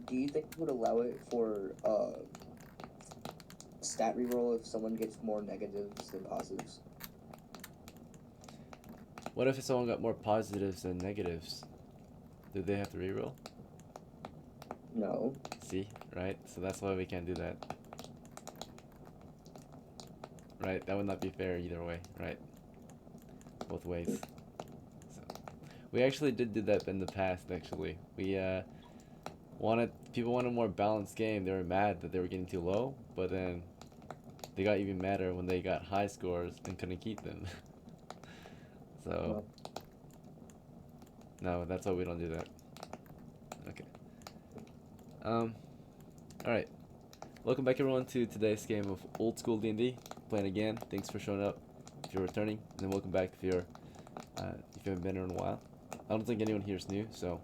do you think you would allow it for stat reroll if someone gets more negatives than positives? What if someone got more positives than negatives? Do they have to reroll? No. See, right? So that's why we can't do that. Right? That would not be fair either way, right? Both ways. So, we actually did do that in the past, actually. We people wanted a more balanced game. They were mad that they were getting too low, but then they got even madder when they got high scores and couldn't keep them. So, no, that's why we don't do that. Okay. Alright. Welcome back everyone to today's game of old school D&D. Playing again. Thanks for showing up if you're returning, and then welcome back if you haven't been here in a while. I don't think anyone here is new, so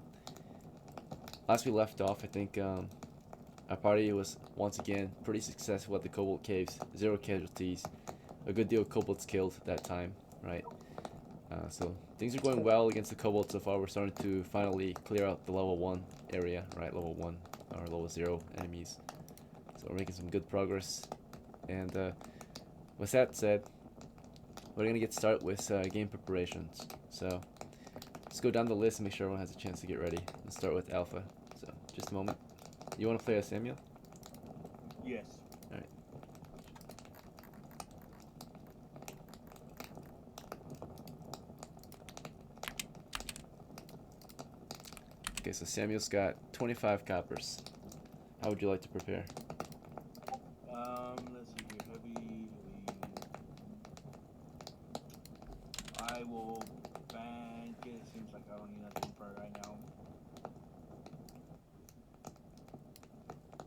last we left off, I think our party was once again pretty successful at the Kobold Caves. 0 casualties. A good deal of Kobolds killed that time, right? So things are going well against the Kobolds so far. We're starting to finally clear out the level 1 area, right? Level 1 or level 0 enemies. So we're making some good progress. And with that said, we're going to get started with game preparations. So let's go down the list and make sure everyone has a chance to get ready. Let's start with Alpha. So just a moment. You want to play as Samuel? Yes. Alright. Okay, so Samuel's got 25 coppers. How would you like to prepare? Let's see here. Heavy. I will bank it. It seems like I don't need nothing for it right now.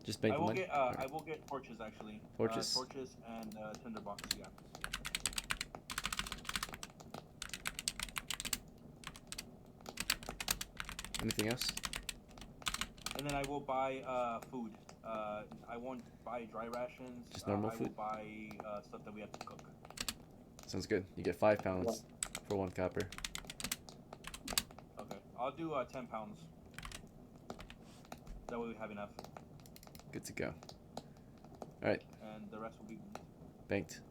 Just bank the money? I will get torches actually. Torches? Torches and tinderbox. Yeah. Anything else? And then I will buy food. I won't buy dry rations. Just normal I food? will buy stuff that we have to cook. Sounds good. You get 5 pounds for 1 copper. Okay. I'll do 10 pounds. That way we have enough. Good to go. Alright. And the rest will be Banked.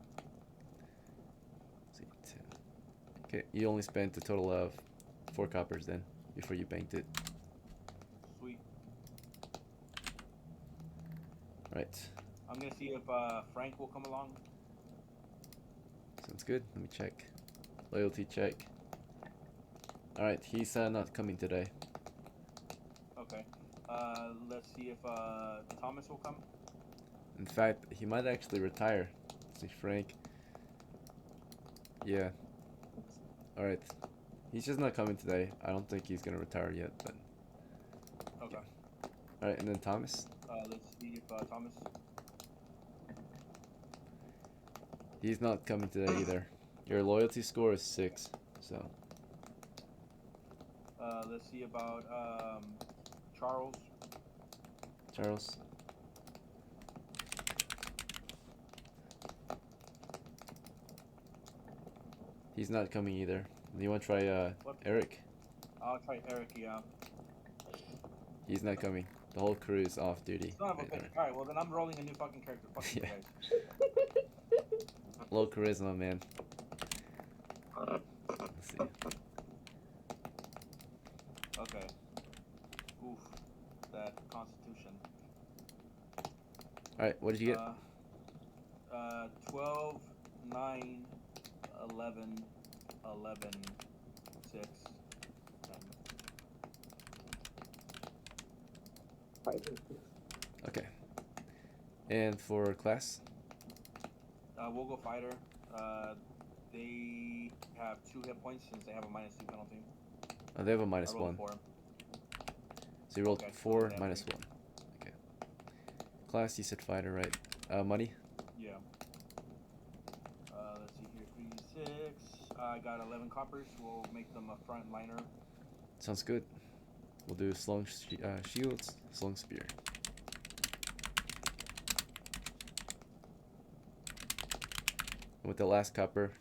Let's see, 10. Okay, you only spent a total of 4 coppers then, before you banked it. sweet. Right. I'm gonna see if Frank will come along. Sounds good. Let me check. Loyalty check. Alright, he's not coming today. Okay. Let's see if Thomas will come. In fact, he might actually retire. Let's see, Frank. Yeah. Alright. He's just not coming today. I don't think he's gonna retire yet, but... Okay. Alright, and then Thomas? Let's see if Thomas. He's not coming today either. Your loyalty score is 6, so... Let's see about Charles. Charles? He's not coming either. You want to try Eric? I'll try Eric, yeah. He's not coming. The whole crew is off duty. Son of a bitch. Alright, well then I'm rolling a new fucking character. Fuck you Yeah. guys. Low charisma, man. Let's see. Okay. Oof. That constitution. Alright, what did you get? 12, 9, 11, 11, 6, 10. Okay. And for class? We'll go fighter. They have 2 hit points since they have a -2 penalty. Oh, they have a I -1. rolled 4. So you rolled Okay, 4 okay. -1. Okay. Class, you said fighter, right? Money? Yeah. Let's see here. 3, 6. I got 11 coppers. We'll make them a front liner. Sounds good. We'll do slung shields, slung spear. And with the last copper,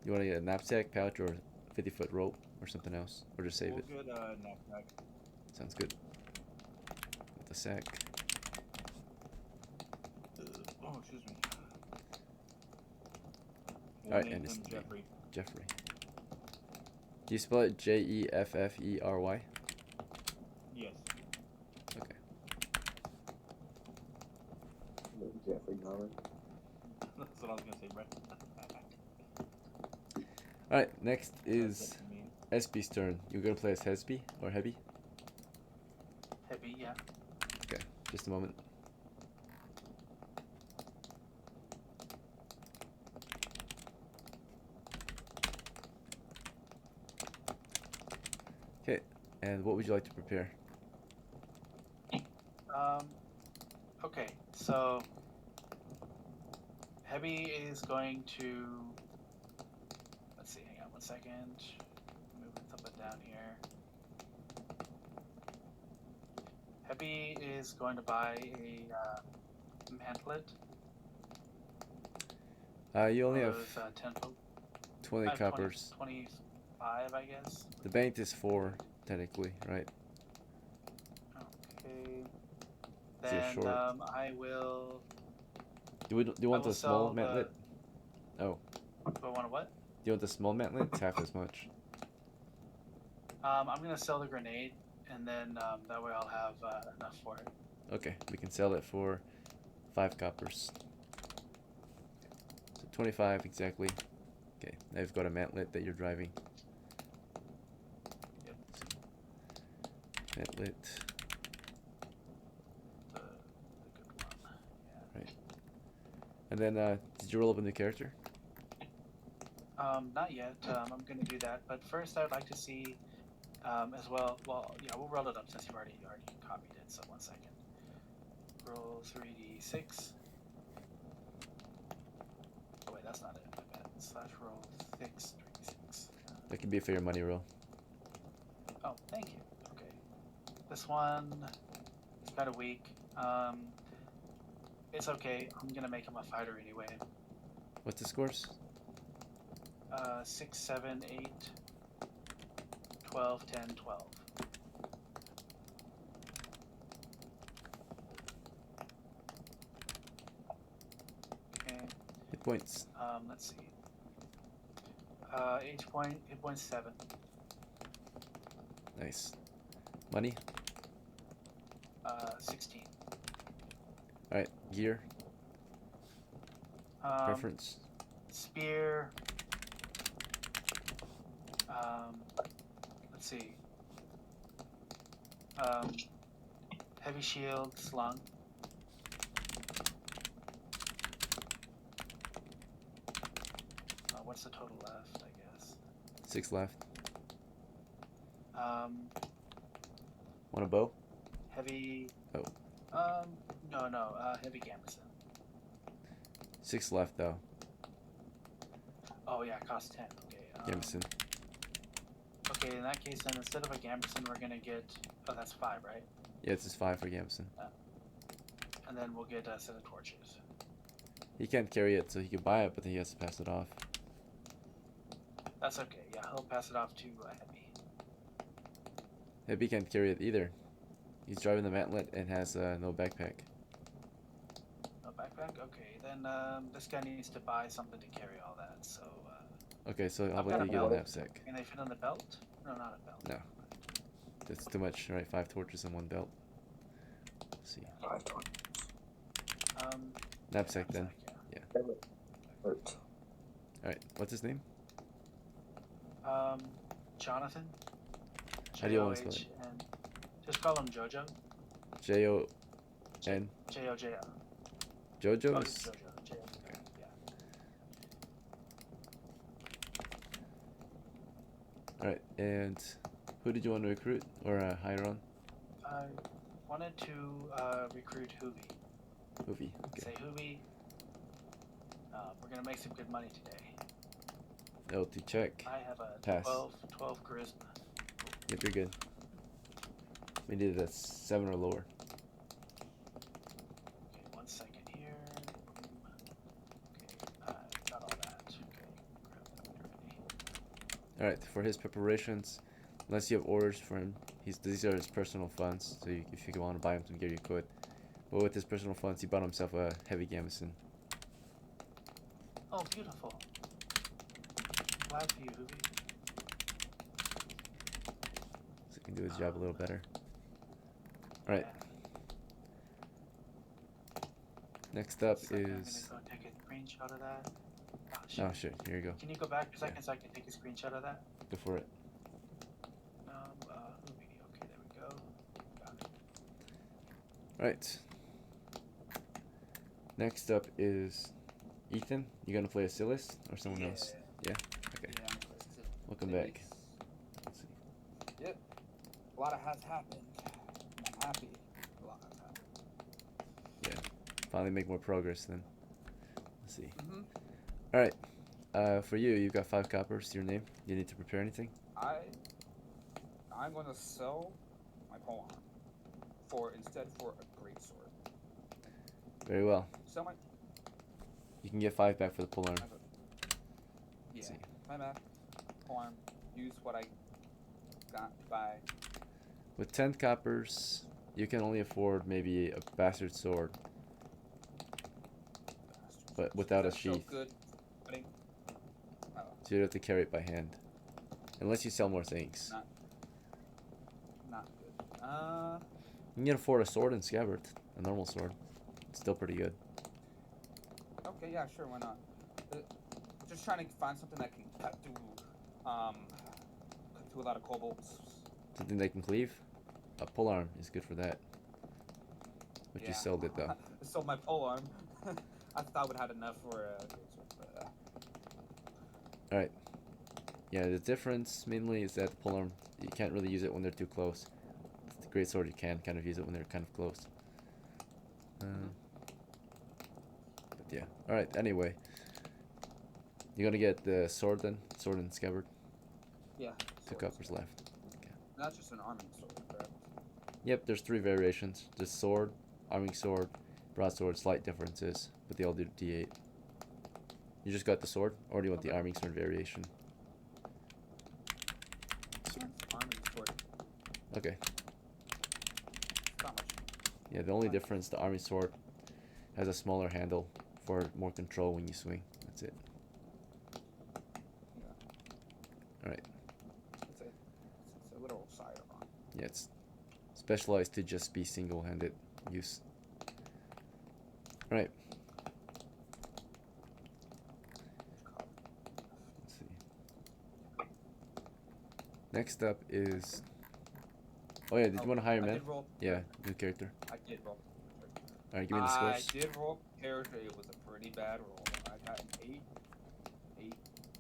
you want to get a knapsack, pouch, or 50-foot rope, or something else? Or just save it? We'll get a knapsack. Sounds good. With the sack. Oh, excuse me. We'll Alright, name and it's him Jeffrey. Jeffrey. Do you spell it Jeffery? Yes. Okay. Jeffrey Dahmer. That's what I was gonna say, Brett. Alright, next is That's what you mean. SB's turn. You gonna play as HEBI or HEBI? Heavy, yeah. Okay, just a moment. Okay, and what would you like to prepare? Okay, so Heavy is going to, let's see, hang on 1 second, move it up and down here. Heavy is going to buy a mantlet. You only have Those, 10 20 I have coppers. 25, I guess. The bank is 4, technically, right? Okay. So you're Then short. I will. Do you want will the small sell the- mantlet? Oh. Do I want to what? Do you want the small mantlet? It's half as much. I'm gonna sell the grenade, and then that way I'll have enough for it. Okay, we can sell it for 5 coppers. So 25 exactly. Okay, now you've got a mantlet that you're driving. Yep. Mantlet. The good one. Yeah. Right. And then, did you roll up a new character? Not yet. I'm gonna do that, but first I'd like to see, as well. Well, yeah, we'll roll it up since you've already copied it. So 1 second. Roll 3d6. Oh wait, that's not it. My bad. Slash roll 6 3d6. That could be for your money roll. Oh, thank you. Okay. This one is kind of weak. It's okay. I'm gonna make him a fighter anyway. What's the scores? 6, 7, 8, 12, 10, 12. Okay. Hit points. Let's see. Hit point 7. Nice. Money? 16. Alright, gear. Um, Preference. Spear. Let's see. Heavy shield, slung. What's the total left, I guess? 6 left. Um, Want a bow? heavy. Oh. No, heavy gambeson. 6 left though. Oh yeah, it costs 10. Okay. Gambeson. Okay, in that case, then instead of a gambeson, we're gonna get. Oh, that's 5, right? Yeah, it's just 5 for Gambeson. And then we'll get a set of torches. He can't carry it, so he can buy it, but then he has to pass it off. That's okay. Yeah, he'll pass it off to Heavy. Maybe he can't carry it either. He's driving the mantlet and has no backpack. No backpack. Okay, then this guy needs to buy something to carry all that. So. Okay, so how I've about got you a get a belt. knapsack? Can they fit on the belt? No, not a belt. No. That's too much, right? 5 torches in 1 belt. Let's see. 5 torches. Knapsack then. Yeah. Hurt. Alright, what's his name? Jonathan. How do you want to spell it? And just call him JoJo. J-O-N. J-O-J-O. JOJO? Oh, is- it's JoJo. J-O-J-O. Yeah. Alright, and who did you want to recruit or hire on? I wanted to recruit HOOVY. HOOVY. Okay. Say HOOVY. We're gonna make some good money today. LT check. I have a Pass. 12 charisma. Yep, you're good. We needed a 7 or lower. Okay, 1 second here. Okay, got all that. Okay, grab that already. Alright, for his preparations, unless you have orders for him, these are his personal funds. So if you want to buy him some gear, you could. But with his personal funds, he bought himself a heavy gambeson. Oh, beautiful. Glad for you, Hoovy. So he can do his job a little better. All right. Next up I'm is. gonna go take a screenshot of that. Oh shit! Here you go. Can you go back for a second so I can take a screenshot of that? Go for it. Hoovy. Okay, there we go. Got it. Right. Next up is Ethan. You gonna play a SILYS or someone else? Yeah. Okay. Yeah, I'm close to Welcome maybe. back. Let's see. Yep. A lot has happened. I'm happy. A lot has happened. Finally make more progress then. Let's see. Mm-hmm. All right. For you, you've got 5 coppers to your name. You need to prepare anything? I'm gonna sell my polearm for a great sword. Very well. Sell my You can get 5 back for the polearm. yeah. See. My bad. Polearm. Use what I got to buy. With 10 coppers, you can only afford maybe a bastard sword, but without a Is that so sheath. good? Oh, So you have to carry it by hand, unless you sell more things. not good. You can afford a sword and scabbard, a normal sword. It's still pretty good. Okay, yeah, sure, why not? Just trying to find something that can cut through a lot of kobolds. Something they can cleave. A polearm is good for that. But you sold it though. I sold my polearm. I thought I would have enough for a great sword, but, Alright. Yeah, the difference mainly is that the polearm, you can't really use it when they're too close. The great sword you can kind of use it when they're kind of close. But yeah. Alright, anyway. You're gonna get the sword then? Sword and scabbard? yeah. 2 coppers left. Not just an arming sword, correct? Yep, there's 3 variations. There's sword, arming sword, broadsword, slight differences, but they all do D8. You just got the sword, or do you want the arming sword variation? Arming sword. Okay. Not much. Yeah, the only difference, the arming sword has a smaller handle for more control when you swing. That's it. Yeah. Alright. It's a little sidearm. Yeah, it's specialized to just be single-handed use. Alright. Let's see. Next up is... Oh yeah, did you want to hire I men? did roll. Yeah, new character. I did roll. Alright, give me the scores. I did roll character. It was a pretty bad roll. I got an 8,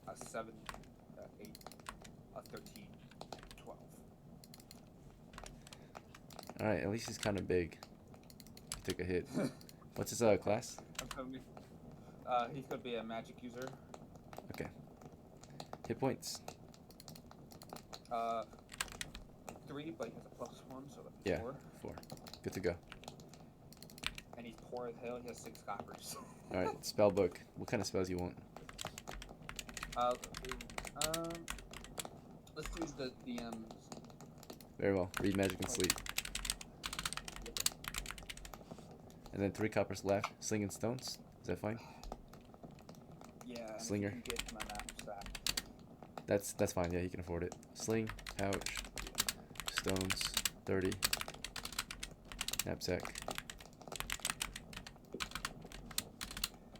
a 7, 8, a 13, and 12. Alright, at least he's kind of big. He took a hit. What's his class? He's gonna be a magic user. Okay. Hit points. 3, but he has a +1, so that's Yeah. 4. 4. Good to go. And he's poor as hell. He has 6 coppers. Alright, spell book. What kind of spells you want? Let's choose the Very well. Read magic and sleep. And then 3 coppers left. Sling and stones. Is that fine? yeah. And Slinger. If you can get him a knapsack. That's fine. Yeah, he can afford it. Sling, pouch, stones, 30, knapsack.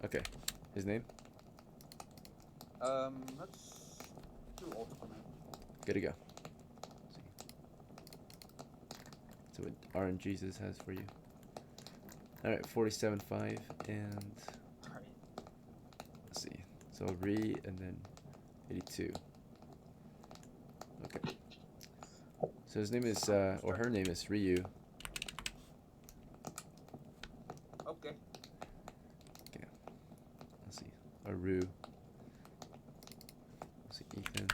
Okay. His name? Let's do ultimate. Good to go. So what RNGesus has for you. Alright, 47.5 and Alright. let's see. So Re and then 82. Okay. So his name is or her name is RYOKA. Okay. Okay. Let's see. Aru. Let's see, Ethan.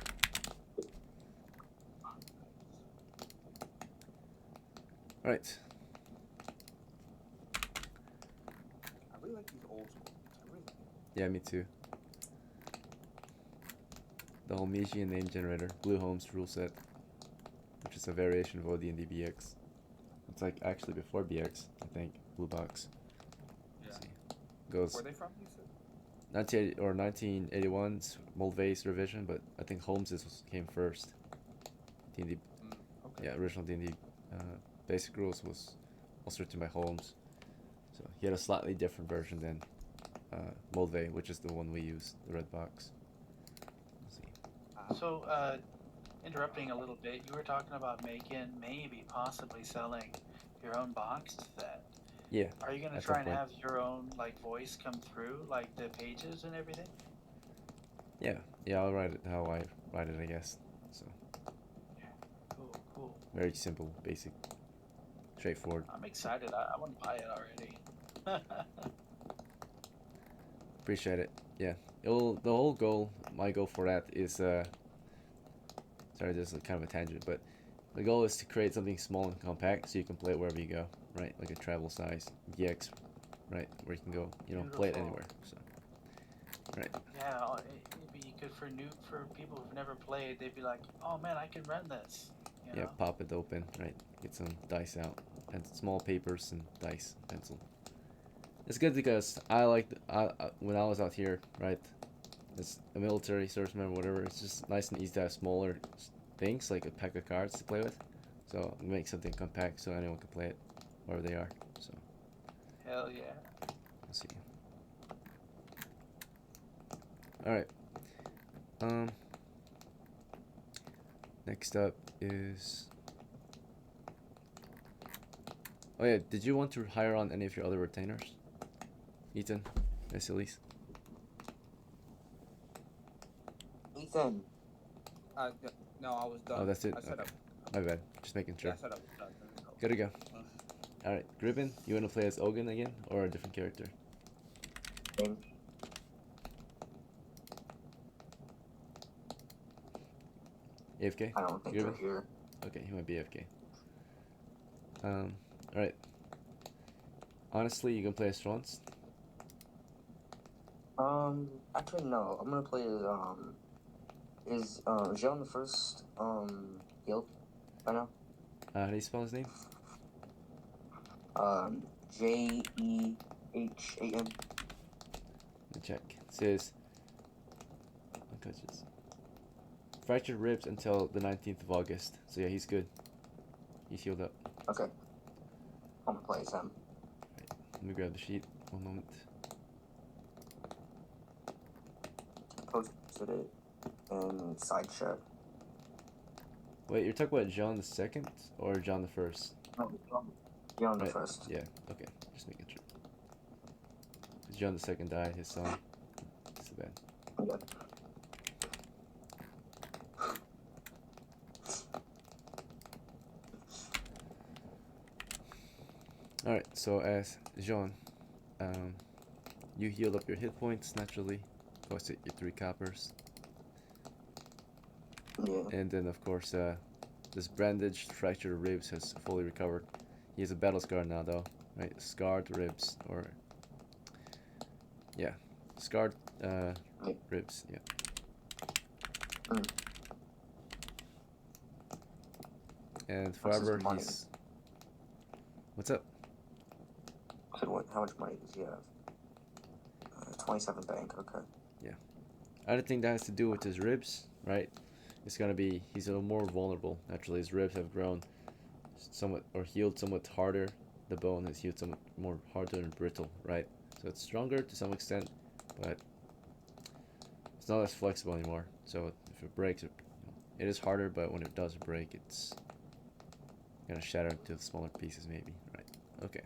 Alright. I really like these old school ones. I really like them. Yeah, me too. The whole Mijian name generator, Blue Homes rule set. which is a variation of OD&D BX. It's like actually before BX, I think. Blue box. Yeah. Let's see. Goes Where are they from? You said. 1980 or 1981's Mulvey's revision, but I think Holmes's came first. D&D, Okay. yeah, original D&D basic rules was also written by Holmes. So he had a slightly different version than Mulvey, which is the one we use, the red box. Let's see. So, interrupting a little bit, you were talking about maybe possibly selling your own box set. Yeah. Are you gonna at try some and point. have your own like voice come through, like the pages and everything? Yeah, I'll write it how I write it, I guess. So Cool. very simple, basic, straightforward. I'm excited. I want to buy it already. Appreciate it. Yeah, the whole goal, my goal for that is sorry, this is kind of a tangent, but the goal is to create something small and compact so you can play it wherever you go, right? Like a travel size BX, right? Where you can go, play it Beautiful. anywhere. So, right. Yeah, it'd be good for people who've never played. They'd be like, "Oh man, I can run this." You Yeah, know? pop it open, right? Get some dice out, and small papers and dice, pencil. It's good because when I was out here, right, as a military service member, whatever, it's just nice and easy to have smaller things like a pack of cards to play with. So make something compact so anyone can play it wherever they are. So Hell yeah. let's see. All right. Next up is. Oh yeah, did you want to hire on any of your other retainers? Ethan, SILYS. Ethan. No, I was done. Oh, that's it. I set Okay. up. My bad. Just making sure. Yeah, I set up. Done. Good to go. All right, Gribbin, you want to play as Ogan again or a different character? Thing. AFK? I don't think Gribbin? they're here. Okay, he might be AFK. All right. Honestly, you can play as Strons. Actually no. I'm gonna play as is Jehan the first healed by now? How do you spell his name? JEHAN. Let me check. It says unconscious. Fractured ribs until the 19th of August. So yeah, he's good. He's healed up. Okay. I'm gonna play as him. Let me grab the sheet. One moment. Posted it in side chat. Wait, you're talking about John the Second or John the First? No, Jehan the Right. first. Yeah. Okay. Just making sure. 'Cause John the Second died. His son. It's too bad. Yeah. All right. So as Jean, you healed up your hit points naturally. Costed you 3 coppers. Yeah. And then, of course, this bandaged fractured ribs has fully recovered. He has a battle scar now, though, right? Scarred ribs, or yeah, scarred ribs. Yeah. Mm. And What's his forever money? he's. What's up? So how much money does he have? 27 bank. Okay. I don't think that has to do with his ribs, right? It's gonna be he's a little more vulnerable. Naturally, his ribs have grown somewhat or healed somewhat harder. The bone has healed somewhat more harder and brittle, right? So it's stronger to some extent, but it's not as flexible anymore. So if it breaks, it is harder. But when it does break, it's gonna shatter into smaller pieces, maybe, right? Okay.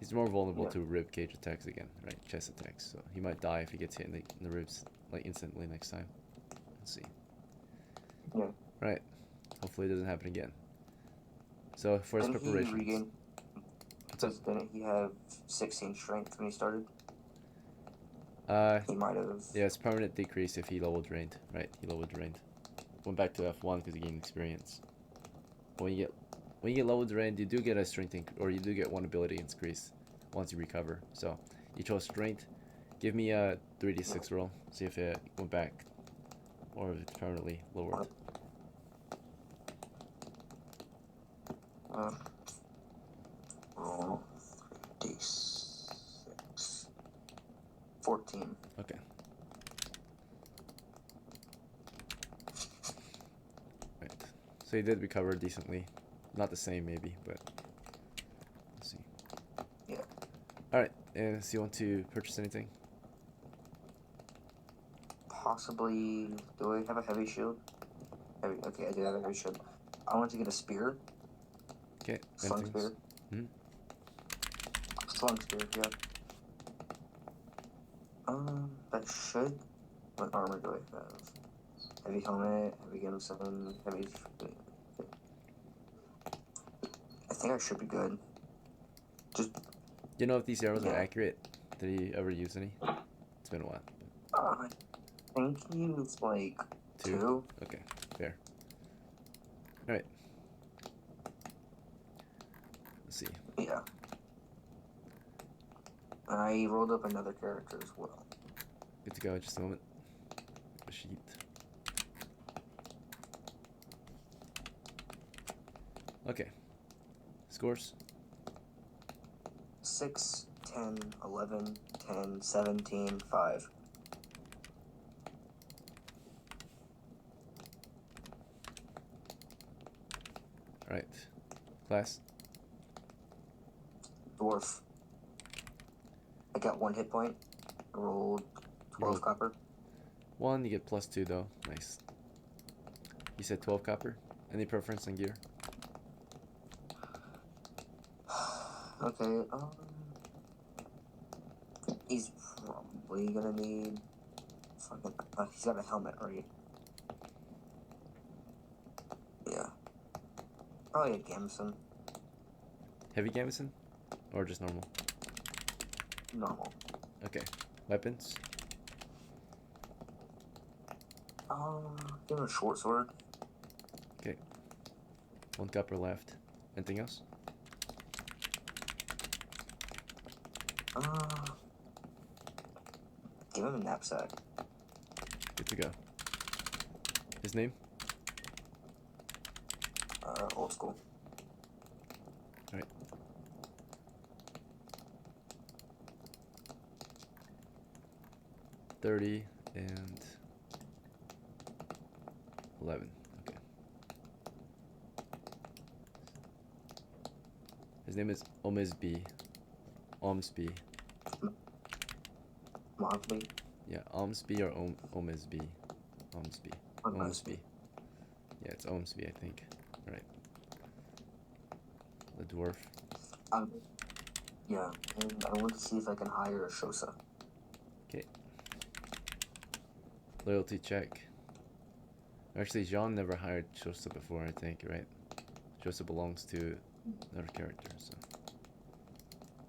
He's more vulnerable Yeah. to rib cage attacks again, right? Chest attacks. So he might die if he gets hit in the ribs like instantly next time. Let's see. Yeah. Right. Hopefully it doesn't happen again. So for his Didn't he preparations. regain? Because didn't he have 16 strength when he started? He might have. Yeah, it's permanent decrease if he level drained, right? He level drained. Went back to F1 because he gained experience. When you get level drained, you do get a strength or you do get 1 ability increase once you recover. So you chose strength. Give me a 3d6 roll. See if it went back or if it's permanently lowered. Roll 3d6. 14. Okay. Right. So you did recover decently. Not the same, maybe, but let's see. Yeah. All right. And so you want to purchase anything? Possibly. Do I have a heavy shield? Heavy. Okay, I do have a heavy shield. I want to get a spear. Okay. Slung anything else? spear. Slung spear. Yeah. That should. What armor do I have? Heavy helmet, heavy gamson, heavy. I think I should be good. Just. You know if these arrows are Yeah. accurate? Did you ever use any? It's been a while. I think he was like two. Okay, fair. All right. Let's see. Yeah. I rolled up another character as well. Good to go. Just a moment. A sheet. Okay. Scores. 6, 10, 11, 10, 17, 5. All right. Class. Dwarf. I got 1 hit point. I rolled 12 Roll. copper. 1, you get +2 though. Nice. You said 12 copper. Any preference on gear? Okay, he's probably gonna need fucking, he's got a helmet, right? Yeah. Probably a gamson. Heavy gamison? Or just normal? Normal. Okay. Weapons? Give him a short sword. Okay. 1 copper left. Anything else? Give him a knapsack. Good to go. His name? Old school. Alright. $30 and 11. Okay. His name is OMESBEE. OMESBEE. Motley. Yeah, OMESBEE or OMESBEE. OMESBEE. OMESBEE. Yeah, it's OMESBEE, I think. Alright. The dwarf. Yeah, and I want to see if I can hire a Shosa. Okay. Loyalty check. Actually, Jean never hired Shosa before, I think, right? Shosa belongs to another character, so.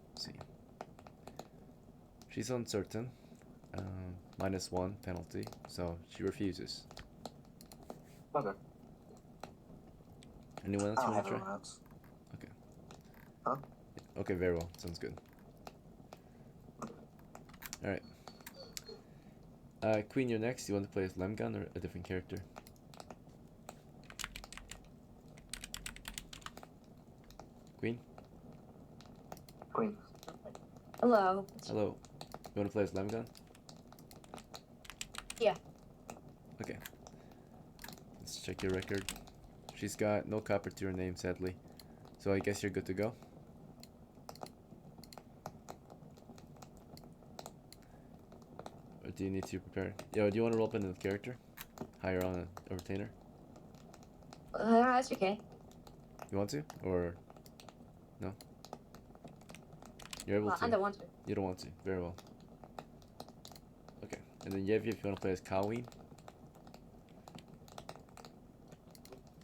Let's see. She's uncertain. -1 penalty, so she refuses. Okay. Anyone else I don't want have to try? anyone else. Okay. Huh? Okay, very well. Sounds good. Alright. Queen, you're next. You want to play as LEMGAHN or a different character? Queen? Queen. Hello. Hello. You want to play as LEMGAHN? Yeah. Okay. Let's check your record. She's got no copper to her name, sadly. So I guess you're good to go. Or do you need to prepare? Yo, do you want to roll up another character? Hire on a retainer? That's okay. You want to? Or no? You're able to. I don't want to. You don't want to. Very well. Okay. And then Yevi, if you want to play as KOBOLD.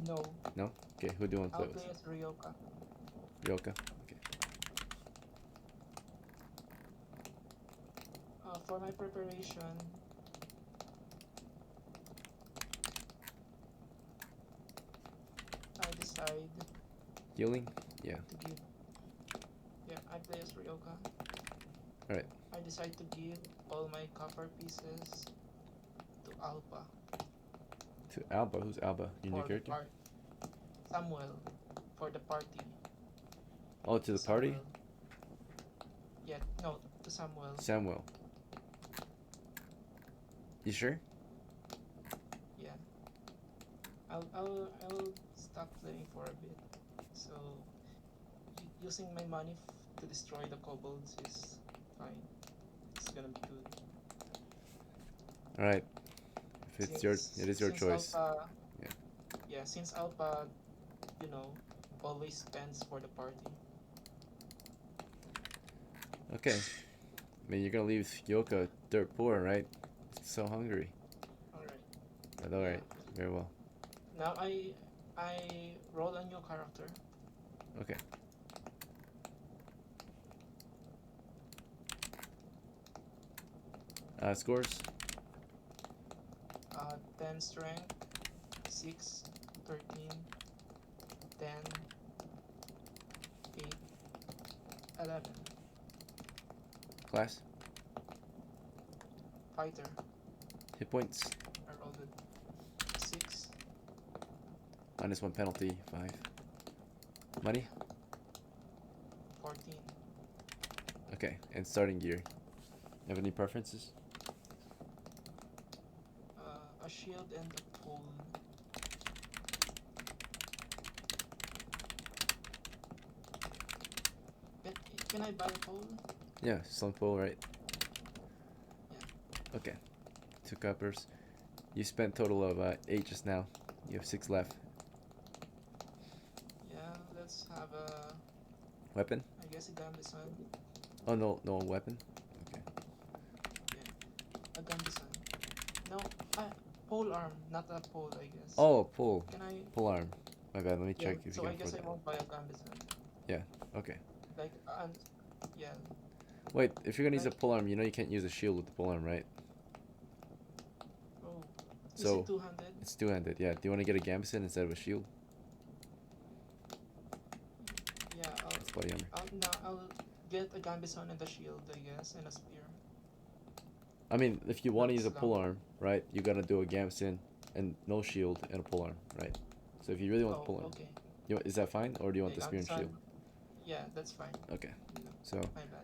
No, No? Okay, who do you want to I'll play play with? as RYOKA. RYOKA? Okay. For my preparation, I decide Healing? Yeah. to give. Yeah, I play as RYOKA. Alright. I decide to give all my copper pieces to Alpha. To Alba. Who's Alba? Your new for character? art. Samuel. for the party. Oh, to the party? Samuel. Yeah, no, to Samuel. Samuel. You sure? Yeah. I'll stop playing for a bit. So using my money to destroy the kobolds is fine. It's gonna be good. Alright. If it's it is your since choice. Alpha, Yeah. Yeah, since Alpha, you know, always spends for the party. Okay. I mean, you're gonna leave Yoka dirt poor, right? So hungry. Alright. But alright. Very well. Now I roll a new character. Okay. Scores? 10 strength, 6, 13, 10, 8, 11. Class? Fighter. Hit points? I rolled it 6, -1 penalty, 5. Money? 14. Okay. And starting gear. Have any preferences? A shield and a pole. Can I buy a pole? Yeah, slunk pole, right? Yeah. Okay. 2 coppers. You spent total of 8 just now. You have 6 left. Yeah, let's have a, Weapon? I guess a Gambison. Oh, no weapon? Okay. Yeah, a Gambison. No, pole arm, not a pole, I guess. Oh, pull. Can I? Pull arm. My bad, let me Yeah, check if you so can I guess afford I that. won't buy a Gambison. Okay. Like, yeah. Wait, if you're gonna use a Like- pull arm, you know you can't use a shield with the pull arm, right? Oh, is So- it 200? It's two-handed, yeah. Do you want to get a Gambison instead of a shield? Yeah, That's bloody armor. I'll get a Gambison and a shield, I guess, and a spear. I mean, if you want to That's use a pull long. arm, right, you gotta do a Gambison and no shield and a pull arm, right? So if you really want the pull arm, Okay. is that fine, or do you want the Okay, spear and shield? Yeah, that's fine. Okay, No, so my bad.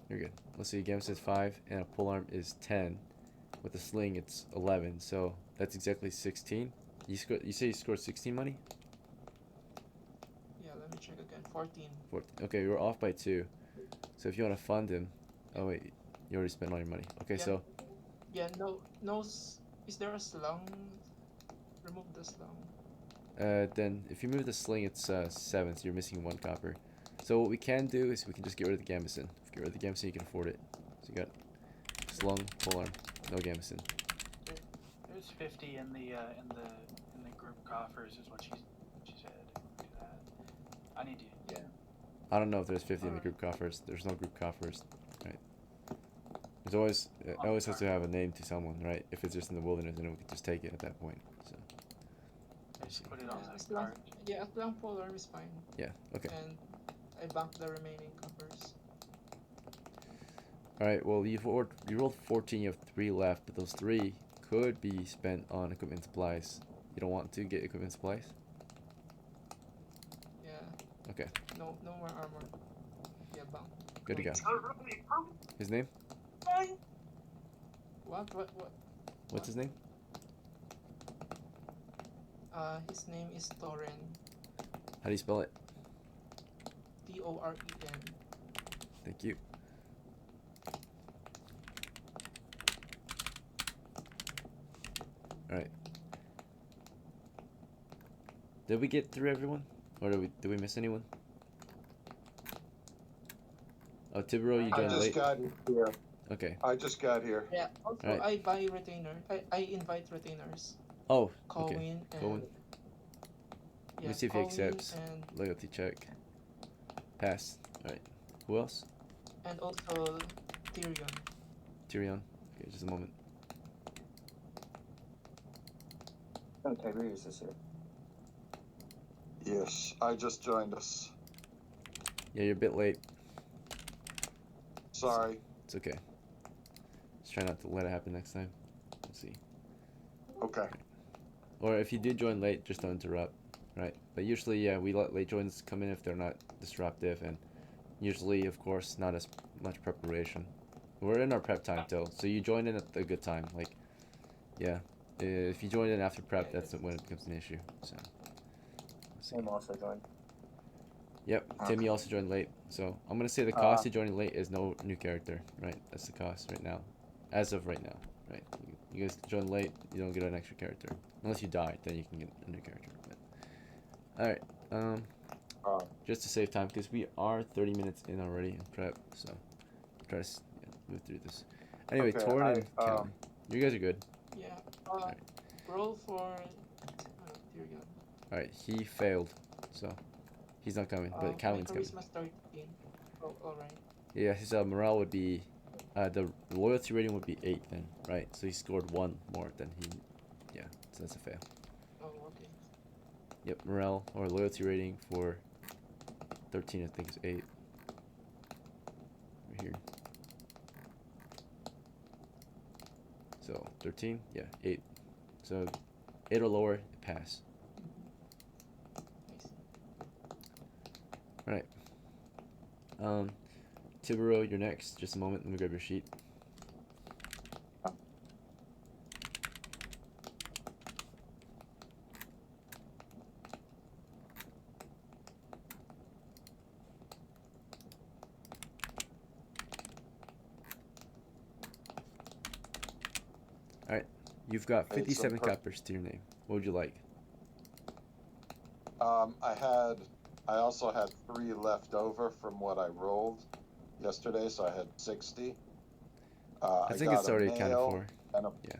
you're good. Let's see, Gambison is 5 and a pull arm is 10. With the sling, it's 11. So that's exactly 16. You say you scored 16 money? Yeah, let me check again. 14. 14. Okay, you're off by 2. So if you want to fund him, oh wait, you already spent all your money. Okay, Yeah. so Yeah, no. Is there a slung? Remove the slung. then if you move the sling, it's 7. So you're missing 1 copper. So what we can do is we can just get rid of the Gambison. If you get rid of the Gambison, you can afford it. So you got slung, pull arm, no Gambison. There's 50 in the group coffers, is what she said. Do that. I need to. Yeah. I don't know if there's 50 in the Alright. group coffers. There's no group coffers, right? There's always it always has to have a name to someone, right? If it's just in the wilderness, then we can just take it at that point. So Just put it on Yeah, the as long, card. yeah, as long pole arm is fine. yeah, okay. And I banked the remaining covers. All right. Well, you rolled 14. You have 3 left, but those 3 could be spent on equipment supplies. You don't want to get equipment supplies? Yeah. Okay. No more armor. Yeah, bank. Good to go. His name? What? What's his name? His name is Toren. How do you spell it? TOREN. Thank you. All right. Did we get through everyone, or did we miss anyone? Oh, Tibero, you I joined just late. got here. Okay. I just got here. Yeah. Also, Alright. I buy retainer. I invite retainers. Oh, KOWINE okay. and. KOWINE. Yeah, me see if he KOWINE accepts. And, Loyalty check. Pass. All right. Who else? and also Tyrion. Tyrion. Okay, just a moment. Oh, Tiberios is here. Yes, I just joined us. Yeah, you're a bit late. Sorry. It's okay. Just try not to let it happen next time. Let's see. Okay. Or if you do join late, just don't interrupt. right? But usually, yeah, we let late joins come in if they're not disruptive, and usually, of course, not as much preparation. We're in our prep time still, so you join in at a good time. Like, yeah, if you join in after prep, that's when it becomes an issue. So, let's see. I'm also joined. Yep, Tim, you also joined late. So I'm gonna say the cost to joining late is no new character, right? That's the cost right now, as of right now, right? You guys join late, you don't get an extra character unless you die. Then you can get a new character. But, all right, just to save time because we are 30 minutes in already in prep, so try to move through this. Anyway, Okay, Toren and Calvin, you guys are good. Yeah. Alright. Roll for. Dear God. All right, he failed, so he's not coming. But Calvin's coming. Charisma's 13. Oh, alright. Yeah, his morale would be, the loyalty rating would be 8 then, right? So he scored 1 more than he, yeah, so that's a fail. Oh, okay. Yep, morale or loyalty rating for 13 I think is 8. Right here. So 13, yeah, 8. So 8 or lower, pass. Nice. Alright. Tibero, you're next. Just a moment, let me grab your sheet. Alright, you've got Hey, so 57 coppers to your name. What would you like? I also had 3 left over from what I rolled yesterday, so I had 60. I think it's already accounted for. Yeah.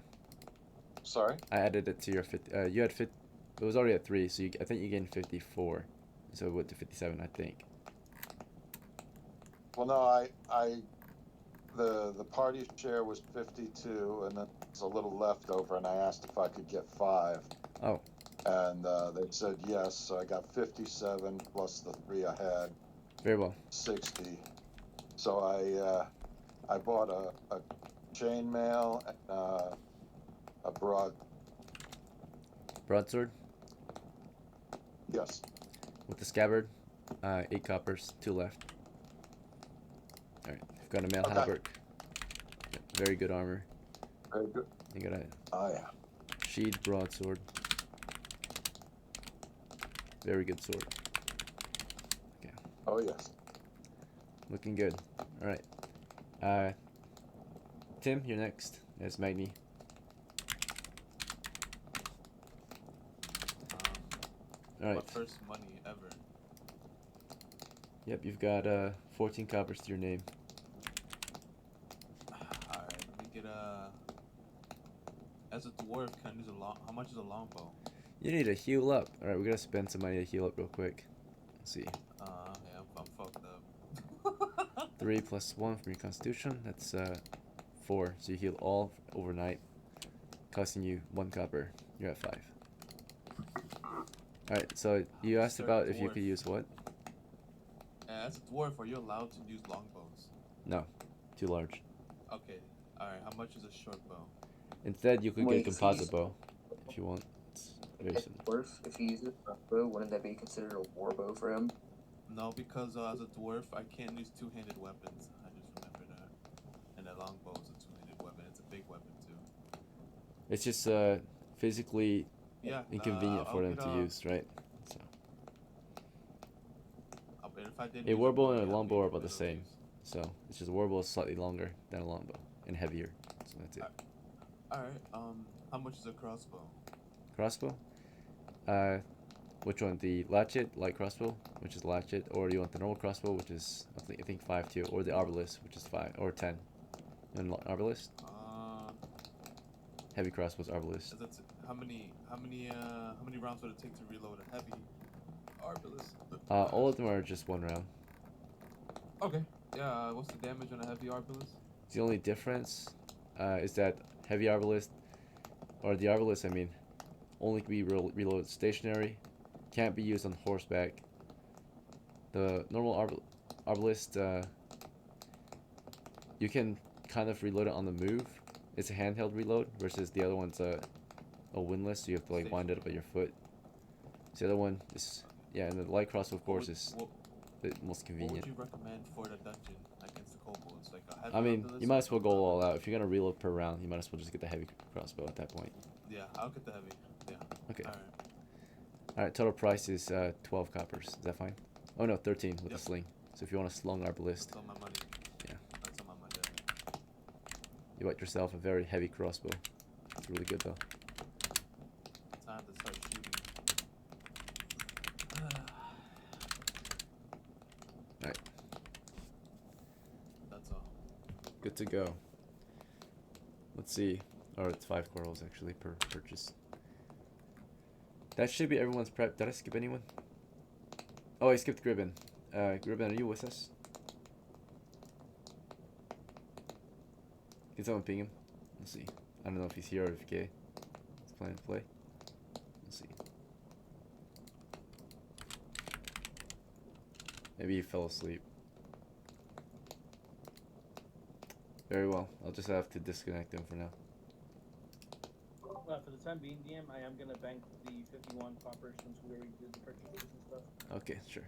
Sorry? I added it to your 50. You had 50. It was already at 3, so I think you gained 54. So it went to 57, I think. Well, no, the party share was 52, and then there's a little left over, and I asked if I could get 5. Oh. And they said yes, so I got 57 plus the 3 I had. Very well. 60. So I bought a chainmail and a broadsword? Yes. With the scabbard, 8 coppers, 2 left. Alright, you've got a mail halberd. Yep, very good armor. Very good. You got a Yeah. sheathed broadsword. Very good sword. Okay. Oh yes. Looking good. Alright. Tim, you're next. That's Magni. Alright. My first money ever. Yep, you've got 14 coppers to your name. Alright, let me get as a dwarf, can I use a long? How much is a longbow? You need to heal up. Alright, we're gonna spend some money to heal up real quick. Let's see. Yeah, I'm fucked up. 3 plus 1 from your constitution. That's 4. So you heal all overnight, costing you 1 copper. You're at 5. Alright, so you asked about if you could use what? As a dwarf, are you allowed to use longbows? No, too large. Okay, alright, how much is a short bow? Instead, you could get a Wait, composite bow if you want. It's very If simple. dwarf, if he uses a bow, wouldn't that be considered a war bow for him? No, because as a dwarf, I can't use two-handed weapons. I just remember that. And a longbow is a two-handed weapon. It's a big weapon too. It's just physically inconvenient for them to use, right? So But if I did a warbow and a longbow are about the same. So it's just a warbow is slightly longer than a longbow and heavier. So that's it. Alright, how much is a crossbow? Crossbow? Which one? The latchet, light crossbow, which is latchet, or do you want the normal crossbow, which is I think 5 too, or the arbalist, which is 5 or 10? And arbalist? Heavy crossbow's arbalist. How many rounds would it take to reload a heavy arbalist? All of them are just 1 round. Okay. Yeah. What's the damage on a heavy arbalist? The only difference is that heavy arbalist, or the arbalist, I mean, only can be reloaded stationary, can't be used on horseback. The normal arbalist, you can kind of reload it on the move. It's a handheld reload versus the other one's a windlass, so you have to like wind it up at your foot. The other one is, yeah, and the light crossbow, of course, What is would- the most What convenient. would you recommend for the dungeon against the kobolds? Like a heavy I mean, arbalist you might or as well something go like all out. If you're gonna reload per round, you might as well just get the heavy crossbow at that point. that? Yeah, I'll get the heavy. Yeah. Okay. Alright. Alright, total price is 12 coppers. Is that fine? Oh no, 13 with Yep. a sling. So if you want a slung arbalist, That's all my money. Yeah. That's all my money. you bought yourself a very heavy crossbow. It's really good though. Time to start shooting. Alright, That's all. good to go. Let's see. Oh, it's 5 corals actually per purchase. That should be everyone's prep. Did I skip anyone? Oh, I skipped Gribben. Gribben, are you with us? Can someone ping him? Let's see. I don't know if he's here or if he's planning to play. Let's see. Maybe he fell asleep. Very well. I'll just have to disconnect him for now. For the time being, DM, I am gonna bank the 51 coppers since we already did the purchases and stuff. Okay, sure.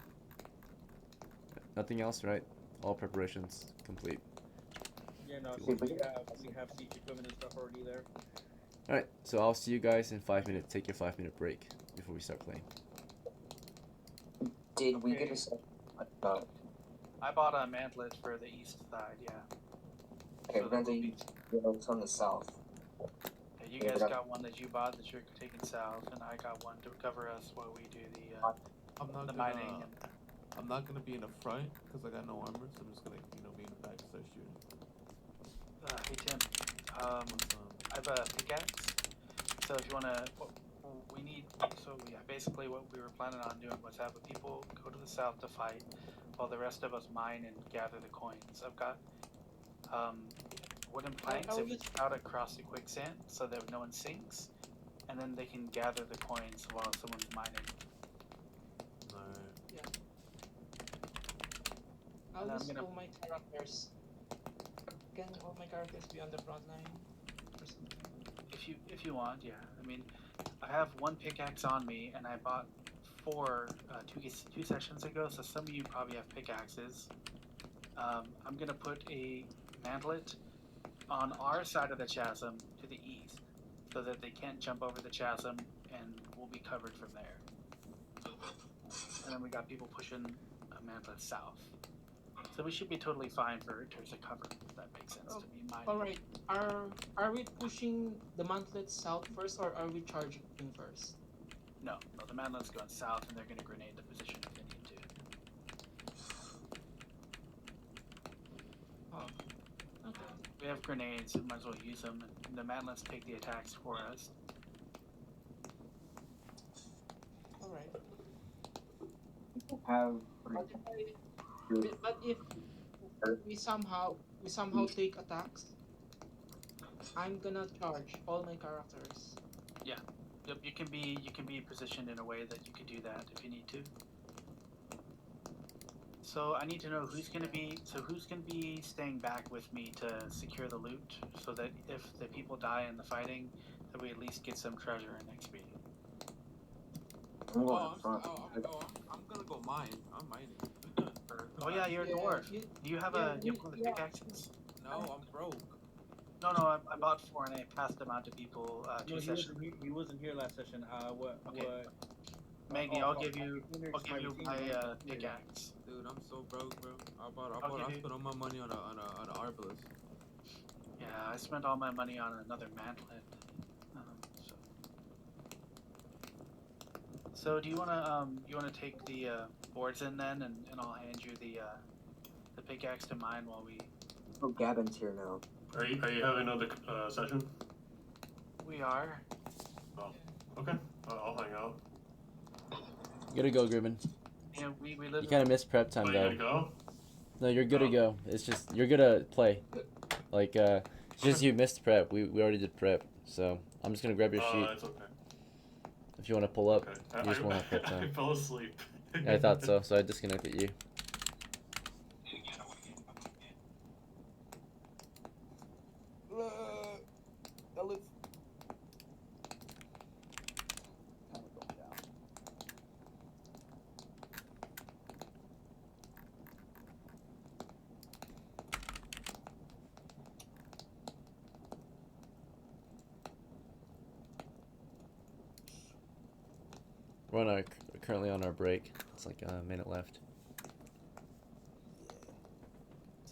Nothing else, right? All preparations complete. Yeah, no, Cool. so we have siege equipment and stuff already there. Alright, so I'll see you guys in 5 minutes. Take your 5-minute break before we start playing. Did we Okay. get a set? I bought a mantlet for the east side, yeah. Okay, So we're gonna that will do be- it's on the south. Yeah, you Yeah, guys but got one that you bought that you're taking south, and I got one to cover us while we do the I'm not the gonna. mining. And, I'm not gonna be in the front because I got no armor, so I'm just gonna, be in the back and start shooting. hey Tim, What's, I have a pickaxe. So if you wanna, we need. So yeah, basically what we were planning on doing was have people go to the south to fight, while the rest of us mine and gather the coins. I've got wooden planks that we out across the quicksand so that no one sinks, and then they can gather the coins while someone's mining. Alright. I'll And I'm list gonna- all my characters. Can all my characters be on the front line or something? If you want, yeah. I mean, I have one pickaxe on me, and I bought 4 two sessions ago. So some of you probably have pickaxes. I'm gonna put a mantlet on our side of the chasm to the east, so that they can't jump over the chasm, and we'll be covered from there. And then we got people pushing a mantlet south. So we should be totally fine in terms of cover, if that makes sense to me. Alright, are we pushing the mantlet south first or are we charging first? No, the mantlet's going south, and they're gonna grenade the position if they need to. Oh, okay. We have grenades, we might as well use them, and the mantlets take the attacks for us. Alright. Have But if we somehow take attacks, I'm gonna charge all my characters. Yep, you can be positioned in a way that you can do that if you need to. So I need to know who's gonna be staying back with me to secure the loot, so that if the people die in the fighting, that we at least get some treasure and XP. I'm going up front. I'm gonna go mine. I'm mining. Oh yeah, you're a dwarf. You, Do you have yeah, you have one of the yeah. pickaxes? No, I'm broke. No, I bought 4 and I passed them out to people No, 2 he sessions. wasn't here last session. Okay. What? Magni, I'll give you retainers, my retainers. pickaxe. Dude, I'm so broke, bro. Okay, I dude. spent all my money on a arbalist. Yeah, I spent all my money on another mantlet. So do you wanna take the boards in then, and I'll hand you the pickaxe to mine while we. Oh, Gabin's here now. Are you having another session? We are. Okay, I'll hang out. You gotta go, Gribben. Yeah, we live. You kind of missed prep time Oh, you though. gotta go? No, you're good to go. It's just you're good to play. Like it's just you missed prep. We already did prep, so I'm just gonna grab your sheet. That's okay. If you want to pull up, Okay. you just won't have prep I time. fell asleep. I thought so, so I disconnected you. We're currently on our break. It's like a minute left.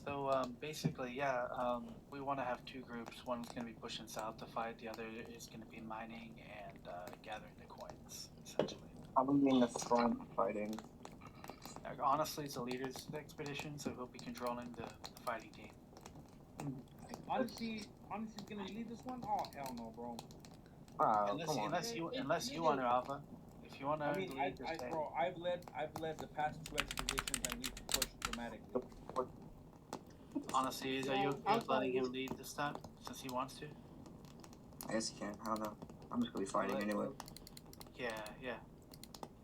So basically, yeah, we want to have two groups. One's going to be pushing south to fight. The other is going to be mining and gathering the coins, essentially. I'm gonna be in the front fighting. Honestly, it's a leader's expedition, so he'll be controlling the fighting team. Honestly, gonna lead this one? Oh hell no, bro. Wow, come on. Unless you want to, Alpha. If you want to I mean, lead, just say. bro, I've led the past 2 expeditions. I need to push dramatically. Honestly, are you okay with letting him lead this time, since he wants to? I guess you can. I don't know. I'm just gonna be fighting anyway. Yeah.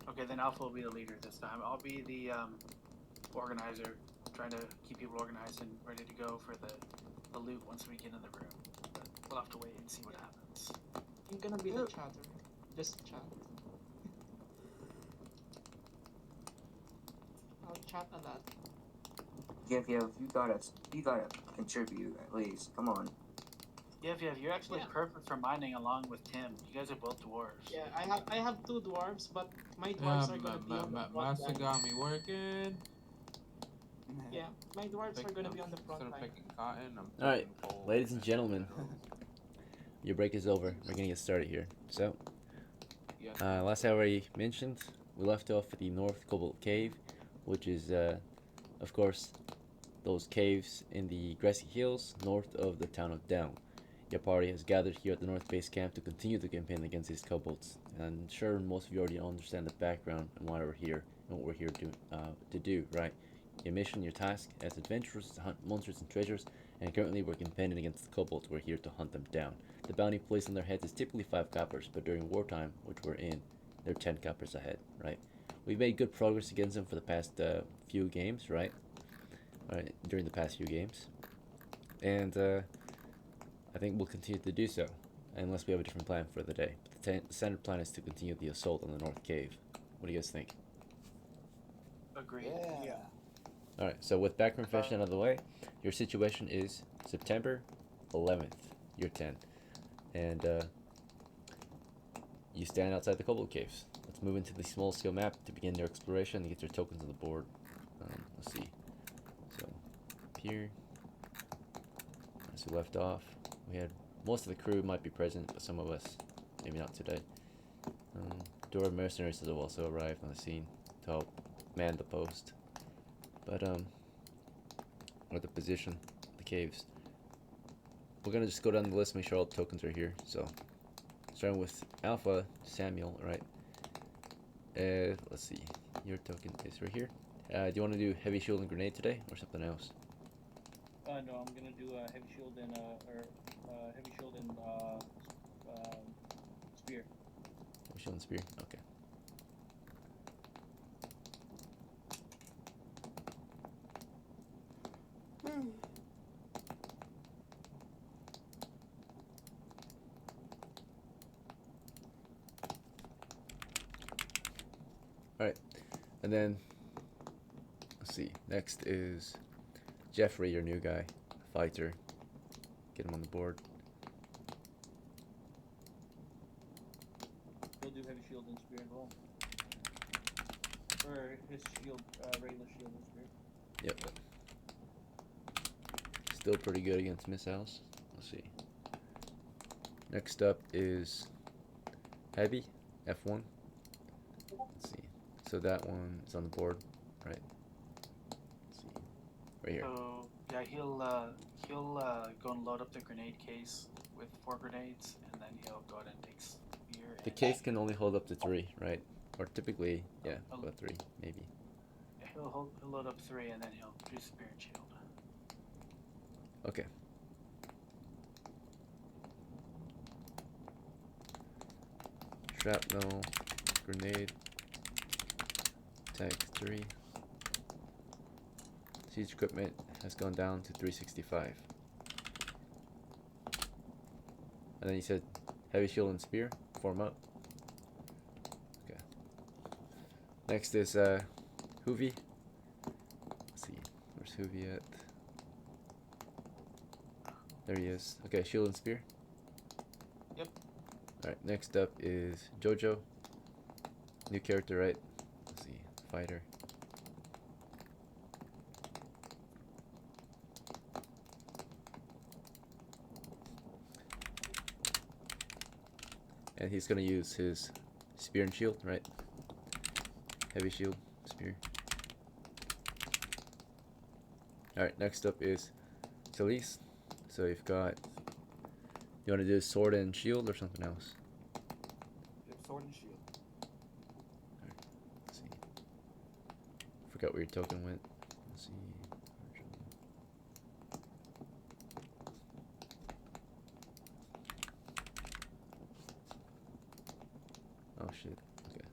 Okay, then Alpha will be the leader this time. I'll be the organizer, trying to keep people organized and ready to go for the loot once we get in the room. But we'll have to wait and see what happens. I'm gonna be the chatter. Just chat. I'll chat a lot. Yeah, you gotta contribute at least. Come on. Yeah, you're actually perfect for mining along with Tim. You guys are both dwarves. Yeah, I have 2 dwarves, but my dwarves are gonna be on the front Master line. got me working. Yeah, my dwarves are gonna be on the front Instead of line. picking cotton, I'm Alright, picking coal. ladies and gentlemen, your break is over. We're gonna get started here. So, Yes. last I already mentioned, we left off at the North Kobold Cave, which is, of course, those caves in the grassy hills north of the town of Down. Your party has gathered here at the North Base Camp to continue the campaign against these kobolds. And I'm sure most of you already understand the background and why we're here and what we're here to do, right? Your mission, your task as adventurers is to hunt monsters and treasures, and currently we're campaigning against the kobolds. We're here to hunt them down. The bounty placed on their heads is typically 5 coppers, but during wartime, which we're in, they're 10 coppers ahead, right? We've made good progress against them for the past few games, right? During the past few games. And I think we'll continue to do so, unless we have a different plan for the day. But the standard plan is to continue the assault on the North Cave. What do you guys think? Agreed. Yeah. Alright, so with background information out of the way, your situation is September 11th, year 10. And you stand outside the Kobold Caves. Let's move into the small scale map to begin your exploration and get your tokens on the board. Let's see. So, up here, as we left off, we had most of the crew might be present, but some of us maybe not today. Door mercenaries have also arrived on the scene to help man the post. But or the position, the caves. We're gonna just go down the list, make sure all the tokens are here. So, starting with Alpha Samuel, right? Let's see, your token is right here. Do you want to do heavy shield and grenade today, or something else? No, I'm gonna do a heavy shield and spear. Heavy shield and spear. Okay. Alright, and then, let's see, next is Jeffrey, your new guy, fighter. Get him on the board. He'll do heavy shield and spear as well. Or his shield, regular shield and spear. Yep. Still pretty good against missiles. Let's see. Next up is HEBI, F1. Let's see. So that one is on the board, right? Let's see. Right here. So yeah, he'll go and load up the grenade case with 4 grenades, and then he'll go ahead and take spear. The case can only hold up to 3, right? Or typically, yeah, about 3, maybe. He'll load up 3, and then he'll do spear and shield. Okay. Shrapnel, grenade, tag 3. Siege equipment has gone down to 365. And then you said heavy shield and spear, form up. Okay. Next is HOOVY. Let's see, where's HOOVY at? There he is. Okay, shield and spear. Yep. Alright, next up is JOJO. New character, right? Let's see. Fighter. And he's gonna use his spear and shield, right? Heavy shield, spear. Alright, next up is SILYS. So you've got, you want to do sword and shield or something else? Yep, sword and shield. Alright, let's see. Forgot where your token went. Let's see. Oh shit. Okay.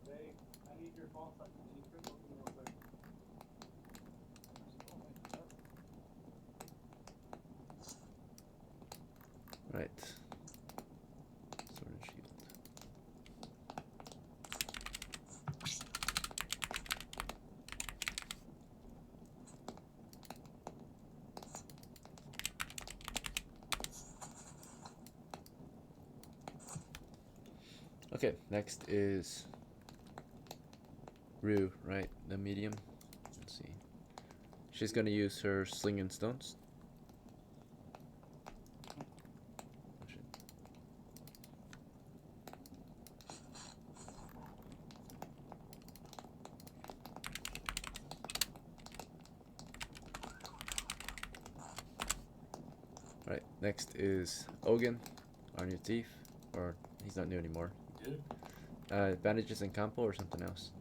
Hey, I need your phone so I can see quick looking real quick. Right. Sword and shield. Okay, next is RYOKA, right? The medium. Let's see. She's gonna use her sling and stones. Oh, shit. Right, next is OGAN, our new thief, or he's not new anymore. Yeah. Bandages and compo or something else?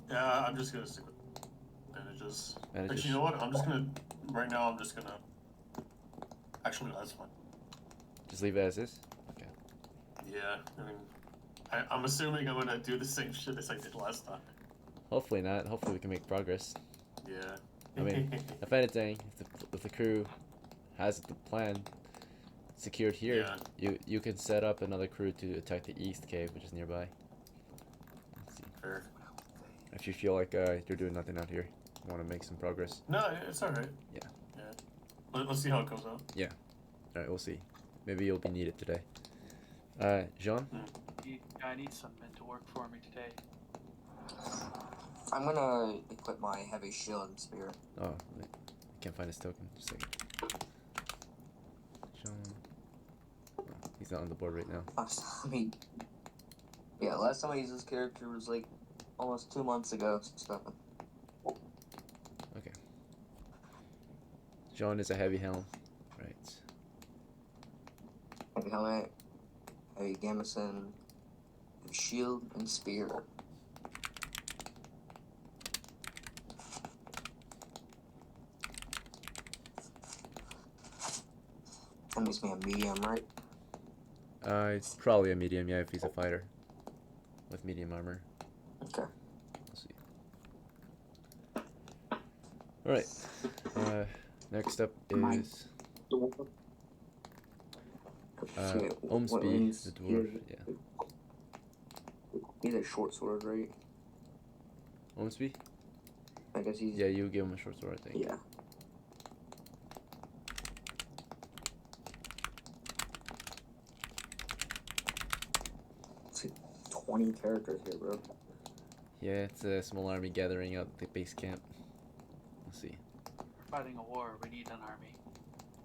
Yeah, I'm just gonna stick with bandages. Bandages. Actually, you know what? I'm just gonna, right now, I'm just gonna, actually, no, that's fine. Just leave it as is? Okay. Yeah, I mean, I'm assuming I'm gonna do the same shit as I did last time. Hopefully not. Hopefully we can make progress. Yeah. I mean, if anything, if the crew has the plan secured here, Yeah. you can set up another crew to attack the east cave, which is nearby. Let's see. Fair. If you feel like you're doing nothing out here, you want to make some progress. No, it's alright. Yeah. Yeah. Let's see how it goes out. Yeah. Alright, we'll see. Maybe you'll be needed today. Jean? I need some men to work for me today. I'm gonna equip my heavy shield and spear. Oh, wait. I can't find his token. Just a second. Jean. Oh, he's not on the board right now. I mean, yeah, last time I used this character was like almost 2 months ago. So. Okay. Jean is a heavy helm. Right. Heavy helmet, heavy gambeson, heavy shield, and spear. That makes me a medium, right? It's probably a medium, yeah, if he's a fighter. With medium armor. Okay. We'll see. Alright. Next up is OMESBEE, the dwarf. Yeah. He's a short sword, right? OMESBEE? I guess he's. Yeah, you give him a short sword, I think. Yeah. It's like 20 characters here, bro. Yeah, it's a small army gathering out the base camp. Let's see. We're fighting a war, we need an army.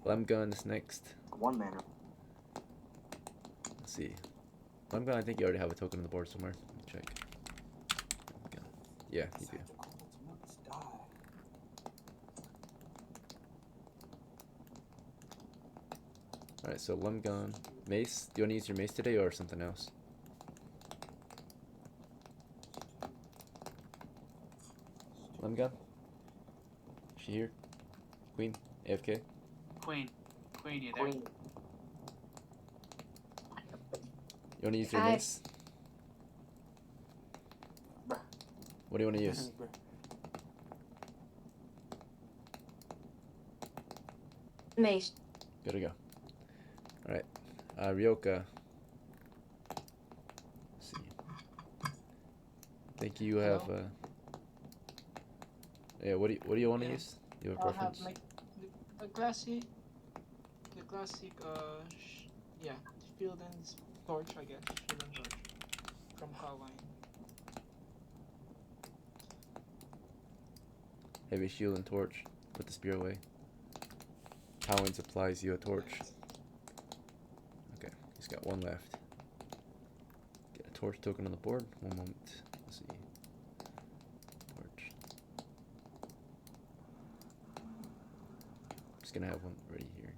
LEMGAHN is next. One mana. Let's see. LEMGAHN, I think you already have a token on the board somewhere. Let me check. LEMGAHN. Yeah, you do. Alright, so LEMGAHN. Mace. Do you want to use your mace today or something else? LEMGAHN? Is she here? Queen? AFK? Queen, you there? Queen. You want to use your Hi. mace? What do you want to use? Mace. Good to go. Alright. RYOKA. Let's see. I think you have yeah, what do you want to Yeah. use? Do you have a I'll have preference? like the classic, yeah, shield and torch, I guess. Shield and torch. from KOWINE. Heavy shield and torch. Put the spear away. CAUWINE supplies you a torch. Okay, he's got one left. Get a torch token on the board. One moment. Let's see. Torch. Just gonna have one ready here.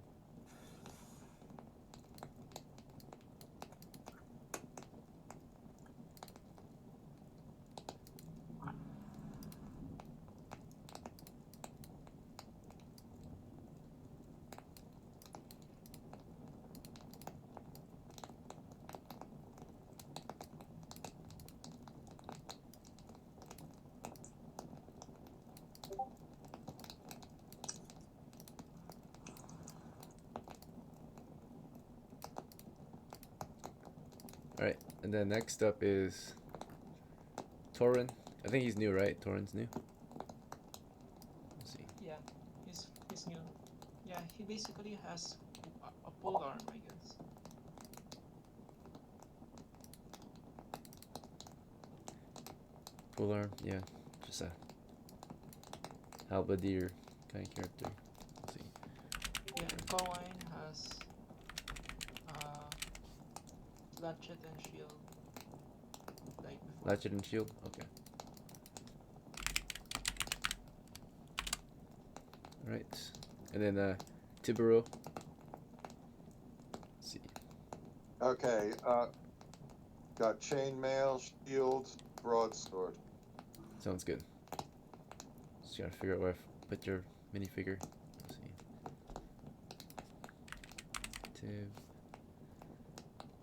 Alright, and then next up is TOREN. I think he's new, right? TOREN's new. Let's see. Yeah, he's new. Yeah, he basically has a pole arm, I guess. Full arm, yeah. Just a halberdier kind of character. Let's see. Yeah, KOWINE has latchet and shield. Like before. Latchet and shield? Okay. Alright. And then Tibero. Let's see. Okay, got chainmail, shield, broadsword. Sounds good. Just gotta figure out where I put your minifigure. Let's see.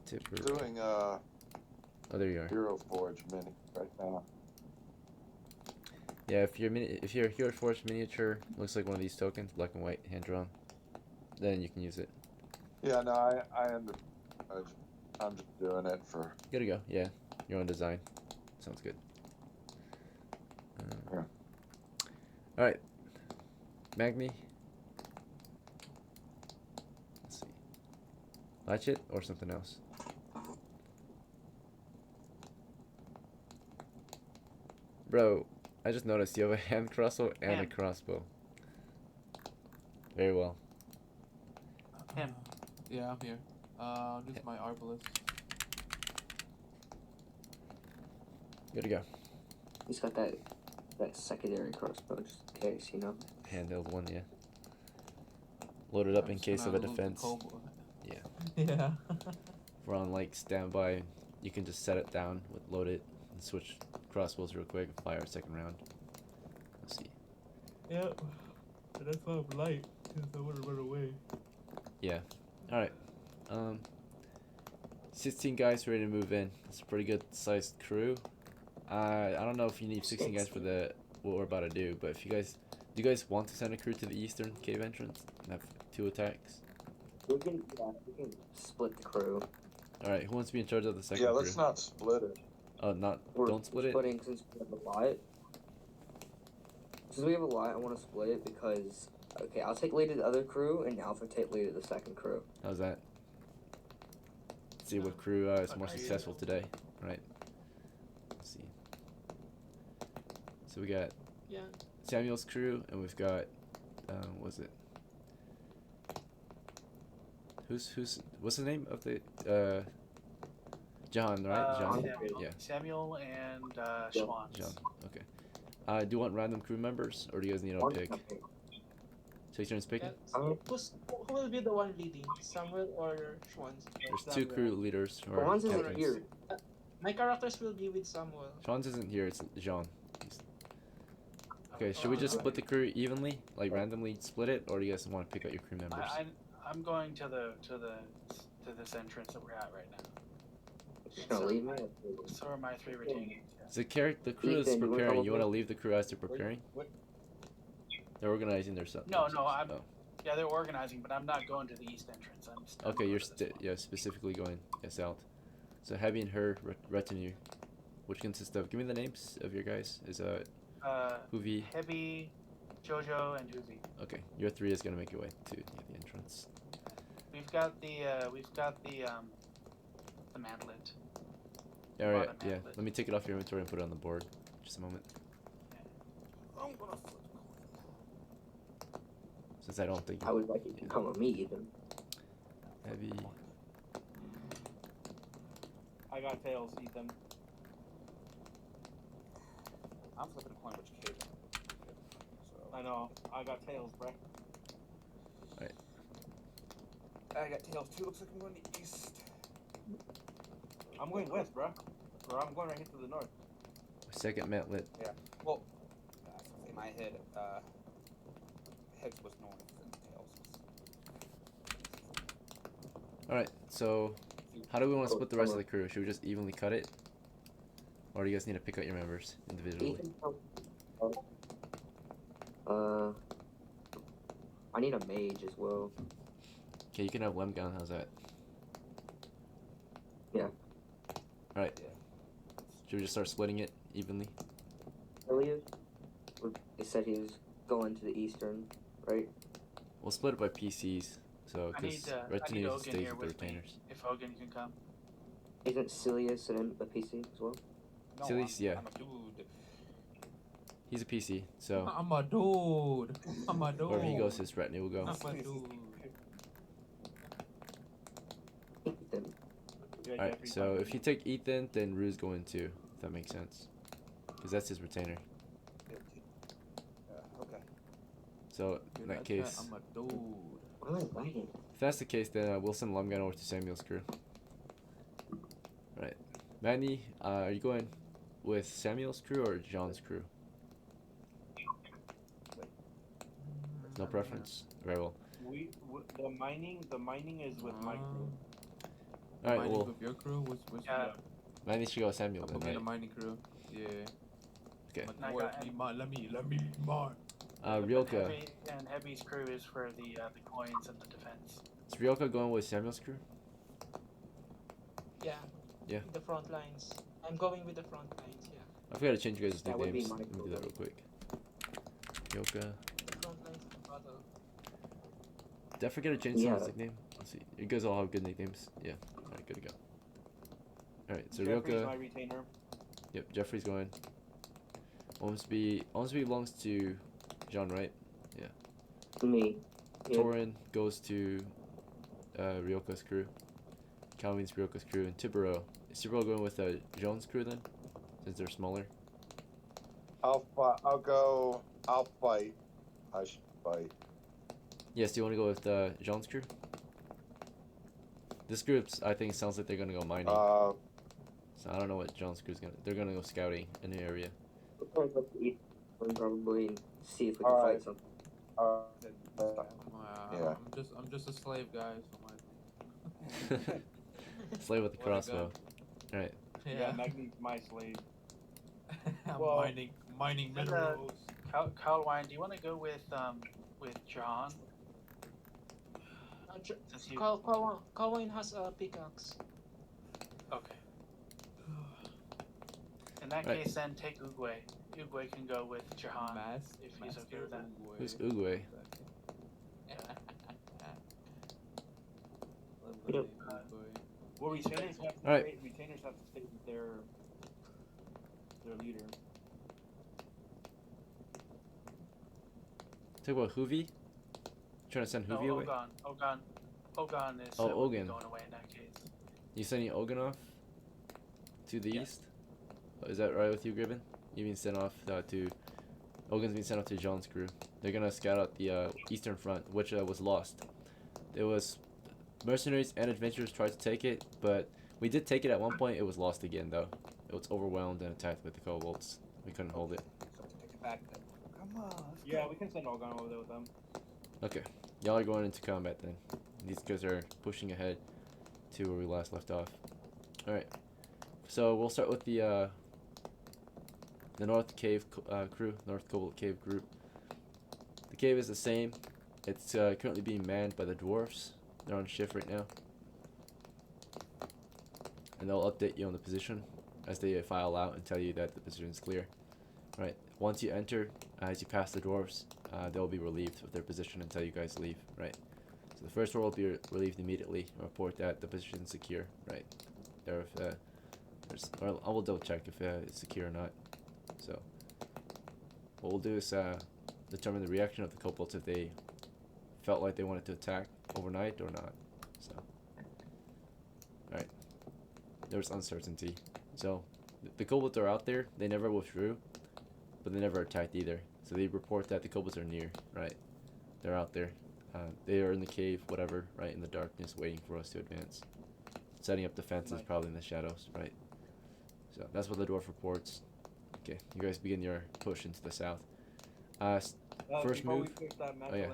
Tibero. Doing Oh, there you are. Hero Forge mini right now. Yeah, if your Hero Forge miniature looks like one of these tokens, black and white, hand drawn, then you can use it. Yeah, no, I'm just doing it for. Good to go. Yeah, your own design. Sounds good. Yeah. All right, Magni. Let's see. Latchet or something else. Bro, I just noticed you have a hand crossbow and a crossbow. Very well. Him. Yeah, I'm here. Just my arbalist. Good to go. He's got that secondary crossbow just in case, you know. Handheld one, yeah. Load it up I'm in just case of gonna a lose the defense. kobold. Yeah. Yeah. If we're on like standby, you can just set it down, load it, and switch crossbows real quick and fire a second round. Let's see. Yep. That's why I'm light, because I want to run away. Yeah. Alright. 16 guys ready to move in. That's a pretty good sized crew. I don't know if you need 16 guys for what we're about to do, but if do you guys want to send a crew to the eastern cave entrance and have 2 attacks? We can split the crew. Alright, who wants to be in charge of the second Yeah, crew? let's not split it. Oh, don't split it? Splitting since we have a lot. Since we have a lot, I want to split it because, okay, I'll take lead of the other crew and Alpha take lead of the second crew. How's that? Let's see what crew is more successful today. Right. Let's see. So we got Samuel's crew, and we've got, what was it? What's the name of the, Jehan, right? Jehan? Samuel. Yeah. Samuel and Schwanz. Jehan, okay. Do you want random crew members, or do you guys need a pick? Take turns picking? Who will be the one leading? Samuel or Schwanz? There's 2 crew leaders, or Schwanz isn't captains. here. My characters will be with Samuel. Schwanz isn't here, it's Jean. Okay, should we just split the crew evenly? Like randomly split it, or do you guys want to pick out your crew members? I'm going to this entrance that we're at right now. Just gonna leave me? So are my 3 retainers. The crew is Ethan, preparing. You want to leave the crew as they're preparing? They're organizing their stuff. No, yeah, they're organizing, but I'm not going to the east entrance. I'm still Okay, you're specifically going south. So HEBI and her retinue, which consists of, give me the names of your guys. Is HOOVY, HEBI, JOJO, and HOOVY. Okay, your 3 is gonna make your way to the entrance. We've got the Mantlet. Yeah, right, bought a yeah. mantlet. Let me take it off your inventory and put it on the board. Just a moment. I'm gonna flip Since I don't think I would like it to come with me even. heavy. I got tails, Ethan. I'm flipping a coin which cave. So I know. I got tails, bruh. I got tails too. Looks like I'm going to east. I'm going west, bruh. Or I'm going right here to the north. Second mantlet. Well, in my head, heads was north and tails was. Alright, so how do we want to split the rest of the crew? Should we just evenly cut it? Or do you guys need to pick out your members individually? I need a mage as well. Okay, you can have LEMGAHN, how's that? Yeah. Alright. Yeah. Should we just start splitting it evenly? SILYS? They said he was going to the eastern, right? We'll split it by PCs, so I because need Retinue Ogan stays here with the with me. retainers. If Ogan can come. Isn't SILYS a PC as well? No, Silly's, yeah. I'm a dude. He's a PC, so I'm a dude. I'm a dude. wherever he goes, his Retinue will go. I'm a dude. Ethan. Yeah, Alright, Jeffrey, so fine. if you take Ethan, then Rue's going too, if that makes sense. Because that's his retainer. Okay. So, in that case, I'm a dude. Why am I lagging? if that's the case, then we'll send LEMGAHN over to Samuel's crew. Right. Magni, are you going with Samuel's crew or John's crew? No preference? Very well. The mining is with my crew. Alright, Mining well, with your crew? Which Yeah. Magni should go with Samuel I'll then, put me in right? the mining crew. Yeah. Okay. But And I dwarf got- need mine. Let me mine. Ryoka. And Heavy's crew is for the coins and the defense. Is Ryoka going with Samuel's crew? Yeah. Yeah. The front lines. I'm going with the front lines, yeah. I forgot to change you guys' That would be nicknames. my Let me do that real quick. Ryoka. The front lines of the battle. Did I forget to change Yeah. someone's nickname? Let's see. You guys all have good nicknames? Yeah. Alright, good to go. Alright, so Jeffrey's Ryoka. my retainer. Yep, Jeffrey's going. OMESBEE belongs to John, right? Me. Yeah. TOREN goes to Ryoka's crew. CAUWINE's Ryoka's crew. And Tibero. Is Tibero going with John's crew then? Since they're smaller? I'll fight. I should fight. Yes, do you want to go with John's crew? This group, I think, sounds like they're gonna go mining. So I don't know what John's crew's gonna. They're gonna go scouting in the area. We'll probably go to Eastern probably and see if we can Alright. fight something. Yeah. I'm just a slave, guys. So Slave with the What a crossbow. Alright. Yeah, Magni's my slave. I'm Well, mining then, minerals. CAUWINE, do you want to go with John? Since you KOBOLD has a pickaxe. okay. In that Right. case, then take Uguay. Uguay can go with Jehan if he's okay with that. Who's Uguay? Yep. Well, retainers have to Alright. stay, retainers have to stay with their leader. Talk about HOOVY? Trying to send No, HOOVY away? Ogan is Oh, would be Ogan. going away in that case. You sending Ogan off to the east? Is that right with you, Gribbon? You being sent off to Ogan's being sent off to John's crew. They're gonna scout out the eastern front, which was lost. It was mercenaries and adventurers tried to take it, but we did take it at one point. It was lost again though. It was overwhelmed and attacked with the kobolds. We couldn't hold it. So take it back then. Come on. let's Yeah, go. we can send Ogan over there with them. Okay, y'all are going into combat then. These guys are pushing ahead to where we last left off. All right, so we'll start with the North Cave crew, North Kobold Cave group. The cave is the same. It's currently being manned by the dwarfs. They're on shift right now, and they'll update you on the position as they file out and tell you that the position is clear. All right, once you enter, as you pass the dwarfs, they'll be relieved of their position until you guys leave. Right. So the first row will be relieved immediately and report that the position is secure. Right. They're Or I will double check if it's secure or not. So what we'll do is determine the reaction of the kobolds if they felt like they wanted to attack overnight or not. So, alright. There's uncertainty. So, the kobolds are out there. They never withdrew, but they never attacked either. So they report that the kobolds are near, right? They're out there. They are in the cave, whatever, right, in the darkness, waiting for us to advance. Setting up defenses, probably in the shadows, right? So that's what the dwarf reports. Okay, you guys begin your push into the south. First before move. we pick that Oh, yeah.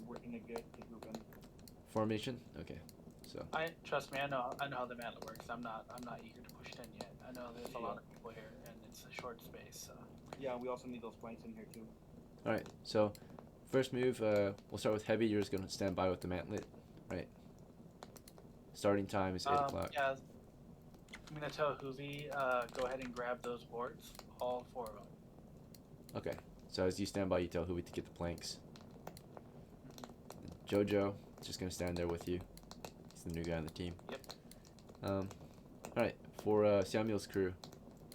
we're gonna get the group in. Formation. Okay, so Trust me, I know how the mantlet works. I'm not eager to push it in yet. I know there's a lot of people here, and it's a short space. So. Yeah, we also need those planks in here too. all right. So first move. We'll start with heavy. You're just gonna stand by with the mantlet, right? Starting time is 8 o'clock. Yeah, I'm gonna tell HOOVY, go ahead and grab those boards, all 4 of them. Okay. So as you stand by, you tell HOOVY to get the planks. JOJO is just gonna stand there with you. He's the new guy on the team. Yep. All right. For Samuel's crew.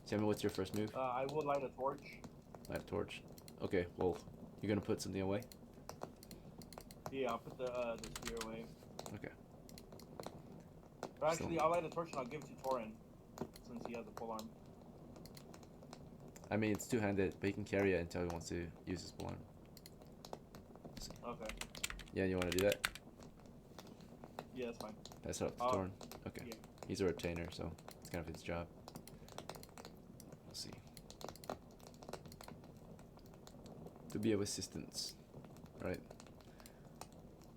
Samuel, what's your first move? I will light a torch. Light a torch. Okay. Well, you're gonna put something away. Yeah, I'll put the spear away. Okay. But actually, I'll light a torch and I'll give it to Toren, since he has a pole arm. I mean, it's two-handed, but he can carry it until he wants to use his pole arm. Okay. Yeah, you want to do that? Yeah, that's fine. Pass it up to Toren. Okay. Yeah. He's a retainer, so it's kind of his job. Let's see. To be of assistance, right?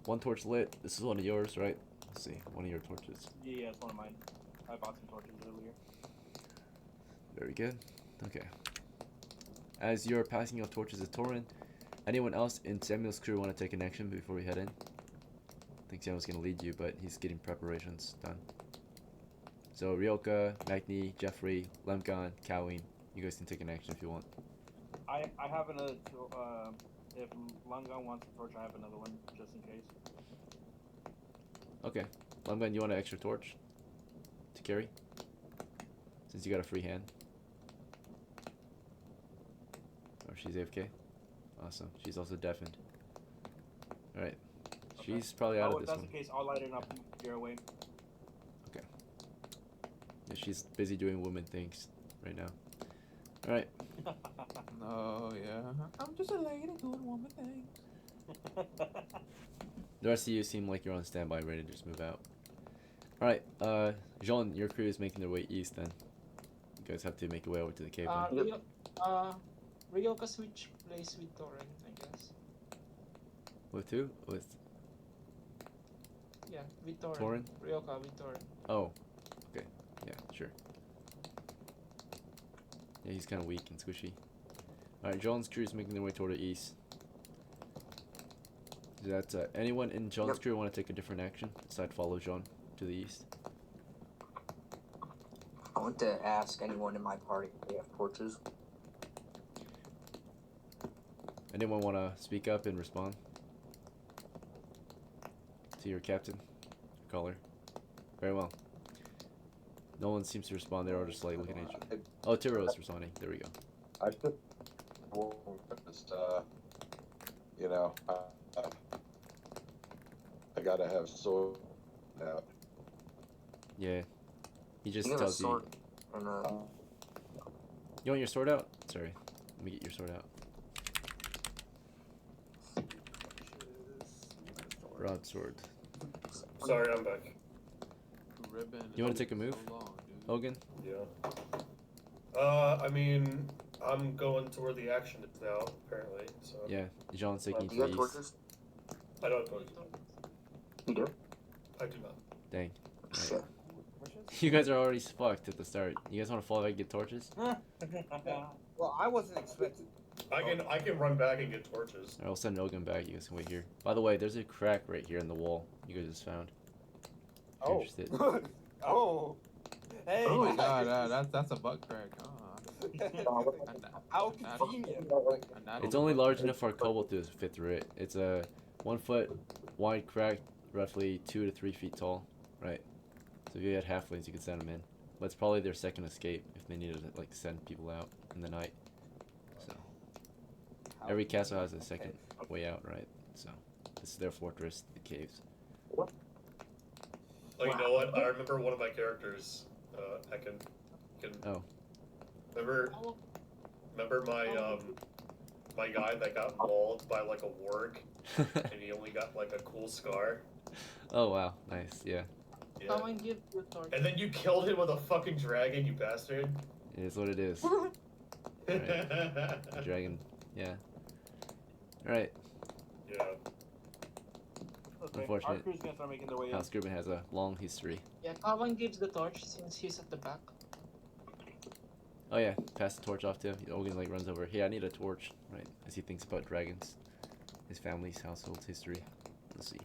One torch lit. This is one of yours, right? Let's see. One of your torches. Yeah, it's one of mine. I bought some torches earlier. Very good. Okay. As you're passing out torches to Toren, anyone else in Samuel's crew want to take an action before we head in? I think Samuel's going to lead you, but he's getting preparations done. So RYOKA, MAGNI, JEFFERY, LEMGAHN, KOBOLD, you guys can take an action if you want. I have another. If LEMGAHN wants a torch, I have another one just in case. Okay. LEMGAHN, you want an extra torch to carry? Since you got a free hand. Or she's AFK. Awesome. She's also deafened. Alright. Okay. She's probably out of this if that's one. the case, I'll light it up your way. Okay. Yeah, she's busy doing woman things right now. Alright. Oh yeah. I'm just a lady doing woman things. The rest of you seem like you're on standby, ready to just move out. Alright, Jean, your crew is making their way east then. You guys have to make your way over to the cave then. Ryoka switch place with Toren, I guess. With who? With Yeah, with Toren. Toren? Ryoka with Toren. Oh. Okay. Yeah, sure. Yeah, he's kind of weak and squishy. Alright, John's crew is making their way toward the east. Is that anyone in John's crew want to take a different action besides follow John to the east? I want to ask anyone in my party if they have torches. Anyone want to speak up and respond to your captain, caller? Very well. No one seems to respond. They're all just like looking at you. Oh, TIBERIOS responding. There we go. I just, you know, I gotta have sword out. Yeah. He just You have a tells you. sword and You want your sword out? Sorry. Let me get your sword out. Broadsword. Sorry, I'm back. Ribbon. You want to take a move? So long, dude. Hogan? Yeah. I mean, I'm going to where the action is now, apparently. So Yeah. John's taking do you you to have the east. torches? I don't go. You do? I do not. Dang. Shit. You guys are already fucked at the start. You guys want to fall back and get torches? Well, I wasn't expecting. I can run back and get torches. Alright, I'll send Hogan back. You guys can wait here. By the way, there's a crack right here in the wall. You guys just found. If you're interested. Oh. Hey. Oh my god, that's a butt crack. How convenient. It's only large enough for a kobold to fit through it. It's a 1 foot wide crack, roughly 2 to 3 feet tall. Right. So if you had halflings, you could send them in. but it's probably their second escape if they needed to like send people out in the night. So every castle has a second way out, right? So this is their fortress, the caves. Oh, you know what? I remember one of my characters. I can. Oh. Remember my my guy that got mauled by like a warg, and he only got like a cool scar. Oh wow, nice, yeah. Yeah. Come and give your torch. And then you killed him with a fucking dragon, you bastard. It is what it is. Right. Dragon, yeah. Alright. Yeah. Okay, Unfortunate. our crew's gonna start making their way in. House Gribben has a long history. Yeah, KAUWINE gives the torch since he's at the back. Oh yeah, pass the torch off to him. Ogan like runs over. Hey, I need a torch, right? As he thinks about dragons, his family's household history. Let's see.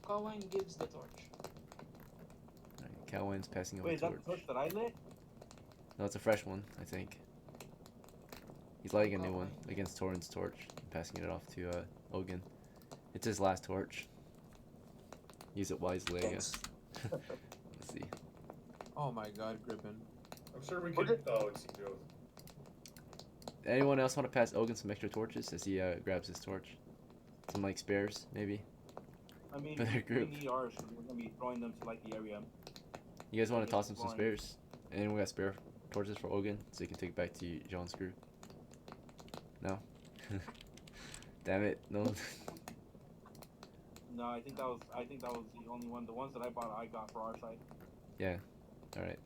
KAUWINE gives the torch. Right, KOWINE's passing over Wait, is the that the torch. torch that I lit? No, it's a fresh one, I think. He's lighting a new one against Toren's torch, and passing it off to Ogan. It's his last torch. Use it wisely, I guess. Let's see. Oh my god, Gribben. I'm sure we could. Oh, it's you. Anyone else want to pass Ogan some extra torches as he grabs his torch? Some like spares, maybe? I mean, For their we group. need ours. We're gonna be throwing them to like the area. You guys want to Just toss him some exploring. spares? Anyone got spare torches for Ogan so you can take it back to Jehan's crew? No? Damn it, no. No, I think that was the only one. The ones that I bought, I got for our side. Yeah. Alright.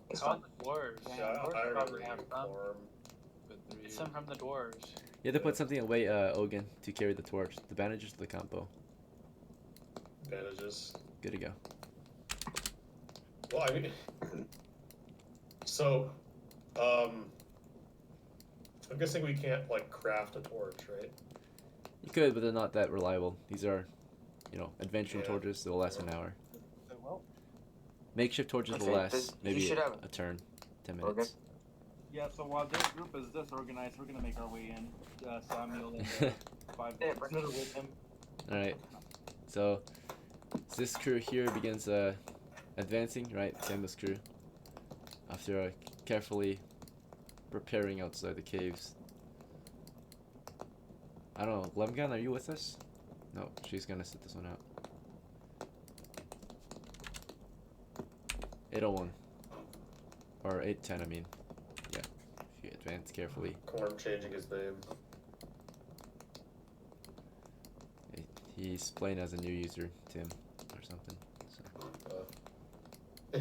It's Oh, fine. the dwarves. Yeah, Dwarves I remember probably you, have some. Norm. Get some from the dwarves. You have to put something away, Ogan, to carry the torch. The bandages or the combo. Bandages. Good to go. Well, I mean, so, I'm guessing we can't like craft a torch, right? You could, but they're not that reliable. These are, you know, adventuring Yeah. torches. They'll last an hour. Well, Makeshift torches will Okay, last you maybe should have a turn, 10 Ogan? minutes. yeah. So while this group is disorganized, we're gonna make our way in. Samuel and 5 Yeah, guys that are with him. Alright. So this crew here begins advancing, right? Samuel's crew. After carefully preparing outside the caves. I don't know, LEMGAHN, are you with us? No, she's gonna sit this one out. 801. Or 810, I mean. Yeah. If you advance carefully. Corn changing his name. He's playing as a new user, Tim, or something.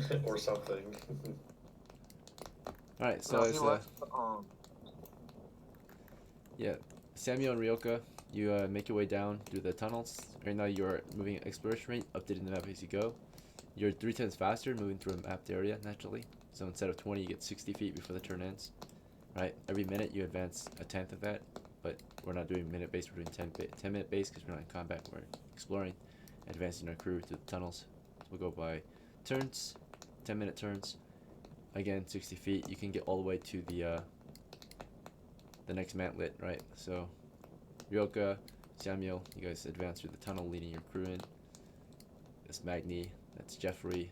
So. Or something. Alright, so No, it's he left, yeah, Samuel and RYOKA, you make your way down through the tunnels. Right now you're moving at exploration rate, updating the map as you go. You're 3 times faster, moving through a mapped area naturally. So instead of 20, you get 60 feet before the turn ends. Right, every minute you advance a tenth of that, but we're not doing minute base, we're doing 10 minute base because we're not in combat, we're exploring, advancing our crew through the tunnels. So we'll go by turns, 10-minute turns. Again, 60 feet, you can get all the way to the next mantlet, right? So RYOKA, Samuel, you guys advance through the tunnel leading your crew in. That's MAGNI, that's JEFFERY.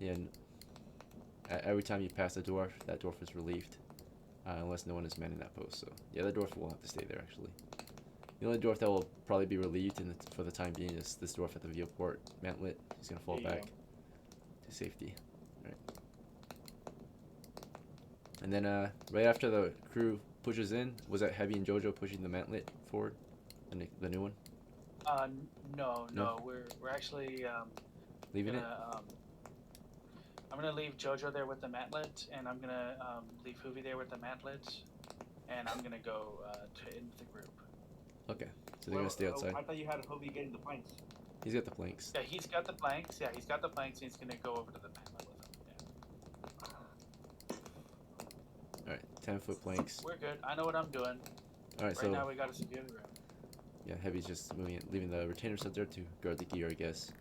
And every time you pass a dwarf, that dwarf is relieved. Unless no one is manning that post, so yeah, the dwarf will have to stay there actually. The only dwarf that will probably be relieved for the time being is this dwarf at the viewport mantlet. He's gonna fall back to safety. Right. And then right after the crew pushes in, was that HEBI and JOJO pushing the mantlet forward? The new one? No. We're actually Leaving it? I'm gonna leave JOJO there with the mantlet, and I'm gonna leave HOOVY there with the mantlet, and I'm gonna go to in with the group. Okay, so they're gonna stay outside. I thought you had Hoovy getting the planks. He's got the planks. Yeah, he's got the planks. Yeah, he's got the planks, and he's gonna go over to the mantlet with him. Yeah. Alright, 10-foot planks. We're good. I know what I'm doing. Alright, Right so now we got a secure room. yeah, HEBI's just leaving the retainers out there to guard the gear, I guess.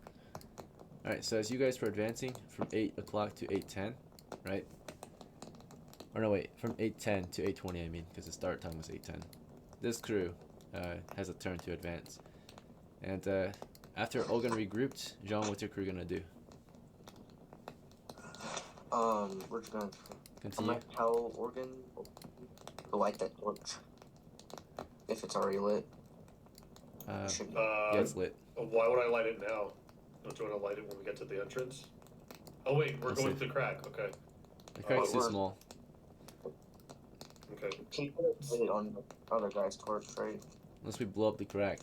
Alright, so as you guys were advancing from 8 o'clock to 8:10, right? Or no, wait, from 8:10 to 8:20, I mean, because the start time was 8:10. This crew has a turn to advance. And After Ogan regrouped, John, what's your crew gonna do? We're just gonna. I Continue. might tell Organ to light that torch. If it's already lit. Should be. Yeah, it's lit. Why would I light it now? Don't you want to light it when we get to the entrance? Oh wait, we're Let's going see. to the crack. Okay. The crack's too we're- small. Okay. Can you put it on the other guy's torch, right? Unless we blow up the crack,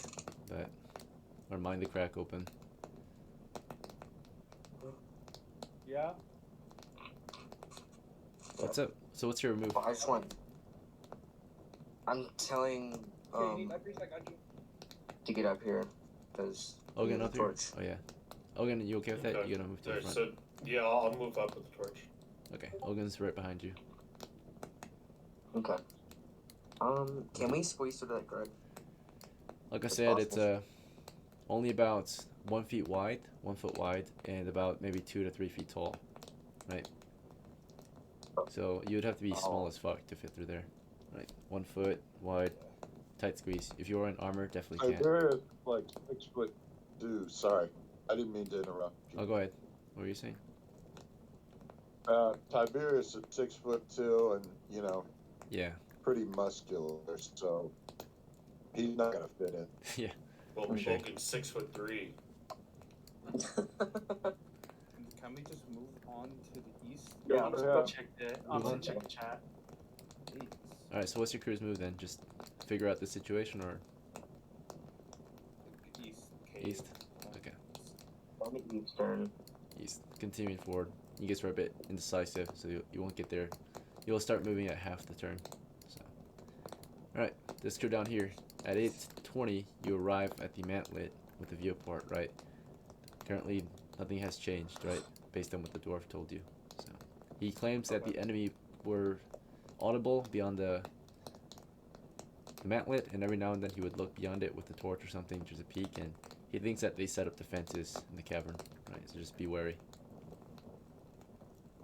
but or mine the crack open. Yeah. What's up? So what's your move? Oh, I just want. I'm telling Okay, you need that priest, I got you. to get up here, because Ogan the up here? torch. Oh yeah. Ogan, you okay with that? Okay. You gonna move to the Alright, front? so yeah, I'll move up with the torch. Okay. Ogan's right behind you. Okay. Can we squeeze through that crack? Like I It's said, it's possible. only about 1 foot wide, and about maybe 2 to 3 feet tall, right? So you'd have to be small as fuck to fit through there, right? 1 foot wide, tight squeeze. If you were in armor, definitely can. Tiberius like 6'2". Sorry, I didn't mean to interrupt you. Oh, go ahead. What were you saying? Tiberius is 6'2", and you know, Yeah. pretty muscular, so he's not gonna fit in. Yeah. Well, For sure. Vulcan's 6'3". Can we just move on to the east? Yeah, I'll just yeah. go check the. I'll Move on. just check the chat. Please. All right. So what's your crew's move then? Just figure out the situation or East. cave. east? Okay. On the eastern. East. Continuing forward. You guys are a bit indecisive, so you won't get there. You'll start moving at half the turn. So, all right. This crew down here at 8:20, you arrive at the Mantlet with the viewport, right? Currently, nothing has changed, right? Based on what the dwarf told you. So, he claims that the enemy were audible beyond the Mantlet, and every now and then he would look beyond it with the torch or something, just a peek, and he thinks that they set up defenses in the cavern, right? So just be wary.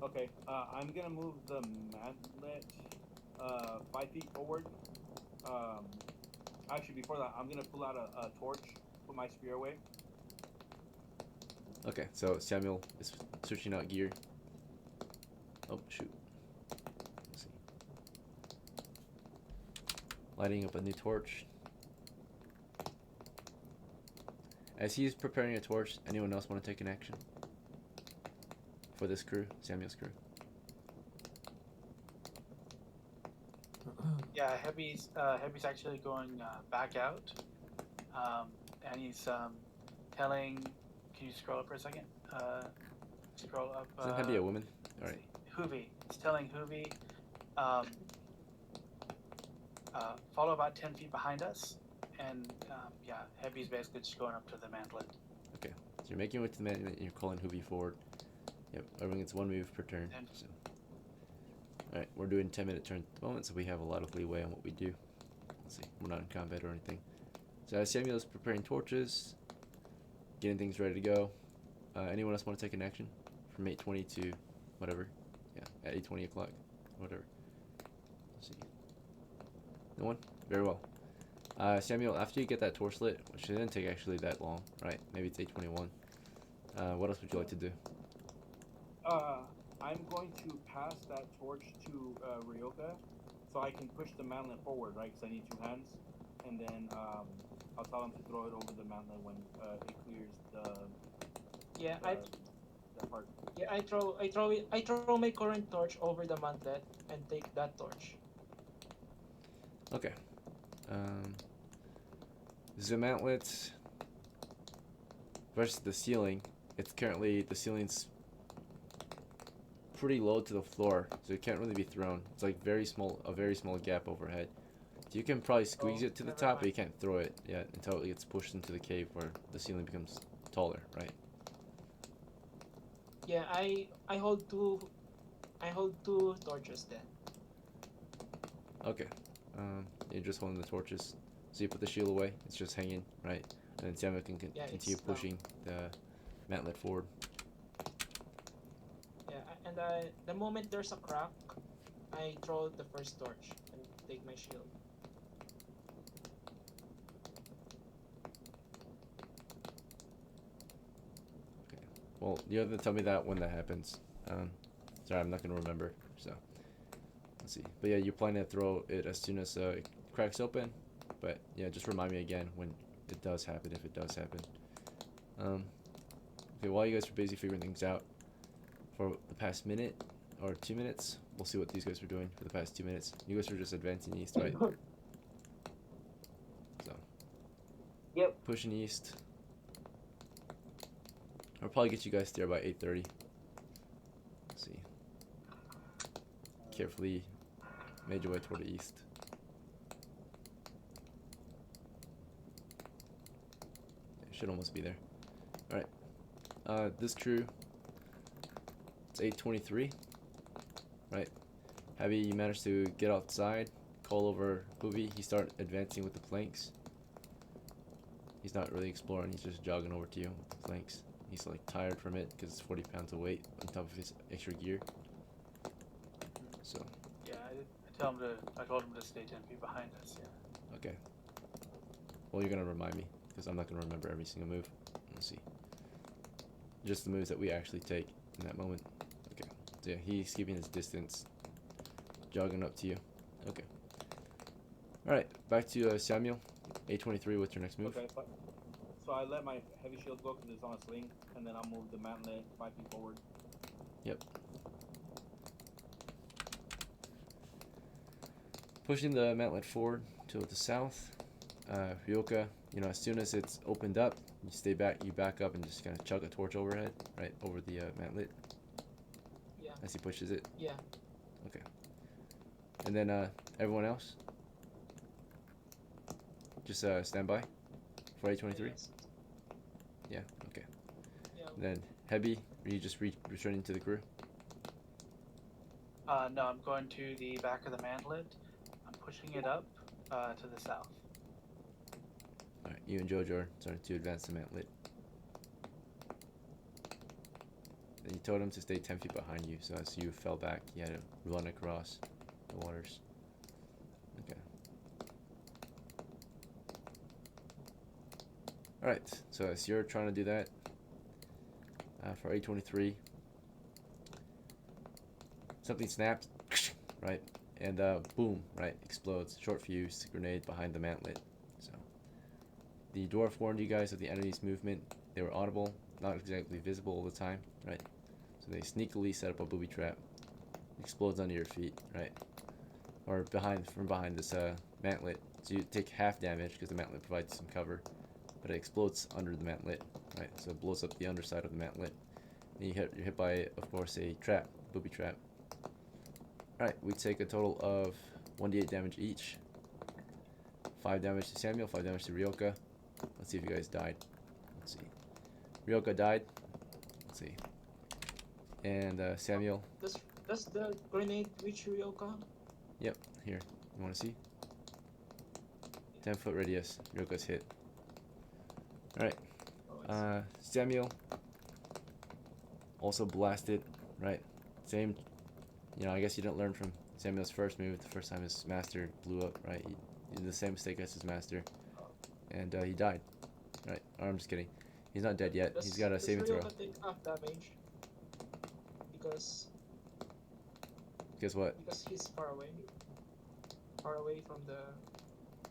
Okay, I'm gonna move the Mantlet 5 feet forward. Actually, before that, I'm gonna pull out a torch, put my spear away. Okay, so Samuel is searching out gear. Oh, shoot. Let's see. Lighting up a new torch. As he's preparing a torch, anyone else want to take an action? For this crew, Samuel's crew. Yeah, Hebi's actually going back out, and he's telling. Can you scroll up for a second? Scroll up. Doesn't that be a woman? All right. HOOVY. He's telling HOOVY, follow about 10 feet behind us, and yeah, Hebi's basically just going up to the Mantlet. Okay. So you're making your way to the man and you're calling HOOVY forward. Yep. Everyone gets 1 move per turn. So. All right. We're doing 10-minute turns at the moment, so we have a lot of leeway on what we do. Let's see. We're not in combat or anything. So as Samuel's preparing torches, getting things ready to go. Anyone else want to take an action from 8:20 to whatever? Yeah, at 8:20 o'clock, whatever. Let's see. No one? Very well. Samuel, after you get that torch lit, which didn't take actually that long, right? Maybe it's 8:21. What else would you like to do? I'm going to pass that torch to RYOKA, so I can push the Mantlet forward, right? Because I need 2 hands, and then I'll tell him to throw it over the Mantlet when it clears the. Yeah, that part. yeah, I throw my current torch over the Mantlet and take that torch. Okay. The Mantlet versus the ceiling. It's currently, the ceiling's pretty low to the floor, so it can't really be thrown. It's like a very small gap overhead. So you can probably squeeze it to the top, but you can't throw it yet until it gets pushed into the cave where the ceiling becomes taller, right? Yeah, I hold two torches then. Okay. You're just holding the torches. So you put the shield away, it's just hanging, right? And then Samuel can Yeah, continue it's, pushing the Mantlet forward. Yeah, and the moment there's a crack, I throw the first torch and take my shield. Well, you have to tell me that when that happens. Sorry, I'm not gonna remember. So let's see. But yeah, you're planning to throw it as soon as it cracks open. But yeah, just remind me again when it does happen, if it does happen. Okay, while you guys are busy figuring things out for the past minute or 2 minutes, we'll see what these guys were doing for the past 2 minutes. You guys were just advancing east, right? So. Yep. Pushing east. I'll probably get you guys there by 8:30. Let's see. Carefully made your way toward the east. Should almost be there. Alright. This crew, it's 8:23. Right. HEBI, you managed to get outside, call over HOOVY. He started advancing with the planks. He's not really exploring, he's just jogging over to you with the planks. He's like tired from it because it's 40 pounds of weight on top of his extra gear. So. Yeah, I told him to stay 10 feet behind us, yeah. Okay. Well, you're gonna remind me because I'm not gonna remember every single move. Let's see. Just the moves that we actually take in that moment. Okay. So yeah, he's keeping his distance, jogging up to you. Okay. All right, back to Samuel. 8:23. What's your next move? Okay. So I let my heavy shield go because it's on a sling, and then I'll move the mantlet 5 feet forward. Yep. Pushing the mantlet forward to the south. RYOKA, you know, as soon as it's opened up, you stay back, you back up and just kind of chug a torch overhead, right, over the mantlet. Yeah. As he pushes it. Yeah. Okay. And then everyone else, just stand by for 8:23. Yes. Yeah. Okay. Yeah. And then HEBI, are you just returning to the crew? No, I'm going to the back of the mantlet. I'm pushing it up to the south. All right. You and JOJO are starting to advance the mantlet. And you told him to stay 10 feet behind you, so as you fell back, you had to run across the waters. Okay. Alright, so as you're trying to do that, for 8:23, something snaps, right? And boom, right? Explodes. Short fuse, grenade behind the mantlet. So, the dwarf warned you guys of the enemy's movement. They were audible, not exactly visible all the time, right? So they sneakily set up a booby trap. Explodes under your feet, right? Or from behind this mantlet. So you take half damage because the mantlet provides some cover, but it explodes under the mantlet, right? So it blows up the underside of the mantlet. And you're hit by, of course, a trap, booby trap. Alright, we take a total of 1d8 damage each. 5 damage to Samuel, 5 damage to RYOKA. Let's see if you guys died. Let's see. RYOKA died. Let's see. And Samuel. Does the grenade reach RYOKA? Yep, here. You want to see? 10-foot radius. RYOKA's hit. Alright. Samuel. Also blasted, right? Same. You know, I guess you didn't learn from Samuel's first move. The first time his master blew up, right? He did the same mistake as his master. And he died. Right. Oh, I'm just kidding. He's not dead yet. He's got a saving throw. Does RYOKA take half damage? Because... Guess what? Because he's far away. Far away from the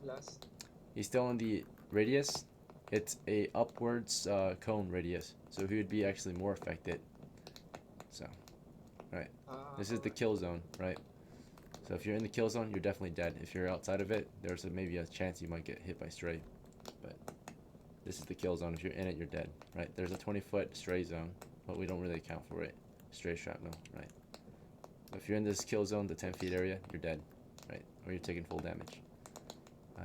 blast. He's still in the radius. It's a upwards cone radius. So he would be actually more affected. So, right. This is the kill zone, right? So if you're in the kill zone, you're definitely dead. If you're outside of it, there's maybe a chance you might get hit by stray. But this is the kill zone. If you're in it, you're dead, right? There's a 20-foot stray zone, but we don't really account for it. Stray shrapnel, right? If you're in this kill zone, the 10 feet area, you're dead, right? Or you're taking full damage,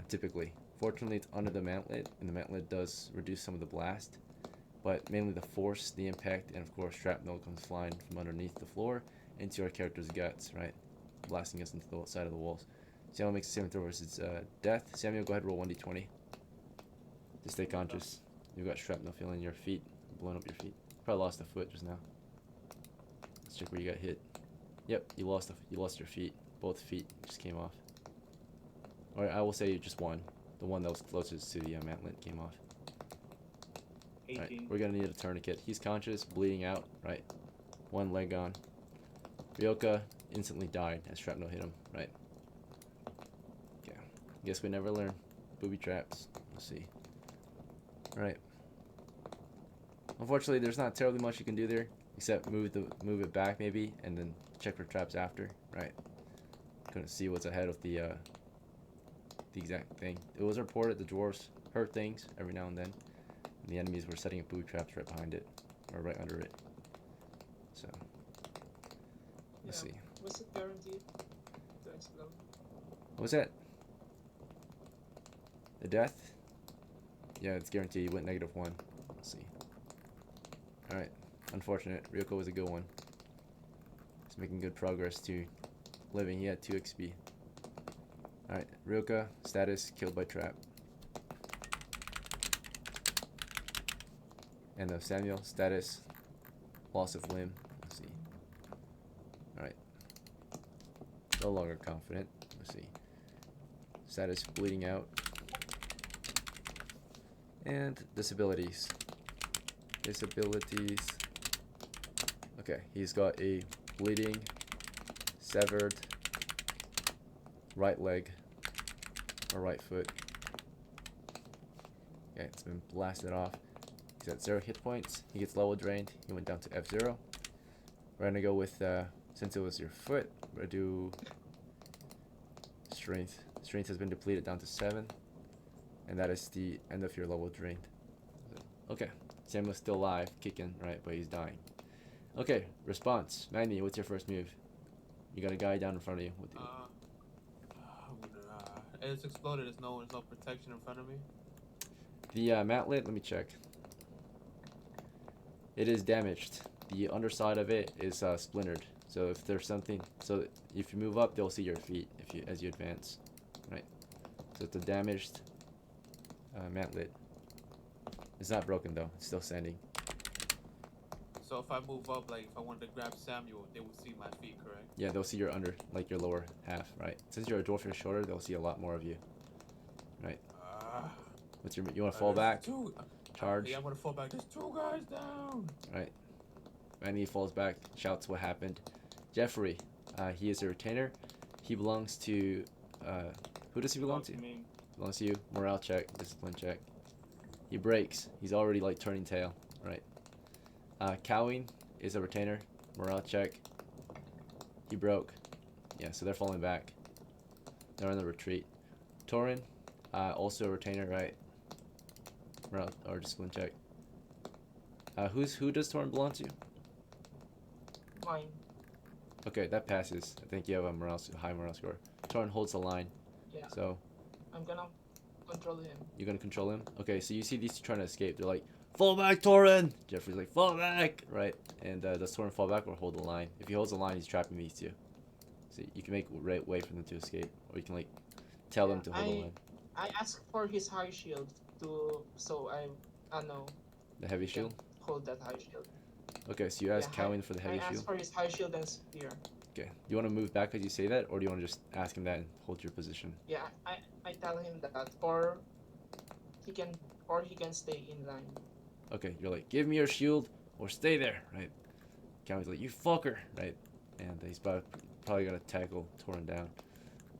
typically. Fortunately, it's under the mantlet, and the mantlet does reduce some of the blast, but mainly the force, the impact, and of course shrapnel comes flying from underneath the floor into our character's guts, right? Blasting us into the side of the walls. Samuel makes a saving throw versus death. Samuel, go ahead and roll 1d20 to stay conscious. You've got shrapnel feeling your feet, blowing up your feet. Probably lost a foot just now. Let's check where you got hit. Yep, you lost your feet. Both feet just came off. Or I will say just one. The one that was closest to the mantlet came off. 18. Right, we're gonna need a tourniquet. He's conscious, bleeding out. Right, one leg gone. RYOKA instantly died as shrapnel hit him. Right. Yeah. Guess we never learn. Booby traps. Let's see. Right. Unfortunately, there's not terribly much you can do there, except move it back maybe, and then check for traps after. Right. Couldn't see what's ahead of the exact thing. It was reported the dwarves heard things every now and then, and the enemies were setting up booby traps right behind it, or right under it. So let's see. Was it guaranteed to explode? What was that? The death? Yeah, it's guaranteed. Went -1. Let's see. Alright. Unfortunate. RYOKA was a good one. He's making good progress to living. He had 2 XP. Alright. RYOKA, status, killed by trap. And Samuel, status, loss of limb. Let's see. Alright. No longer confident. Let's see. Status, bleeding out. And disabilities. Disabilities. Okay, he's got a bleeding, severed right leg or right foot. Okay, it's been blasted off. He's at 0 hit points. He gets level drained. He went down to F0. We're gonna go with since it was your foot, we're gonna do strength. Strength has been depleted down to 7. And that is the end of your level drained. Okay, Samuel's still alive, kicking, right, but he's dying. Okay, response. MAGNI, what's your first move? You got a guy down in front of you. What do you It's exploded. There's no protection in front of me. The mantlet, let me check. It is damaged. The underside of it is splintered. So if there's something, so if you move up, they'll see your feet as you advance, right? So it's a damaged mantlet. It's not broken though. It's still standing. So if I move up, like if I wanted to grab Samuel, they would see my feet, correct? Yeah, they'll see your your lower half, right? Since you're a dwarf, you're shorter, they'll see a lot more of you, right? What's your? You want to fall back? Charge. Yeah, I'm gonna fall back. There's 2 guys down. Right. MAGNI falls back, shouts what happened. Jeffrey, he is a retainer. He belongs to. Who does he belong to? Me. Belongs to you. Morale check, discipline check. He breaks. He's already like turning tail, right? KOWINE is a retainer. Morale check. He broke. Yeah, so they're falling back. They're on the retreat. TOREN, also a retainer, right? Morale or discipline check. Who does TOREN belong to? Mine. Okay, that passes. I think you have a high morale score. TOREN holds the line. Yeah. So I'm gonna control him. you're gonna control him? Okay, so you see these two trying to escape. They're like, fall back, TOREN! Jeffrey's like, fall back! Right? And does TOREN fall back or hold the line? If he holds the line, he's trapping these two. So you can make way for them to escape. Or you can like tell them to hold the line. I asked for his high shield so I know. The heavy shield? Hold that high shield. Okay, so you asked KOWINE for the heavy I asked shield? for his high shield and spear. Okay. Do you want to move back as you say that, or do you want to just ask him that and hold your position? Yeah, I tell him that, or he can stay in line. Okay, you're like, give me your shield or stay there, right? KOWINE's like, you fucker, right? And he's probably gonna tackle TOREN down.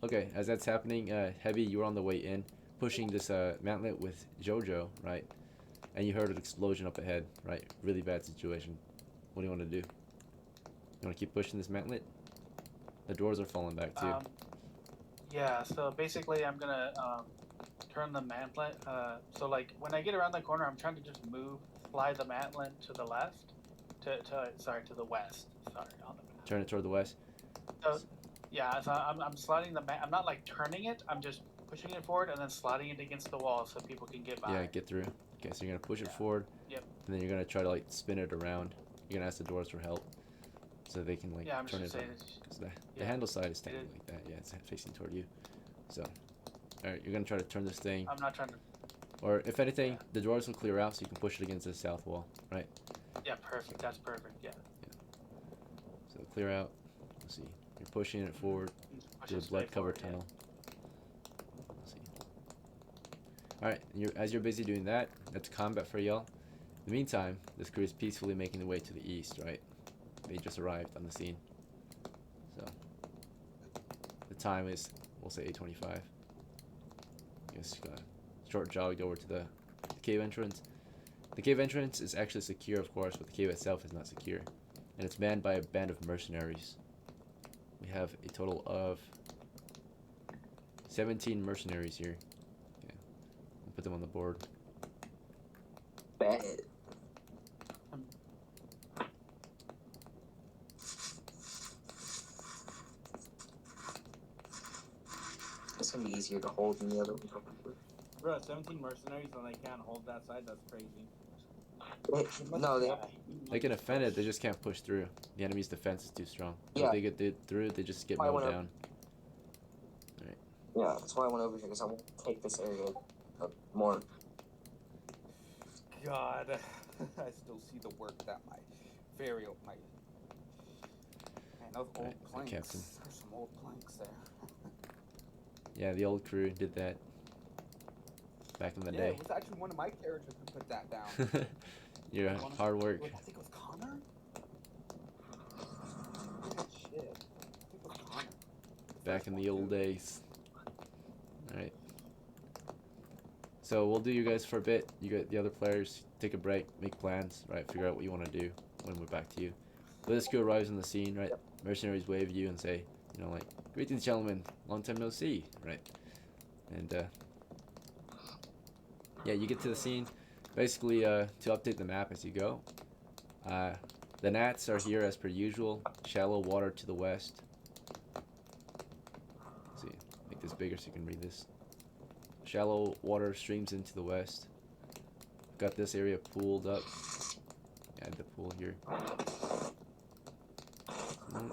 Okay, as that's happening, HEBI, you were on the way in, pushing this mantlet with JOJO, right? And you heard an explosion up ahead, right? Really bad situation. What do you want to do? You want to keep pushing this mantlet? The doors are falling back too. Yeah, so basically I'm gonna turn the mantlet. So like when I get around the corner, I'm trying to just slide the mantlet to the left, to the west. Sorry, on the map. Turn it toward the west. So yeah, so I'm sliding I'm not like turning it. I'm just pushing it forward and then sliding it against the wall so people can get by. Yeah, get through. Okay, so you're gonna push it forward. Yep. And then you're gonna try to like spin it around. You're gonna ask the doors for help, so they can like I'm turn just it. saying Because the handle side is standing like that. Yeah, it's facing toward you. So, all right, you're gonna try to turn this thing. I'm not trying to. Or if anything, the doors will clear out, so you can push it against the south wall, right? Yeah, perfect. That's perfect. Yeah. So clear out. Let's see. You're pushing it forward to the blood-covered tunnel. Let's see. All right, as you're busy doing that, that's combat for y'all. the meantime, this crew is peacefully making their way to the east, right? They just arrived on the scene. So, the time is, we'll say 8:25. Just short jogged over to the cave entrance. The cave entrance is actually secure, of course, but the cave itself is not secure. And it's manned by a band of mercenaries. We have a total of 17 mercenaries here. Okay. I'll put them on the board. Bad. It's gonna be easier to hold than the other one. Bro, 17 mercenaries and they can't hold that side. That's crazy. No, they can defend it. They just can't push through. The enemy's defense is too strong. Yeah. If they get through, they just get mowed down. Alright. Yeah, that's why I went over here because I want to take this area up more. God, I still see the work that my very old, man, those old Right, planks. Captain. There's some old planks there. Yeah, the old crew did that back in the Yeah, day. it was actually one of my characters who put that down. Yeah, hard work. I think it was Connor? Shit. I think it was Connor. Back in the old days. Alright. So we'll do you guys for a bit. You got the other players, take a break, make plans, right? Figure out what you want to do when we're back to you. But this crew arrives on the scene, right? Mercenaries wave you and say, you know, like, greetings, gentlemen, long time no see, right? And yeah, you get to the scene. Basically, to update the map as you go. The gnats are here as per usual. Shallow water to the west. Let's see, make this bigger so you can read this. Shallow water streams into the west. Got this area pooled up. Add the pool here. Cement.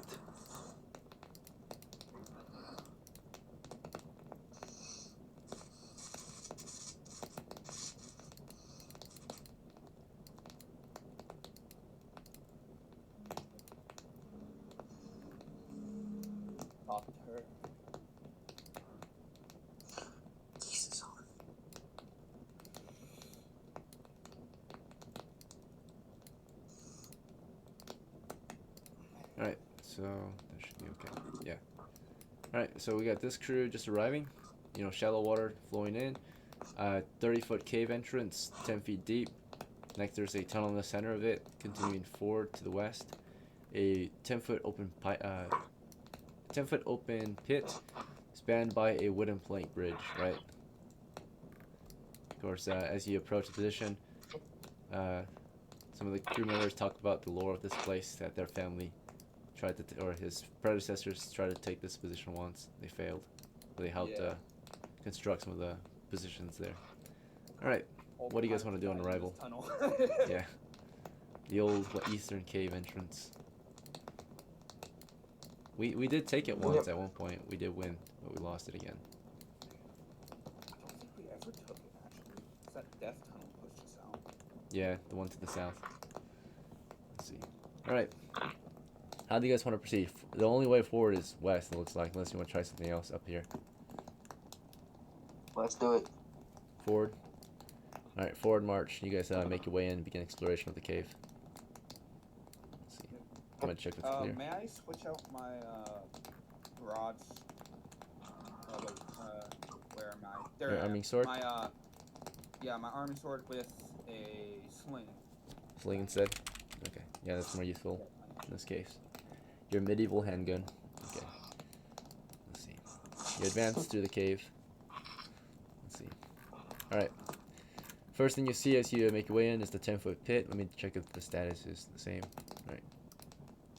Talk to her. Jesus. Alright, so that should be okay. Yeah. Alright, so we got this crew just arriving. You know, shallow water flowing in. 30-foot cave entrance, 10 feet deep. Next there's a tunnel in the center of it, continuing forward to the west. A 10-foot open 10-foot open pit spanned by a wooden plank bridge, right? Of course, as you approach the position, some of the crew members talk about the lore of this place, that their family tried to, or his predecessors tried to take this position once. They failed. They helped construct some of the positions there. Alright, what do you guys want to do on arrival? Yeah. The old eastern cave entrance. We did take it once at one point. We did win, but we lost it again. I don't think we ever took it, actually. It's that death tunnel pushed us out. Yeah, the one to the south. Let's see. Alright. How do you guys want to proceed? The only way forward is west, it looks like, unless you want to try something else up here. Let's do it. Forward. Alright, forward march. You guys make your way in and begin exploration of the cave. Let's see. I'm gonna check if it's clear. May I switch out my rods? Where am I? There. Your arming sword? My yeah, my arming sword with a sling. Sling instead? Okay. Yeah, that's more useful in this case. Your medieval handgun. Okay. Let's see. You advance through the cave. Let's see. Alright. First thing you see as you make your way in is the 10-foot pit. Let me check if the status is the same. Alright.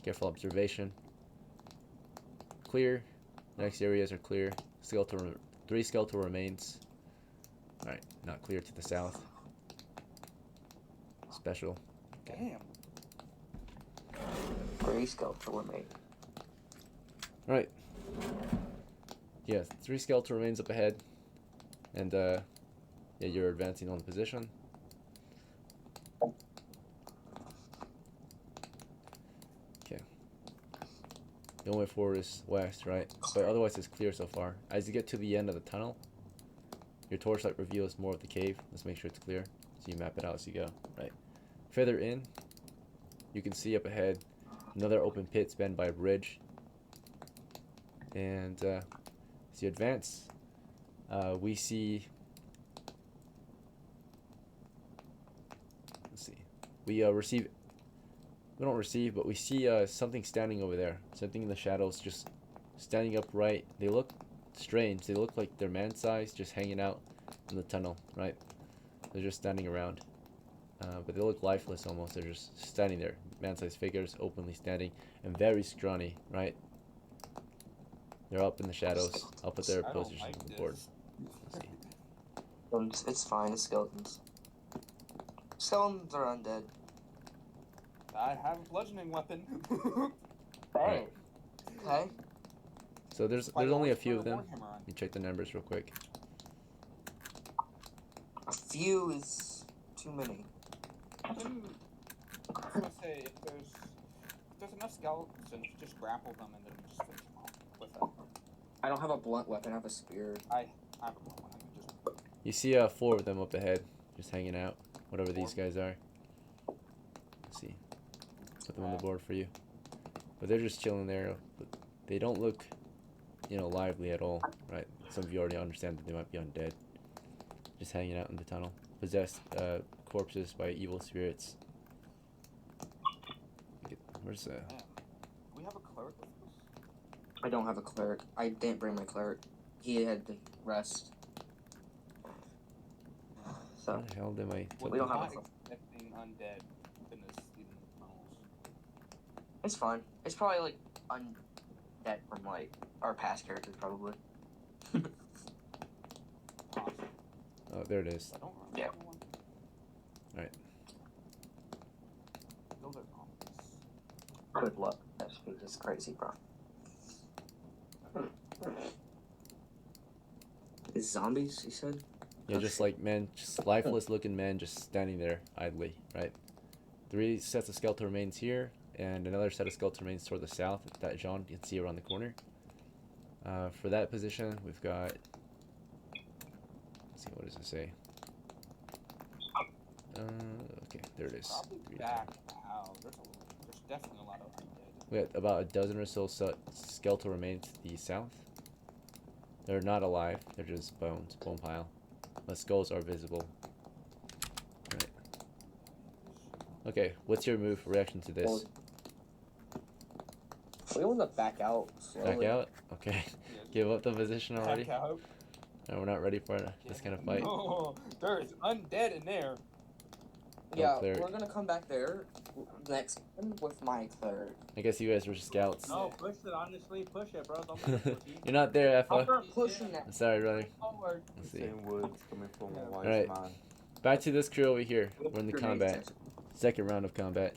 Careful observation. Clear. The next areas are clear. Skeletal, 3 skeletal remains. Alright, not clear to the south. Special. Damn. 3 skeletal remain. Alright. Yeah, 3 skeletal remains up ahead. And yeah, you're advancing on the position. Okay. The only way forward is west, right? But otherwise it's clear so far. As you get to the end of the tunnel, your torchlight reveals more of the cave. Let's make sure it's clear, so you map it out as you go, right? further in, you can see up ahead another open pit spanned by a bridge. And as you advance, we see. Let's see. We receive. We don't receive, but we see something standing over there. Something in the shadows, just standing upright. They look strange. They look like they're man-sized, just hanging out in the tunnel, right? They're just standing around. But they look lifeless almost. They're just standing there. Man-sized figures, openly standing, and very scrawny, right? They're up in the shadows. I'll put their position like on the board. Let's see. It's fine, it's skeletons. Skeletons are undead. I have a bludgeoning weapon. Right. Okay. So there's only a few of them. Let me check the numbers real quick. A few is too many. I was gonna say if there's enough skeletons, just grapple them and then just finish them off with that. I don't have a blunt weapon, I have a spear. I have a blunt one. I can just. You see 4 of them up ahead, just hanging out. Whatever these guys are. Let's see. Put them on the board for you. But they're just chilling there. But they don't look, you know, lively at all, right? Some of you already understand that they might be undead. Just hanging out in the tunnel. Possessed corpses by evil spirits. Where's Do we have a cleric with us? I don't have a cleric. I didn't bring my cleric. He had to rest. So. How the hell did I... We don't have a expecting undead in the tunnels. It's fine. It's probably like undead from like our past characters probably. Oh, there it is. I don't remember. Yeah. Right. Those are commons. Good luck. That speed is crazy, bro. Is zombies, you said? Yeah, just like men, just lifeless looking men just standing there idly, right? 3 sets of skeletal remains here, and another set of skeletal remains toward the south that Jean can see around the corner. For that position, we've got, let's see, what does it say? Okay, there it is. Probably back out. There's definitely a lot of undead. We got about a dozen or so skeletal remains to the south. They're not alive, they're just bones, bone pile. The skulls are visible. Right. Okay, what's your move reaction to this? We want to back out slowly. Back out? Okay. Give up the position already? Back out. No, we're not ready for this kind of fight. No, there's undead in there. Yeah, cleric. we're gonna come back there next with my cleric. I guess you guys were scouts. No, push it, honestly, push it, bro. Don't be pushy. You're not there, I'm Effa. not pushing that. Sorry, brother. Forward. Let's see. Same words coming from a wise Alright. man. Back to this crew over here. We're in the Grenades, combat. actually. Second round of combat.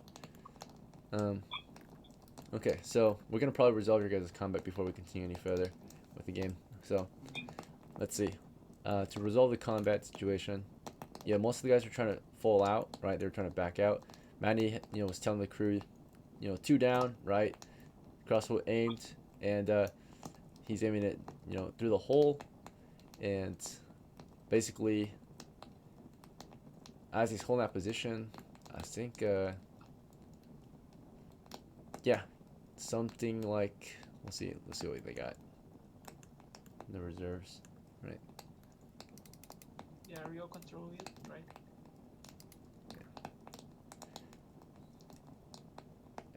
Okay, so we're gonna probably resolve your guys' combat before we continue any further with the game. So, let's see. To resolve the combat situation, yeah, most of the guys were trying to fall out, right? They were trying to back out. Manny, you know, was telling the crew, you know, 2 down, right? Crossbow aimed, and he's aiming it, you know, through the hole, and basically, as he's holding that position, I think, yeah, something like, let's see what they got in the reserves, right? Yeah, Rio control it, right?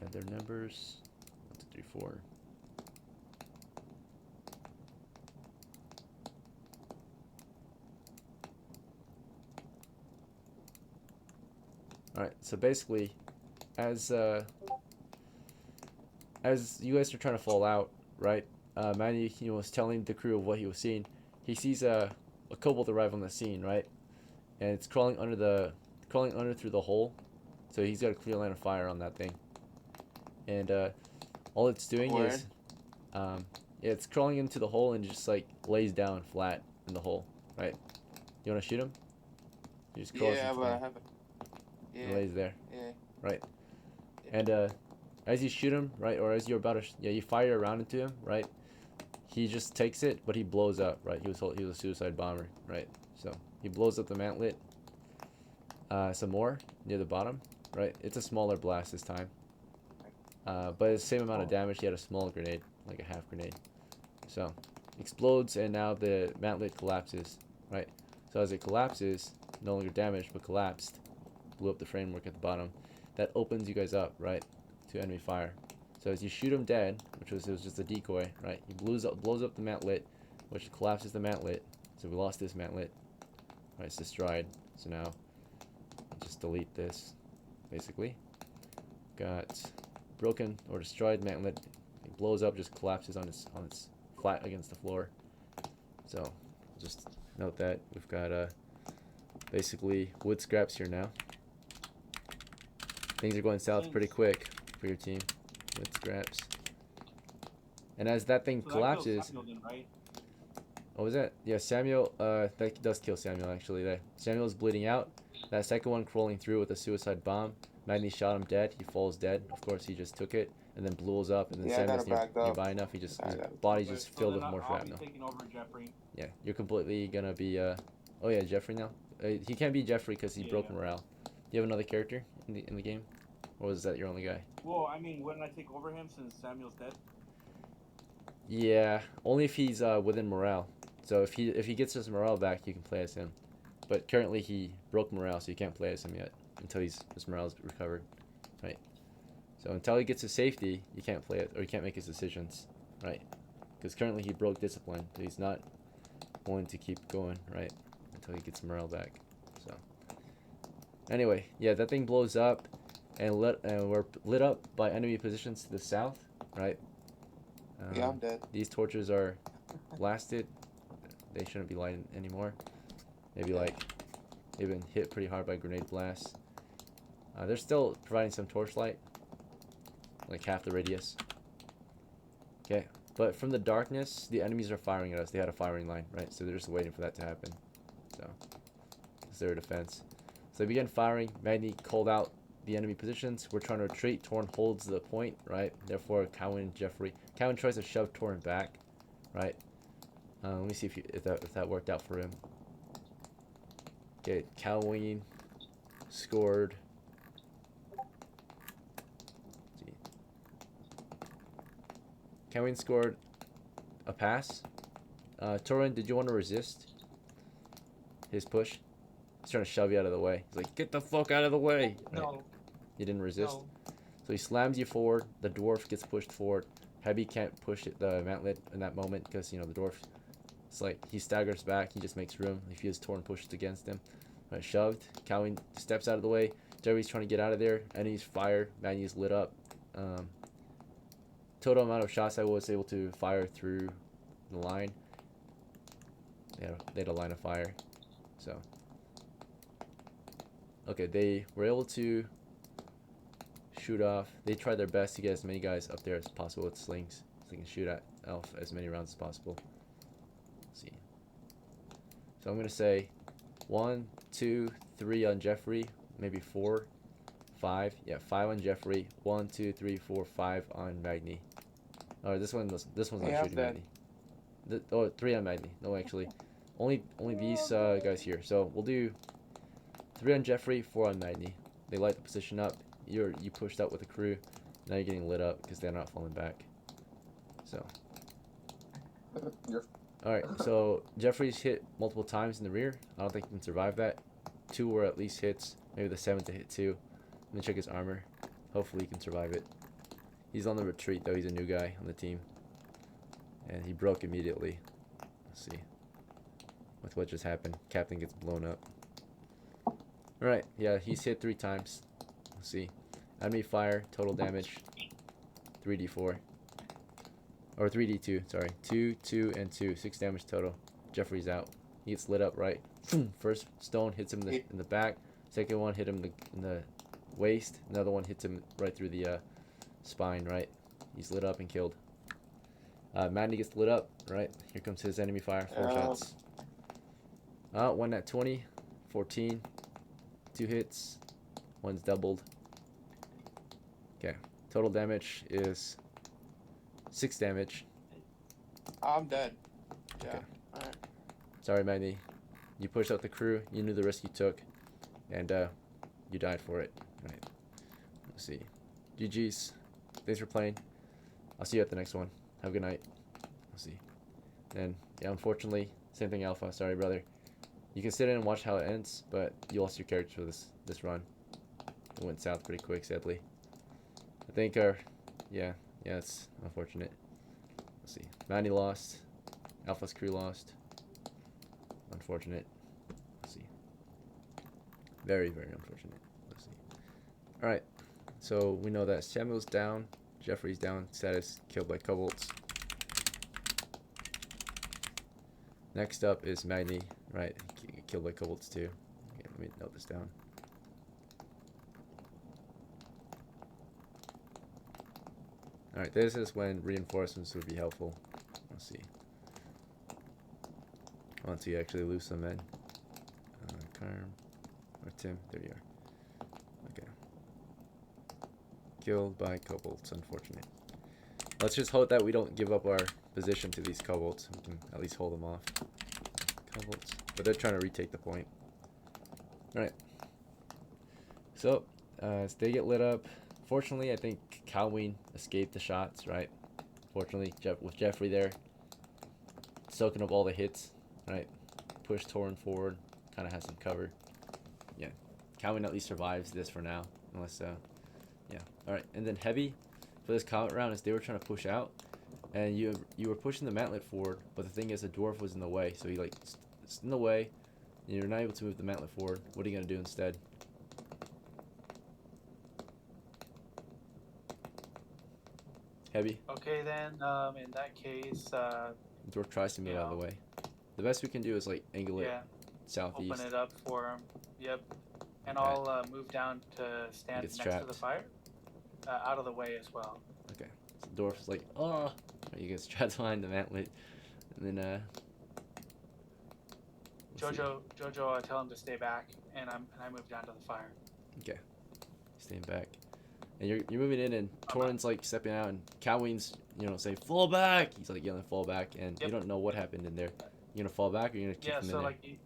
Add their numbers. 1, 2, 3, 4. Alright, so basically, as you guys are trying to fall out, right? Manny, you know, was telling the crew of what he was seeing. He sees a kobold arrive on the scene, right? And it's crawling under through the hole. So he's got a clear line of fire on that thing. And all it's doing is, yeah, it's crawling into the hole and just like lays down flat in the hole, right? You want to shoot him? He just crawls Yeah, into but I the haven't. and lays there, Yeah. right? And as you shoot him, right, or as you're about to, you fire a round into him, right? He just takes it, but he blows up, right? He was a suicide bomber, right? So he blows up the mantlet some more near the bottom, right? It's a smaller blast this time. But it's the same amount of damage. He had a small grenade, like a half grenade. So, explodes, and now the mantlet collapses, right? So as it collapses, no longer damaged, but collapsed, blew up the framework at the bottom. That opens you guys up, right, to enemy fire. So as you shoot him dead, it was just a decoy, right? He blows up the mantlet, which collapses the mantlet. So we lost this mantlet. Right, it's destroyed. So now, just delete this, basically. Got broken or destroyed mantlet. It blows up, just collapses on its flat against the floor. So just note that we've got basically wood scraps here now. Things are going south pretty quick for your team. Wood scraps. And as that thing collapses, Samuel then, right? what was that? Yeah, Samuel. That does kill Samuel actually. There, Samuel's bleeding out. That second one crawling through with a suicide bomb. Magni shot him dead. He falls dead. Of course, he just took it and then blows up. And then Samuel's nearby enough. His body's just filled with more shrapnel. I'll be taking over Jeffrey. Yeah, you're completely gonna be. Oh yeah, Jeffrey now. He can't be Jeffrey because he broke morale. Do you have another character in the game, or was that your only guy? Well, I mean, wouldn't I take over him since Samuel's dead? Yeah, only if he's within morale. So if he gets his morale back, you can play as him. But currently he broke morale, so you can't play as him yet until his morale's recovered, right? So until he gets his safety, you can't play it, or you can't make his decisions, right? Because currently he broke discipline, so he's not willing to keep going, right? Until he gets morale back. So anyway, yeah, that thing blows up, and we're lit up by enemy positions to the south, right? Yeah, I'm dead. These torches are blasted. They shouldn't be lighting anymore. Maybe like they've been hit pretty hard by grenade blasts. They're still providing some torchlight, like half the radius. Okay, but from the darkness, the enemies are firing at us. They had a firing line, right? So they're just waiting for that to happen. So it's their defense. So they began firing. Magni called out the enemy positions. We're trying to retreat. Toren holds the point, right? Therefore, KOWINE and Jeffrey. KOWINE tries to shove Toren back, right? Let me see if that worked out for him. Okay, KOWINE scored. Let's see. KOWINE scored a pass. Toren, did you want to resist his push? He's trying to shove you out of the way. He's like, get the fuck out of the way. Right? No. You didn't resist? No. So he slams you forward. The dwarf gets pushed forward. HEBI can't push the mantlet in that moment because, you know, the dwarf, it's like he staggers back. He just makes room. He feels Toren pushed against him. Right, shoved. KOWINE steps out of the way. Jerry's trying to get out of there. Enemies fire. Magni's lit up. Total amount of shots I was able to fire through the line. They had a line of fire. So. Okay, they were able to shoot off. They tried their best to get as many guys up there as possible with slings, so they can shoot off as many rounds as possible. Let's see. So I'm gonna say 1, 2, 3 on Jeffrey, maybe 4, 5. Yeah, 5 on Jeffrey. 1, 2, 3, 4, 5 on Magni. Oh, this one's not shooting Magni. 3 on Magni. No, actually, only these guys here. So we'll do 3 on Jeffrey, 4 on Magni. They light the position up. You pushed out with the crew. Now you're getting lit up because they're not falling back. So. Alright, so Jeffrey's hit multiple times in the rear. I don't think he can survive that. 2 were at least hits. Maybe the 7th to hit 2. Let me check his armor. Hopefully he can survive it. He's on the retreat though. He's a new guy on the team. And he broke immediately. Let's see. With what just happened. Captain gets blown up. Alright, yeah, he's hit 3 times. Let's see. Enemy fire, total damage 3d4. Or 3d2, sorry. 2, 2, and 2. 6 damage total. Jeffrey's out. He gets lit up, right? First stone hits him in the back. Second one hit him in the waist. Another one hits him right through the spine, right? He's lit up and killed. Magni gets lit up, right? Here comes his enemy fire. 4 shots. 1 at 20. 14. 2 hits. 1's doubled. Okay. Total damage is 6 damage. I'm dead. Yeah. Okay. Alright. Sorry, Magni. You pushed out the crew. You knew the risk you took. And you died for it. Right. Let's see. GG's. Thanks for playing. I'll see you at the next one. Have a good night. Let's see. And yeah, unfortunately, same thing, Alpha. Sorry, brother. You can sit in and watch how it ends, but you lost your character for this run. It went south pretty quick, sadly. I think yeah, it's unfortunate. Let's see. MAGNI lost. Alpha's crew lost. Unfortunate. Let's see. Very, very unfortunate. Let's see. Alright. So we know that Samuel's down. Jeffrey's down. Status killed by KOBOLDS. Next up is MAGNI. Right. Killed by KOBOLDS too. Okay, let me note this down. Alright, this is when reinforcements would be helpful. Let's see. Once you actually lose some men. Carm. Or Tim. There you are. Okay. Killed by KOBOLDS. Unfortunate. Let's just hope that we don't give up our position to these KOBOLDS. We can at least hold them off. KOBOLDS. But they're trying to retake the point. Alright. So, as they get lit up. Fortunately, I think CAUWINE escaped the shots, right? Fortunately, with Jeffrey there, soaking up all the hits, right? Push TOREN forward, kind of has some cover. Yeah, CAUWINE at least survives this for now, unless, yeah. All right, and then HEBI for this comment round is they were trying to push out, and you were pushing the MANTLET forward, but the thing is the DWARF was in the way, so you like it's in the way, and you're not able to move the MANTLET forward. What are you gonna do instead? HEBI. Okay then, in that case, Dwarf tries to move out of the way. The best we can do is like angle it southeast. Open it up for him. Yep. And I'll move down to stand next to the fire. Out of the way as well. Okay. So Dwarf's like, oh, you get trapped behind the MANTLET, and then JOJO, I tell him to stay back, and I move down to the fire. Okay. Staying back. And you're moving in, and TOREN's like stepping out, and CAUWINE's, saying fall back. He's like yelling fall back, and you don't know what happened in there. You're gonna fall back, or you're gonna kick him in there? Like,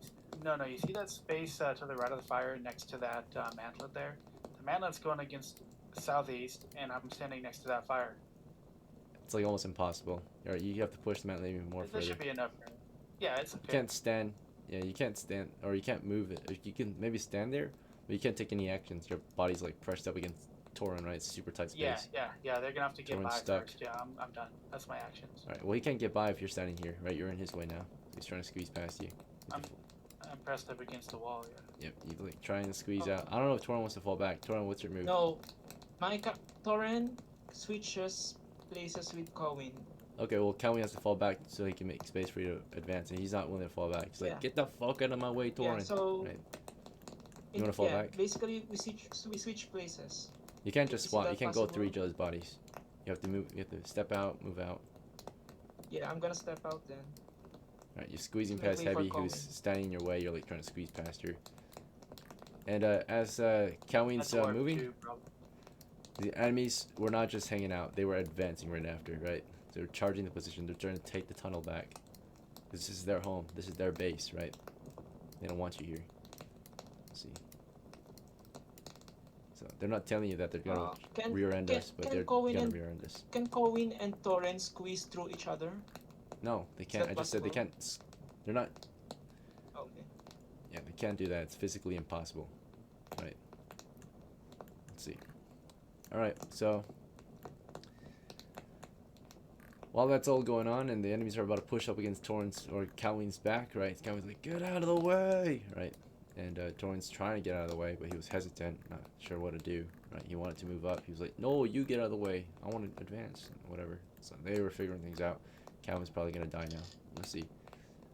no, you see that space to the right of the fire next to that MANTLET there? The MANTLET's going against southeast, and I'm standing next to that fire. It's like almost impossible. All right, you have to push the MANTLET even more further. There should be enough room. Yeah, it's okay. You can't stand. Yeah, you can't stand, or you can't move it. You can maybe stand there, but you can't take any actions. Your body's like pressed up against TOREN, right? It's super tight space. Yeah. They're gonna have to get TOREN's by stuck. first. Yeah, I'm done. That's my actions. All right. Well, he can't get by if you're standing here, right? You're in his way now. He's trying to squeeze past you. I'm pressed up against the wall. Yeah. Yep. He's like trying to squeeze out. I don't know if TOREN wants to fall back. TOREN, what's your move? No, TOREN switches places with CAUWINE. Okay. Well, CAUWINE has to fall back so he can make space for you to advance, and he's not willing to fall back. He's like, get the fuck out of my way, TOREN. Yeah. So. Right. You want to fall back? Basically, we switch places. You can't just squat. You can't go through each other's bodies. You have to move. You have to step out, move out. Yeah, I'm gonna step out then. Alright, you're squeezing past HEBI, who's standing in your way. You're like trying to squeeze past her. And as CAUWINE's moving, the enemies were not just hanging out. They were advancing right after, right? They're charging the position. They're trying to take the tunnel back. This is their home. This is their base, right? They don't want you here. Let's see. So they're not telling you that they're gonna rear-end us, but they're gonna rear-end us. Can CAUWINE and TOREN squeeze through each other? No, they can't. I just said they can't. They're not. Okay. Yeah, they can't do that. It's physically impossible. Right. Let's see. Alright, so while that's all going on and the enemies are about to push up against TOREN's or CAUWINE's back, right? CAUWINE's like, get out of the way, right? And TOREN's trying to get out of the way, but he was hesitant, not sure what to do, right? He wanted to move up. He was like, no, you get out of the way. I want to advance, whatever. So they were figuring things out. CAUWINE's probably going to die now. Let's see.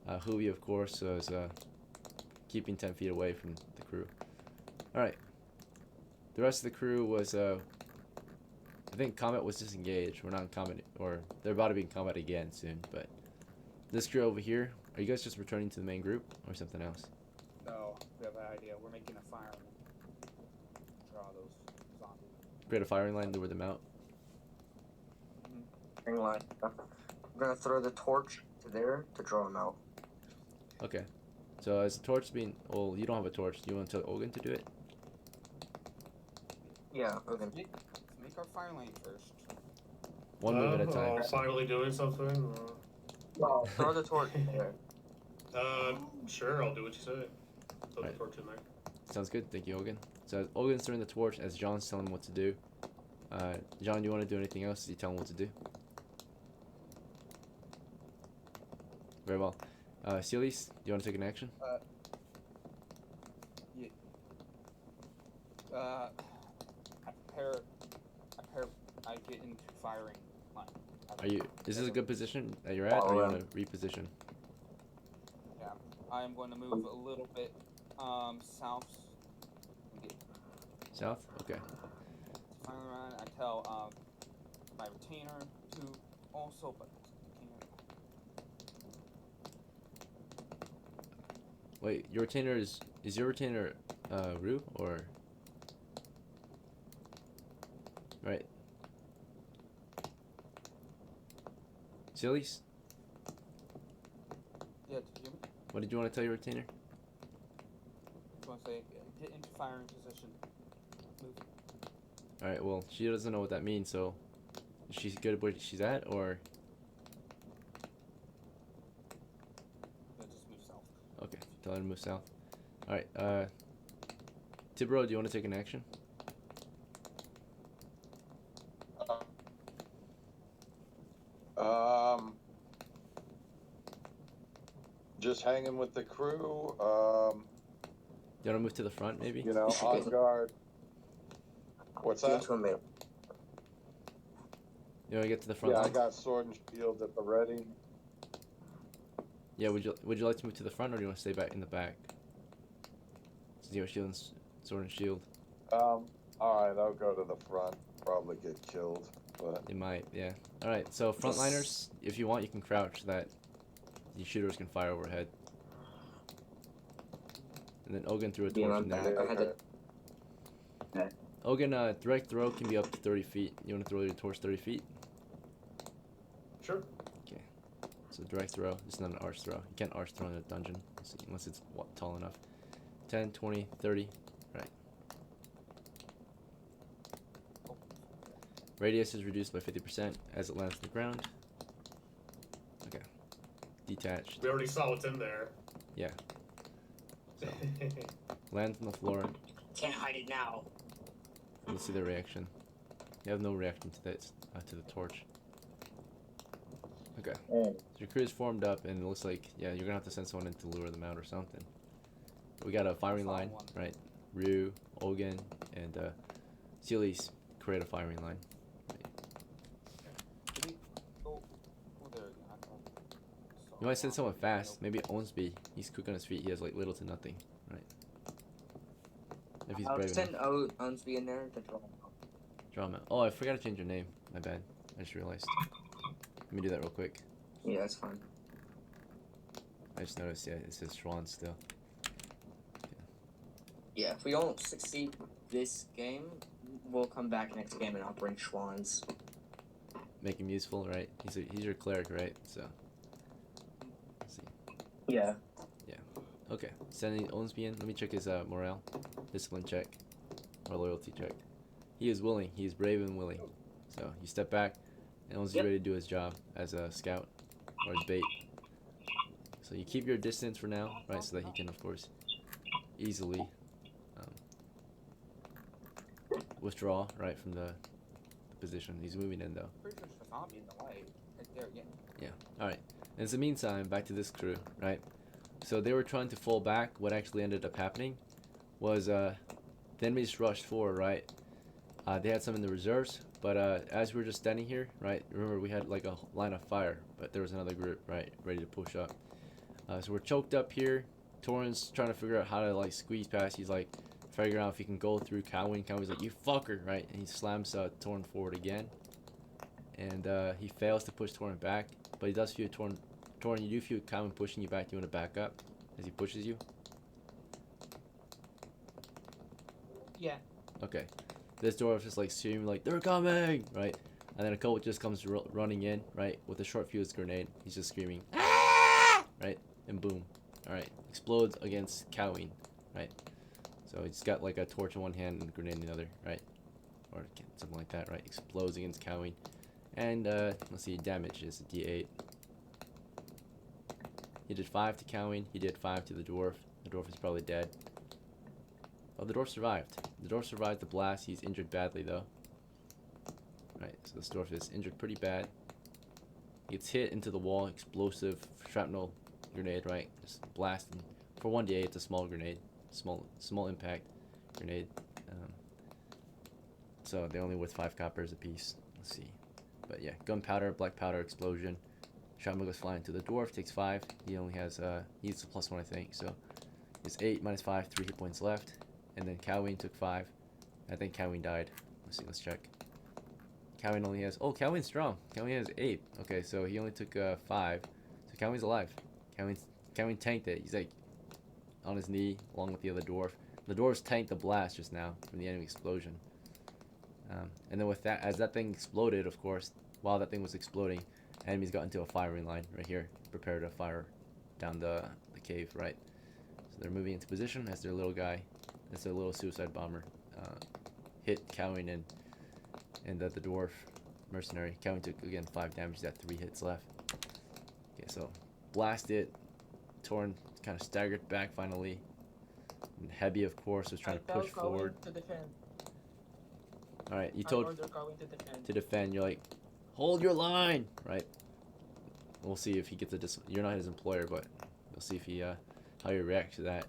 HOOVY, of course, is keeping 10 feet away from the crew. Alright. The rest of the crew was, I think Comet was disengaged. We're not in combat, or they're about to be in combat again soon, but this crew over here, are you guys just returning to the main group, or something else? No, we have an idea. We're making a firing. Draw those zombies. Create a firing line, lure them out. Firing line. I'm gonna throw the torch to there to draw them out. Okay. So as the torch being, well, you don't have a torch. Do you want to tell OGAN to do it? Yeah, okay. Let's make our fire lane first. One move at a time. Oh, finally doing something. Well, throw the torch there. Sure, I'll do what you say. Throw Right. the torch in there. Sounds good. Thank you, Ogan. So Ogan's throwing the torch as John's telling him what to do. John, you want to do anything else? You tell him what to do. Very well. SILYS, do you want to take an action? I get into firing line. Are you? Is this a good position that you're at, or you want to reposition? Yeah, I am going to move a little bit south. South? Okay. Firing line. I tell my retainer to also, but Wait, your retainer is your retainer RYOU or right? SILYS? Yeah, did you hear me? What did you want to tell your retainer? I just want to say, get into firing position. Move. Alright, well, she doesn't know what that means, so is she good at where she's at, or? Yeah, just move south. Okay, tell her to move south. Alright, Tibero, do you want to take an action? Just hanging with the crew. Do you want to move to the front, maybe? You know, on guard. What's that? Into a middle. You want to get to the front? Yeah, I line? got sword and shield at the ready. Yeah, would you like to move to the front, or do you want to stay back in the back? So you have shield and sword and shield. Alright, I'll go to the front. Probably get killed, but It might, yeah. Alright, so frontliners, if you want, you can crouch so that the shooters can fire overhead. And then Ogan threw a Being torch on in there. back, I had to. Okay. Ogan, direct throw can be up to 30 feet. You want to throw your torch 30 feet? Sure. Okay. So direct throw, it's not an arch throw. You can't arch throw in a dungeon unless it's tall enough. 10, 20, 30. Right. Radius is reduced by 50% as it lands on the ground. Okay. Detached. We already saw what's in there. Yeah. So, lands on the floor. Can't hide it now. Let's see the reaction. You have no reaction to this, to the torch. Okay. So your crew is formed up, and it looks like, yeah, you're gonna have to send someone in to lure them out or something. We got a firing line, right? RYOU, Ogan, and SILYS create a firing line. You might send someone fast. Maybe OMESBEE. He's quick on his feet. He has like little to nothing, right? If he's I'll brave send enough. OMESBEE in there to draw him out. Draw him out. Oh, I forgot to change your name. My bad. I just realized. Let me do that real quick. Yeah, that's fine. I just noticed, yeah, it says Schwan still. Yeah, if we don't succeed this game, we'll come back next game and I'll bring Schwans. Make him useful, right? He's your cleric, right? So. Let's see. Yeah. Yeah. Okay. Sending OMESBEE in. Let me check his morale, discipline check, or loyalty check. He is willing. He is brave and willing. So you step back, and OMESBEE ready to do his job as a scout or as bait. So you keep your distance for now, right? So that he can, of course, easily withdraw right from the position. He's moving in though. Pretty sure it's a zombie in the light. Right there, yeah. Yeah. All right. In the meantime, back to this crew, right? So they were trying to fall back. What actually ended up happening was the enemies rushed forward, right? They had some in the reserves, but as we were just standing here, right? Remember, we had like a line of fire, but there was another group, right, ready to push up. So we're choked up here. Toren's trying to figure out how to like squeeze past. He's like figuring out if he can go through KOWINE. KOWINE's like, you fucker, right? And he slams Toren forward again. And he fails to push Toren back, but he does feel Toren. Toren, you do feel KOWINE pushing you back. Do you want to back up as he pushes you? Yeah. Okay. This dwarf just like screaming like, they're coming, right? And then a kobold just comes running in, right, with a short fuse grenade. He's just screaming, ah! Right? And boom. Alright. Explodes against KOWINE, right? So he's got like a torch in one hand and a grenade in the other, right? or something like that, right? Explodes against KOWINE. And let's see, damage is a D8. He did 5 to KOWINE, he did 5 to the dwarf. The dwarf is probably dead. Oh, the dwarf survived. The dwarf survived the blast. He's injured badly though. Right, so this dwarf is injured pretty bad. He gets hit into the wall, explosive shrapnel grenade, right? Just blasting. For 1d8, it's a small grenade, small impact grenade. So they only worth 5 coppers apiece. Let's see, but yeah, gunpowder, black powder, explosion. Shrapnel goes flying to the dwarf, takes 5. He only has he's a +1, I think. So it's 8 minus 5, 3 hit points left. And then KOWINE took 5. I think KOWINE died. Let's see, let's check. KOWINE only has, oh, KOWINE's strong. KOWINE has 8. Okay, so he only took 5. So KOWINE's alive. KOWINE tanked it. He's like on his knee along with the other dwarf. The dwarves tanked the blast just now from the enemy explosion. And then with that, as that thing exploded, of course, while that thing was exploding, enemies got into a firing line right here. Prepare to fire down the cave, right? So they're moving into position as their little guy, as their little suicide bomber, hit KOWINE and the dwarf mercenary. KOWINE took, again, 5 damage. He's got 3 hits left. Okay, so blasted. TOREN kind of staggered back finally. And HEBI, of course, was trying to push forward. To defend. Alright, you told KOWINE to defend. to defend. You're like, hold your line, right? We'll see if he gets a you're not his employer, but we'll see if he how he reacts to that.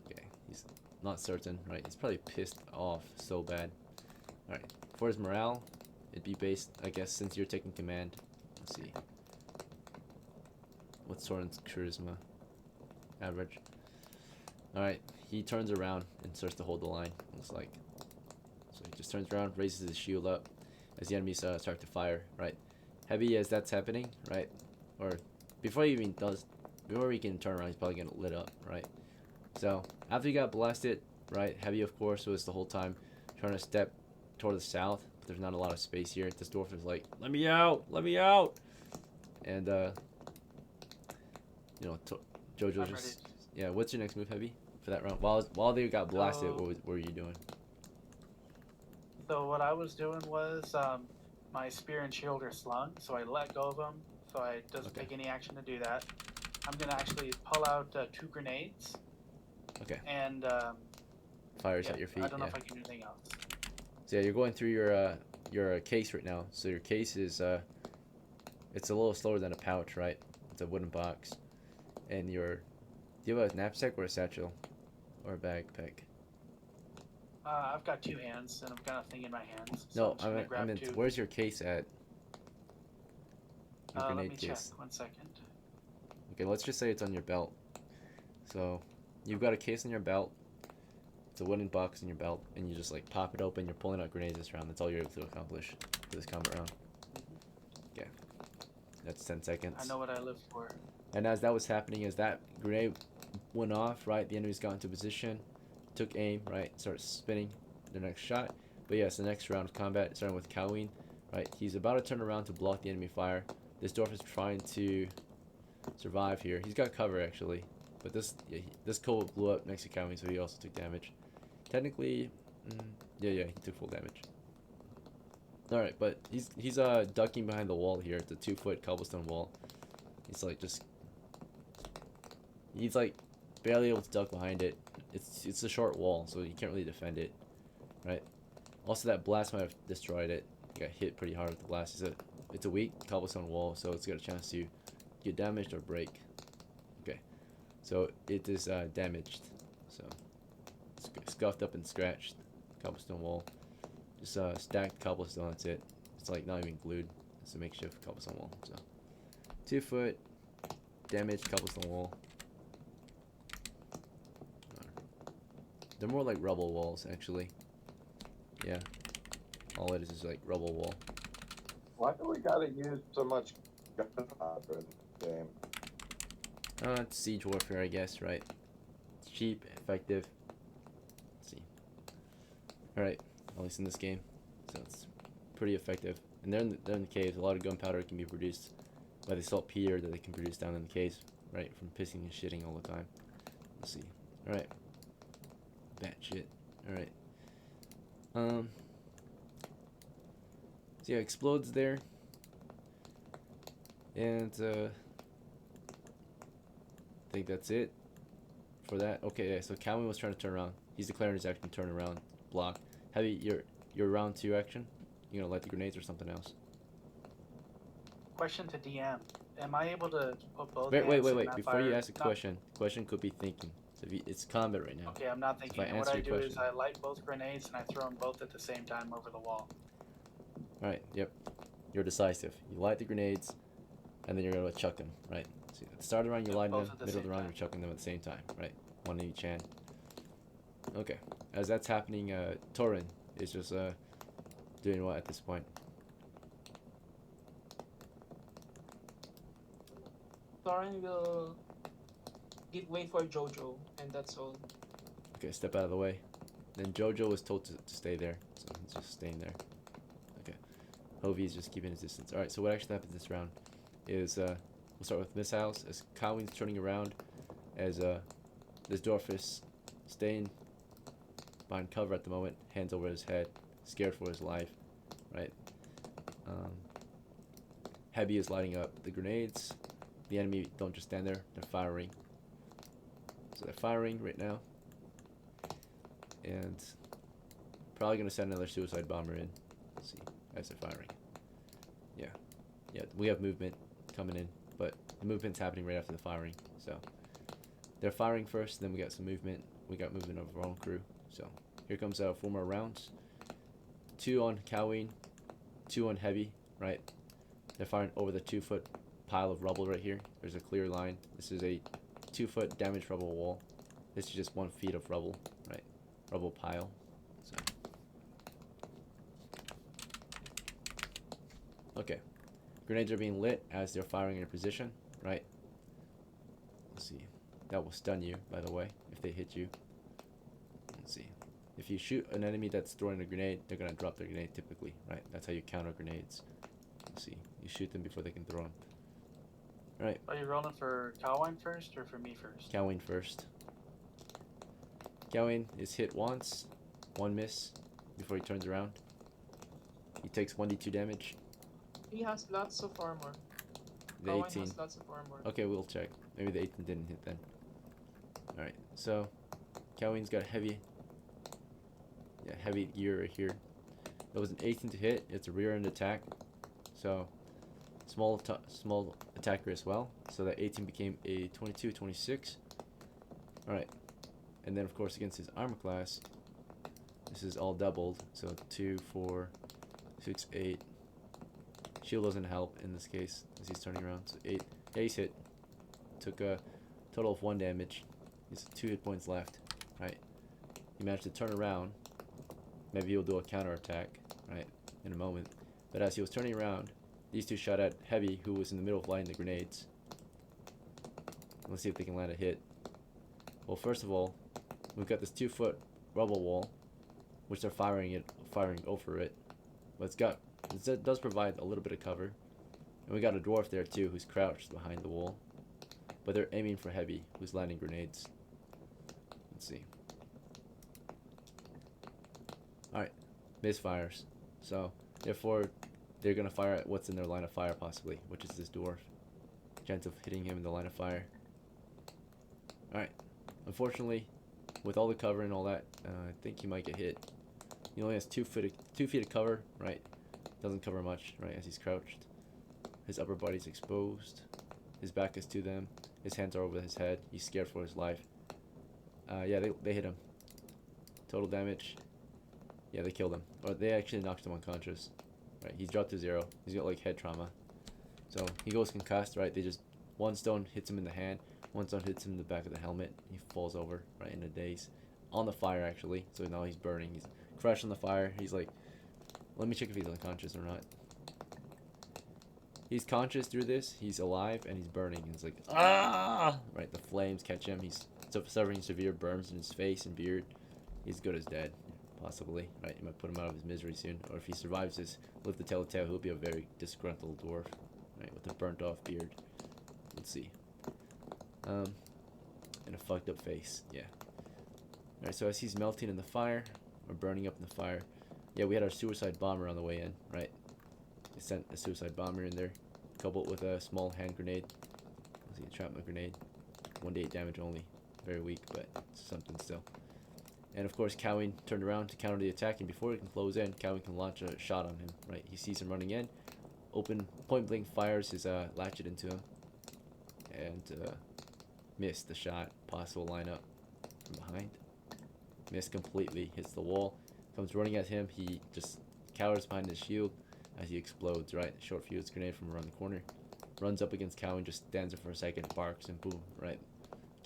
Okay, he's not certain, right? He's probably pissed off so bad. Alright, for his morale, it'd be based, I guess, since you're taking command. Let's see. What's TOREN's charisma? Average. Alright, he turns around and starts to hold the line, looks like. So he just turns around, raises his shield up as the enemies start to fire, right? HEBI, as that's happening, right? Or before he can turn around, he's probably gonna lit up, right? So after he got blasted, right? HEBI, of course, was the whole time trying to step toward the south, but there's not a lot of space here. This dwarf is like, let me out, let me out, and you know, JOJO just yeah. What's your next move, HEBI, for that round? While they got blasted, what were you doing? So what I was doing was my spear and shield are slung, so I let go of them, so I doesn't take any action to do that. I'm gonna actually pull out 2 grenades. Okay. And fires at your feet. I don't know if I can do anything else. So yeah, you're going through your case right now. So your case is it's a little slower than a pouch, right? It's a wooden box, and do you have a knapsack or a satchel, or a backpack? I've got 2 hands, and I've got a thing in my hands. No, So I meant where's your case at? Your let grenade me case. check. 1 second. Okay, let's just say it's on your belt. So you've got a case on your belt. It's a wooden box in your belt, and you just like pop it open. You're pulling out grenades this round. That's all you're able to accomplish for this combat round. Okay, that's 10 seconds. I know what I live for. And as that was happening, as that grenade went off, right, the enemies got into position, took aim, right, started spinning their next shot. But yes, the next round of combat, starting with KOWINE, right, he's about to turn around to block the enemy fire. This dwarf is trying to survive here. He's got cover actually, but this kobold blew up next to KOWINE, so he also took damage. Technically, yeah, he took full damage. All right, but he's ducking behind the wall here. It's a 2-foot cobblestone wall. He's like he's like barely able to duck behind it. It's a short wall, so you can't really defend it, right? Also, that blast might have destroyed it. He got hit pretty hard with the blast. It's a weak cobblestone wall, so it's got a chance to get damaged or break. Okay, so it is damaged. So it's scuffed up and scratched. Cobblestone wall, just stacked cobblestone. That's it. It's like not even glued. It's a makeshift cobblestone wall. So 2-foot damaged cobblestone wall. They're more like rubble walls, actually. Yeah. All it is like rubble wall. Why do we gotta use so much gunpowder in the game? It's siege warfare, I guess, right? It's cheap, effective. Let's see. Alright, at least in this game. So it's pretty effective. And they're in the caves. A lot of gunpowder can be produced by the saltpeter that they can produce down in the caves, right? From pissing and shitting all the time. Let's see. Alright. Bat shit. Alright. So yeah, explodes there. And I think that's it for that. Okay, yeah, so CAUWINE was trying to turn around. He's declaring his action, turn around, block. Heavy, your round 2 action. You gonna light the grenades or something else? Question to DM. Am I able to put both Wait. hands in that Before you fire? ask a question, question could be thinking. So if you, it's combat right now. Okay, I'm not So if thinking. I What answer I your do is question. I light both grenades and I throw them both at the same time over the wall. Right. Yep. You're decisive. You light the grenades, and then you're gonna chuck them. Right. So at the start of the round, you're lighting them. Both at the Middle of the same round, time. you're chucking them at the same time. Right. One in each hand. Okay. As that's happening, TOREN is just doing what at this point? Toren will give way for JOJO, and that's all. Okay, step out of the way. Then JOJO was told to stay there, so he's just staying there. Okay. HOOVY is just keeping his distance. Alright, so what actually happens this round is we'll start with missiles as CAUWINE's turning around, as this dwarf is staying behind cover at the moment, hands over his head, scared for his life. Right. HEBI is lighting up the grenades. The enemy don't just stand there, they're firing. So they're firing right now. And probably gonna send another suicide bomber in. Let's see, as they're firing. Yeah, we have movement coming in, but the movement's happening right after the firing. So they're firing first, then we got some movement. We got movement of our own crew. So here comes 4 more rounds. 2 on CAUWINE, 2 on HEBI. Right, they're firing over the 2-foot pile of rubble right here. There's a clear line. This is a 2-foot damaged rubble wall. This is just 1 feet of rubble. Right. Rubble pile. So okay, grenades are being lit as they're firing in position. Right. Let's see. That will stun you, by the way, if they hit you. Let's see. If you shoot an enemy that's throwing a grenade, they're gonna drop their grenade typically. Right. That's how you counter grenades. Let's see. You shoot them before they can throw them. Right. Are you rolling for CAUWINE first or for me first? CAUWINE first. CAUWINE is hit once, 1 miss before he turns around. He takes 1d2 damage. He has lots of armor. The CAUWINE 18. has lots of armor. Okay, we'll check. Maybe the 18 didn't hit then. Alright, so CAUWINE's got heavy. Yeah, heavy gear right here. That was an 18 to hit. It's a rear end attack. So small attacker as well. So that 18 became a 22, 26. Alright. And then of course against his armor class, this is all doubled. So 2, 4, 6, 8. Shield doesn't help in this case as he's turning around. So 8. Yeah, he's hit. Took a total of 1 damage. He's 2 hit points left. Right. He managed to turn around. Maybe he'll do a counter attack, right, in a moment. But as he was turning around, these 2 shot at HEBI, who was in the middle of lighting the grenades. Let's see if they can land a hit. Well, first of all, we've got this 2-foot rubble wall, which they're firing over it. But it does provide a little bit of cover. And we got a dwarf there too, who's crouched behind the wall. But they're aiming for HEBI, who's landing grenades. Let's see. Alright, misfires. So, therefore, they're gonna fire at what's in their line of fire possibly, which is this dwarf. Chance of hitting him in the line of fire. Alright, unfortunately, with all the cover and all that, I think he might get hit. He only has 2 feet of cover, right? Doesn't cover much, right, as he's crouched. His upper body's exposed. His back is to them. His hands are over his head. He's scared for his life. Yeah, they hit him. Total damage. Yeah, they killed him. Or they actually knocked him unconscious. Right, he's dropped to 0. He's got like head trauma. So he goes concussed, right? 1 stone hits him in the hand. 1 stone hits him in the back of the helmet. He falls over, right, in a daze. On the fire, actually. So now he's burning. He's crushed on the fire. He's like, let me check if he's unconscious or not. He's conscious through this. He's alive and he's burning. He's like, ah! Right, the flames catch him. He's suffering severe burns in his face and beard. He's good as dead, possibly. Right, you might put him out of his misery soon. Or if he survives this, live to tell the tale, he'll be a very disgruntled dwarf. Right, with a burnt off beard. Let's see. And a fucked up face. Yeah. Alright, so as he's melting in the fire, or burning up in the fire, Yeah, we had our suicide bomber on the way in, right? They sent a suicide bomber in there, coupled with a small hand grenade. Let's see, a trap grenade. 1d8 damage only. Very weak, but something still. And of course, KOWINE turned around to counter the attack, and before he can close in, KOWINE can launch a shot on him, right? He sees him running in, open, point blank fires his latchet into him, and missed the shot. Possible lineup from behind. Missed completely, hits the wall, comes running at him, he just cowers behind his shield as he explodes, right? Short fuse grenade from around the corner. Runs up against KOWINE, just stands there for a second, barks, and boom, right?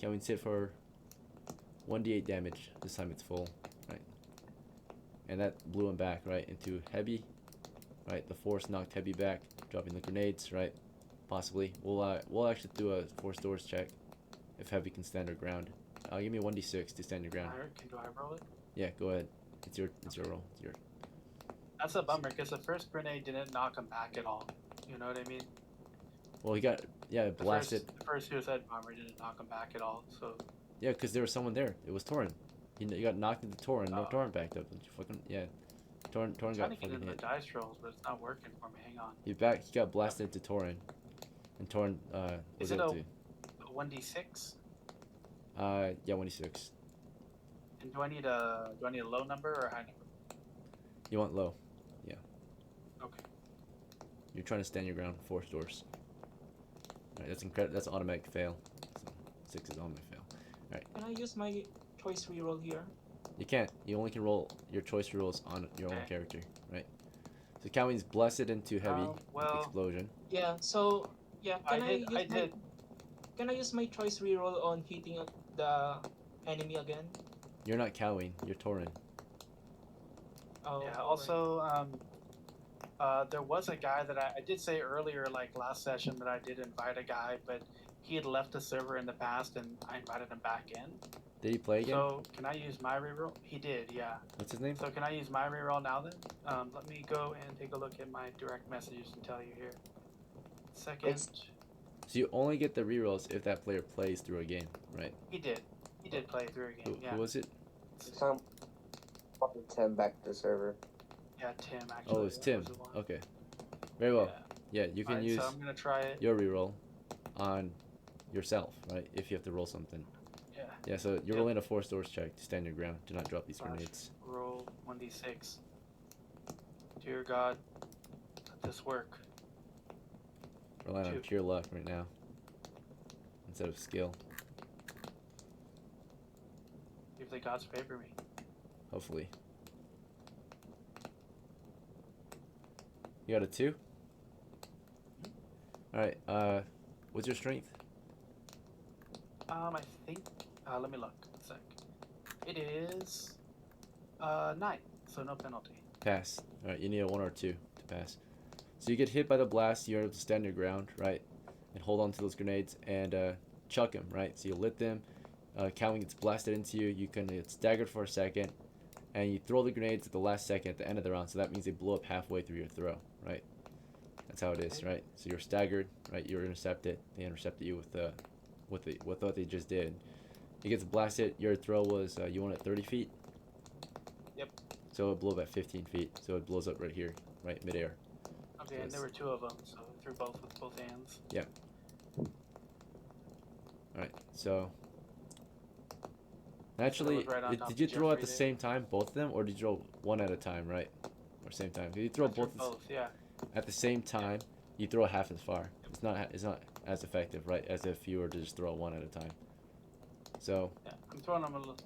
KOWINE's hit for 1d8 damage. This time it's full, right? And that blew him back, right, into HEBI, right? The force knocked HEBI back, dropping the grenades, right? Possibly. We'll actually do a force doors check if HEBI can stand her ground. Give me 1d6 to stand your ground. Do I roll it? Yeah, go ahead. It's your roll. It's your. That's a bummer because the first grenade didn't knock him back at all. You know what I mean? Well, he got blasted. The first suicide bomber didn't knock him back at all. So. Yeah, because there was someone there. It was TOREN. He got knocked into TOREN. No, TOREN backed up. Yeah. TOREN got trying to get fucking in the hit. dice rolls, but it's not working for me. Hang on. He got blasted into TOREN, and TOREN was Is it able a to. 1d6? Yeah, 1d6. And do I need a low number or a high number? You want low. Yeah. Okay. You're trying to stand your ground. Force doors. Alright, that's incredible. That's automatic fail. So 6 is automatic fail. Alright. Can I use my choice reroll here? You can't. You only can roll your choice rerolls on your own character, right? So KOWINE's blasted into HEBI explosion. Yeah. So yeah. Can I did. Can I use my choice reroll on hitting the enemy again? You're not KOWINE. You're TOREN. Oh. Yeah. Also, there was a guy that I did say earlier, like last session, that I did invite a guy, but he had left the server in the past, and I invited him back in. Did he play again? So can I use my reroll? He did, yeah. What's his name? So can I use my reroll now then? Let me go and take a look at my direct messages and tell you here. Second. So you only get the rerolls if that player plays through a game, right? He did. He did play through a game. Yeah. Who was it? Tim back to the server. Yeah, Tim actually. Oh, it's Tim. Okay. Very well. Yeah, you can use so I'm gonna try it. your reroll on yourself, right? If you have to roll something. Yeah. Yeah, so you're rolling a force doors check to stand your ground. Do not drop these grenades. Roll 1d6. Dear God, let this work. Relying on pure luck right now instead of skill. See if the gods favor me. Hopefully. You got a 2? Alright, what's your strength? I think, let me look, 1 sec. It is, 9, so no penalty. Pass. Alright, you need a 1 or 2 to pass. So you get hit by the blast, you're able to stand your ground, right? And hold on to those grenades and chuck them, right? So you lit them, KOWINE gets blasted into you, you can get staggered for a second, and you throw the grenades at the last second at the end of the round, so that means they blow up halfway through your throw, right? That's how it is, right? So you're staggered, right? You're intercepted. They intercepted you with what they just did. It gets blasted. Your throw was you went at 30 feet. Yep. So it blew up at 15 feet. So it blows up right here, right midair. Okay, So and there were 2 of them, so I threw both with both hands. Yeah. All right. So naturally, did you throw at the same time, both of them, or did you throw one at a time, right? Or same time? Did you throw both? Yeah. At the same time, you throw half as far. It's not as effective, right? As if you were to just throw one at a time. So. Yeah, I'm throwing them a little,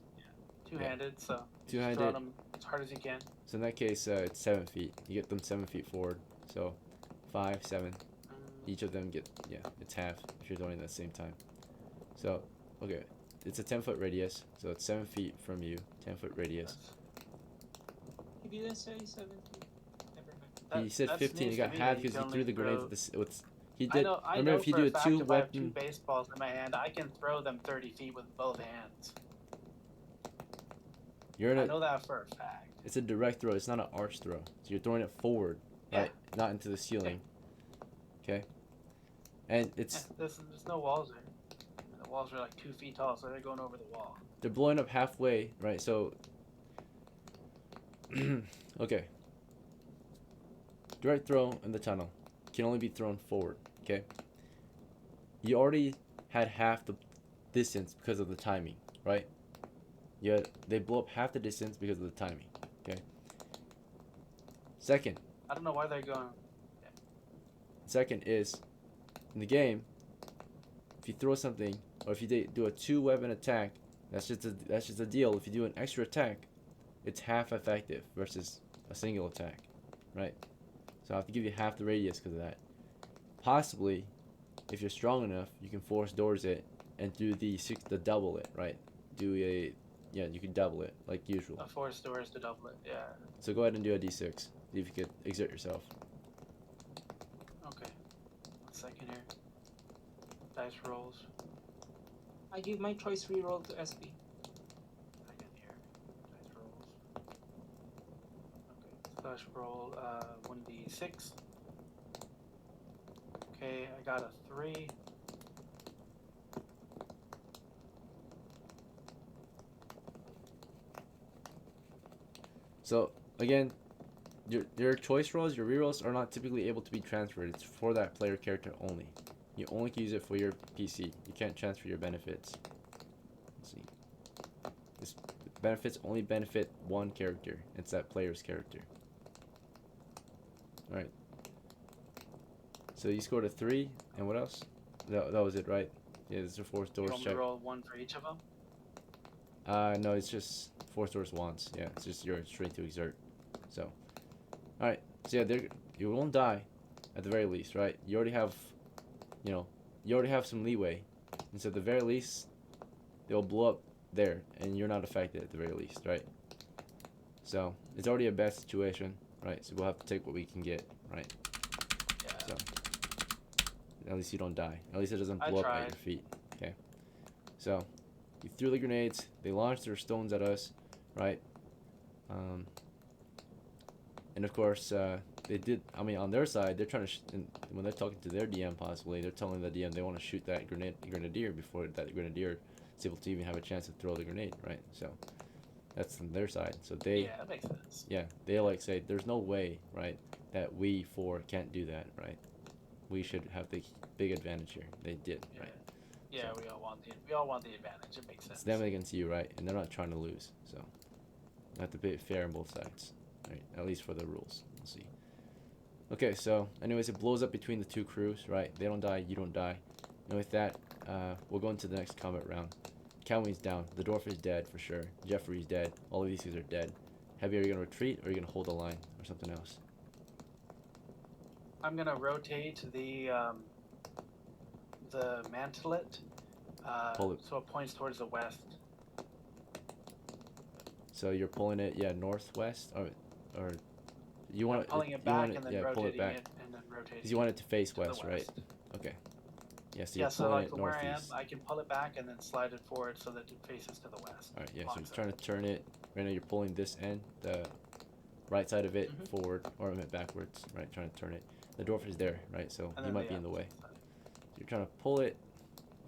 two-handed, so. Two-handed. Throwing them as hard as you can. So in that case, it's 7 feet. You get them 7 feet forward. So, 5, 7. Each of them get it's half if you're throwing at the same time. So, okay, it's a 10-foot radius. So it's 7 feet from you. 10-foot radius. He didn't say 7 feet. He said 15. He got half because he threw the grenades at the. He I did. know Remember, if you do a 2 if I have 2 weapon. baseballs in my hand, I can throw them 30 feet with both hands. I know that for a fact. It's a direct throw. It's not an arch throw. So you're throwing it forward, right? Not into the ceiling. Okay. And it's. There's no walls there. The walls are like 2 feet tall, so they're going over the wall. They're blowing up halfway, right? So. Okay. direct throw in the tunnel can only be thrown forward. Okay. You already had half the distance because of the timing, right? They blow up half the distance because of the timing. Okay. Second. I don't know why they're going. Second is, in the game, if you throw something, or if you do a 2-weapon attack, that's just a deal. If you do an extra attack, it's half effective versus a single attack, right? So I have to give you half the radius because of that. Possibly, if you're strong enough, you can force doors it and do the double it, right? You can double it like usual. Force doors to double it, yeah. So go ahead and do a d6. See if you could exert yourself. Okay. 1 second here. Dice rolls. I give my choice reroll to SP. Second here. Dice rolls. Okay. Slash roll 1d6. Okay, I got a 3. So again, your choice rolls, your rerolls are not typically able to be transferred. It's for that player character only. You only can use it for your PC. You can't transfer your benefits. Let's see. This benefits only benefit one character. It's that player's character. Alright. So you scored a 3, and what else? That was it, right? Yeah, this is force doors You want me check. to roll 1 for each of them? No, it's just force doors once. Yeah, it's just your strength to exert. So, alright. So yeah, you won't die, at the very least, right? You already have, you already have some leeway, and so at the very least, they'll blow up there, and you're not affected at the very least, right? So it's already a bad situation, right? So we'll have to take what we can get, right? Yeah. So at least you don't die. At least it doesn't blow up at your feet. Okay. So you threw the grenades. They launched their stones at us, right? And of course, they did. I mean, on their side, they're trying to. When they're talking to their DM, possibly they're telling the DM they want to shoot that grenadier before that grenadier is able to even have a chance to throw the grenade, right? So that's on their side. So they. Yeah, that makes sense. Yeah, they like say there's no way, right, that we 4 can't do that, right? We should have the big advantage here. They did, Yeah. right? Yeah, So we all want the advantage. It makes sense. it's them against you, right? And they're not trying to lose, so you have to be fair on both sides, right? At least for the rules. We'll see. Okay, so anyways, it blows up between the 2 crews, right? They don't die, you don't die. And with that, we'll go into the next combat round. CAUWINE's down. The dwarf is dead for sure. Jeffrey's dead. All of these guys are dead. Heavy, are you gonna retreat or are you gonna hold the line or something else? I'm gonna rotate the mantlet, Pull it. so it points towards the west. So you're pulling it, yeah, northwest, or you want Pulling it you back want it, and then yeah, pull rotating it back. and then rotating. Because you want it to face to the west, right? Okay. Yeah, so Yeah, you're so pulling like it from where I am, northeast. I can pull it back and then slide it forward so that it faces to the west. Alright, yeah, so Locks you're it. trying to turn it. Right now you're pulling this end, the right side of it, Mhm. forward, or I meant backwards, right? Trying to turn it. The dwarf is there, right? So And he then might be in the way. opposite side. So you're trying to pull it,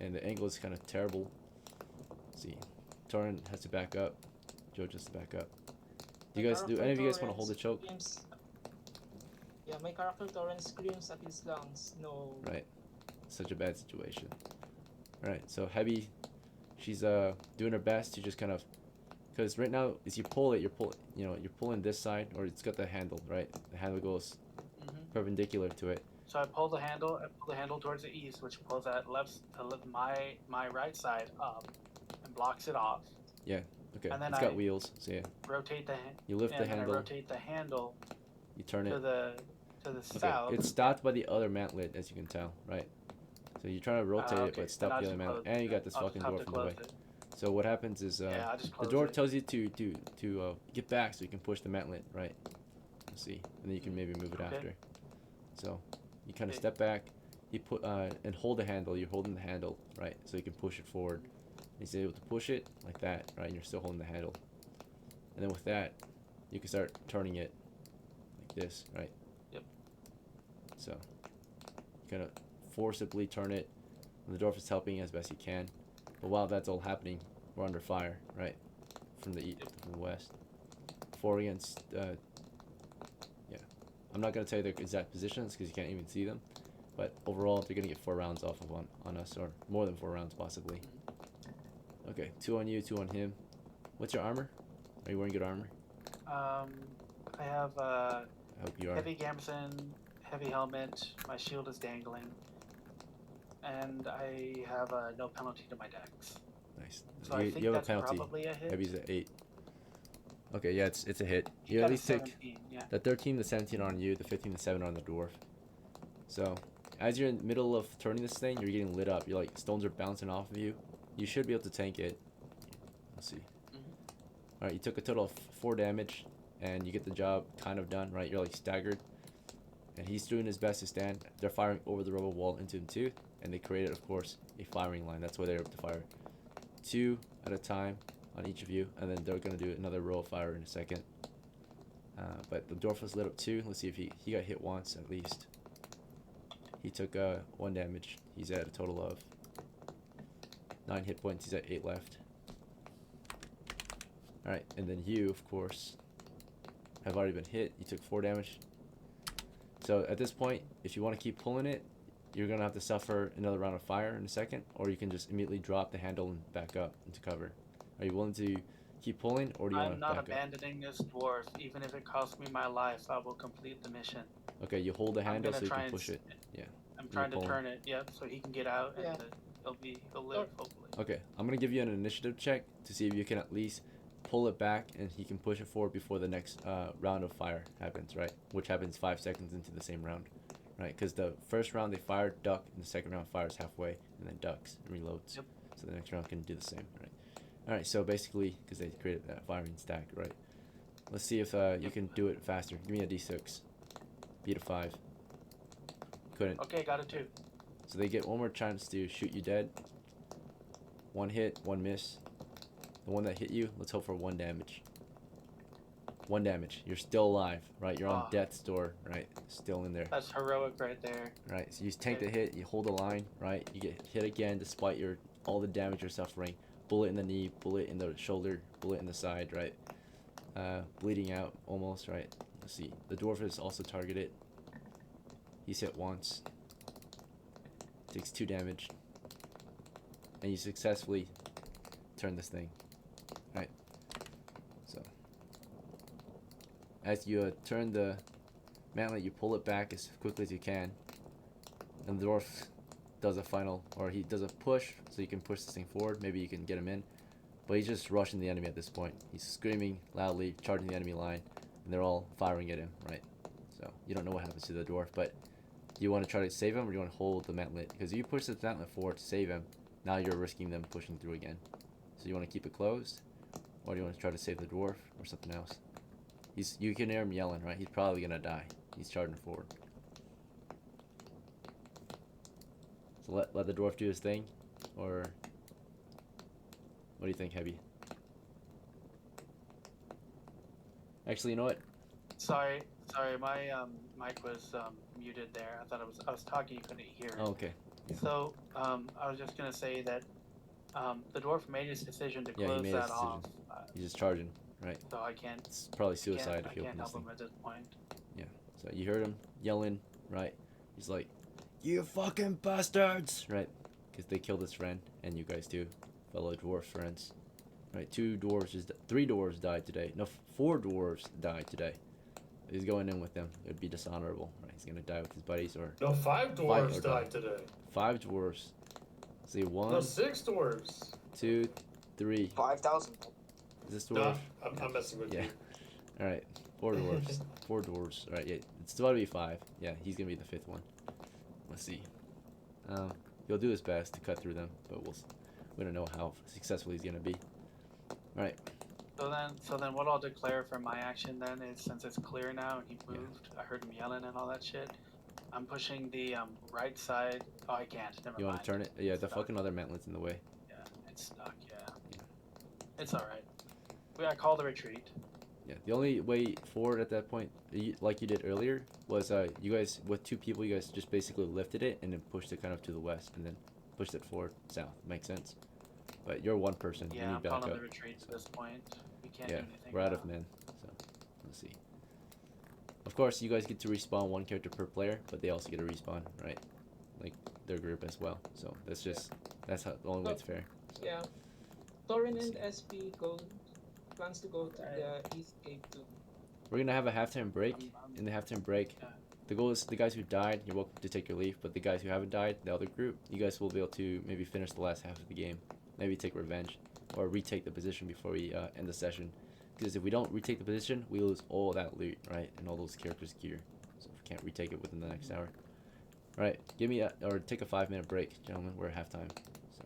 and the angle is kind of terrible. Let's see. Toren has to back up. JOJO has to back up. Do any of you guys want to hold the choke? Yeah, my character Toren screams at his lungs. No. Right. Such a bad situation. Alright, so HEBI, she's doing her best to just kind of, because right now as you pull it, you're pulling this side, or it's got the handle, right? The handle goes perpendicular to it. So I pull the handle towards the east, which pulls that my right side up and blocks it off. Yeah. Okay. And then It's got wheels, so yeah. Rotate the You lift the and then handle. I rotate the handle You turn it. to the Okay. south. It's stopped by the other mantlet, as you can tell, right? So you're trying to rotate it, okay. but it's stopped Then I'll the other just mantlet, close and you it. got this I'll fucking just have dwarf to in the way. close it. So what happens is Yeah, I'll just the close dwarf it. tells you to get back so you can push the mantlet, right? Let's see, and then you can maybe move it Okay. after. So you kind of step back, you put and hold the handle. You're holding the handle, right? So you can push it forward. He's able to push it like that, right? And you're still holding the handle. And then with that, you can start turning it like this, right? Yep. So you kind of forcibly turn it. And the dwarf is helping as best he can. But while that's all happening, we're under fire, right? From the east, from the west. 4 against, I'm not gonna tell you their exact positions because you can't even see them. But overall, they're gonna get 4 rounds off of on us, or more than 4 rounds possibly. Okay, 2 on you, 2 on him. What's your armor? Are you wearing good armor? I have I hope you are. heavy gambeson, heavy helmet. My shield is dangling, and I have no penalty to my dex. Nice. So I think you have that's a penalty. probably a hit. Heavy's at 8. Okay, yeah, it's a hit. He You got at a least take 17, yeah. the 13, the 17 on you, the 15, the 7 on the dwarf. So, as you're in the middle of turning this thing, you're getting lit up. You're like, stones are bouncing off of you. You should be able to tank it. Let's see. Alright, you took a total of 4 damage, and you get the job kind of done, right? You're like staggered. And he's doing his best to stand. They're firing over the rubble wall into him too. And they created, of course, a firing line. That's why they're able to fire 2 at a time on each of you. And then they're going to do another row of fire in a second. But the dwarf was lit up too. Let's see if he got hit once at least. He took 1 damage. He's at a total of 9 hit points. He's at 8 left. Alright, and then you, of course, have already been hit. You took 4 damage. So at this point, if you want to keep pulling it, you're going to have to suffer another round of fire in a second, or you can just immediately drop the handle and back up into cover. Are you willing to keep pulling, or do you want to I'm back not up? abandoning this dwarf. Even if it costs me my life, I will complete the mission. Okay, you hold the handle so you try can and push it. Yeah. I'm trying to pulling. turn it, yep, so he can get out and Yeah. he'll live, hopefully. Okay, I'm going to give you an initiative check to see if you can at least pull it back and he can push it forward before the next round of fire happens, right? Which happens 5 seconds into the same round, right? Because the first round they fire, duck, and the second round fires halfway and then ducks and reloads. Yep. So the next round can do the same, right? Alright, so basically, because they created that firing stack, right? Let's see if you can do it faster. Give me a d6. Beat a 5. Couldn't. Okay, got it too. So they get 1 more chance to shoot you dead. 1 hit, 1 miss. The one that hit you, let's hope for 1 damage. 1 damage. You're still alive, right? You're on death's door, right? Still in there. That's heroic right there. Right, so you tank the hit, you hold the line, right? You get hit again despite all the damage you're suffering. Bullet in the knee, bullet in the shoulder, bullet in the side, right? Bleeding out almost, right? Let's see. The dwarf is also targeted. He's hit once. Takes 2 damage. And you successfully turn this thing. Right? So, as you turn the mantlet, you pull it back as quickly as you can. And the dwarf does a final, or he does a push, so you can push this thing forward. Maybe you can get him in. But he's just rushing the enemy at this point. He's screaming loudly, charging the enemy line, and they're all firing at him, right? So, you don't know what happens to the dwarf, but do you want to try to save him, or do you want to hold the mantlet? Because if you push the mantlet forward to save him, now you're risking them pushing through again. So you want to keep it closed, or do you want to try to save the dwarf, or something else? You can hear him yelling, right? He's probably gonna die. He's charging forward. So let the dwarf do his thing, or what do you think, Heavy? Actually, you know what? Sorry, my mic was muted there. I thought I was talking, you couldn't hear. Oh, okay. Yeah. So I was just gonna say that the dwarf made his decision to Yeah, he close made that his off. decision. He's just charging, right? So I can't. It's probably suicide if I you can't open this help him thing. at this point. Yeah. So you heard him yelling, right? He's like, "You fucking bastards!" Right? Because they killed his friend, and you guys too, fellow dwarf friends. Right? 3 dwarves died today. No, 4 dwarves died today. He's going in with them. It would be dishonorable, right? He's gonna die with his buddies, or No, 5 dwarves died today. 5 dwarves. See, 1. No, 6 dwarves. 2, 3. 5,000. Is this No, dwarf? I'm messing with you. All right, 4 dwarves. 4 dwarves. All right, yeah, it's about to be 5. Yeah, he's gonna be the 5th one. Let's see. He'll do his best to cut through them, but we don't know how successful he's gonna be. All right. So then what I'll declare for my action then is, since it's clear now and he moved, I heard him yelling and all that shit, I'm pushing the right side. Oh, I can't. Never mind. You want to turn it? Yeah, the fucking other mantlet's in the way. Yeah, it's stuck. Yeah. It's all right. I call the retreat. Yeah, the only way forward at that point, like you did earlier, was you guys, with 2 people, you guys just basically lifted it and then pushed it kind of to the west and then pushed it forward south. Makes sense? But you're 1 person. Yeah, you need I'm backup. calling the retreat at this point. We can't do anything. We're out now. of men. So, let's see. Of course, you guys get to respawn one character per player, but they also get to respawn, right? Like their group as well. So that's just that's how the only way it's fair. So, Yeah. Toren Let's and see. SP plans to go to the East Cape too. we're gonna have a halftime break. In the halftime break, the goal is the guys who died, you're welcome to take your leave. But the guys who haven't died, the other group, you guys will be able to maybe finish the last half of the game, maybe take revenge, or retake the position before we end the session. Because if we don't retake the position, we lose all that loot, right, and all those characters' gear. So if we can't retake it within the next hour. Right, give me or take a 5-minute break, gentlemen. We're at halftime, so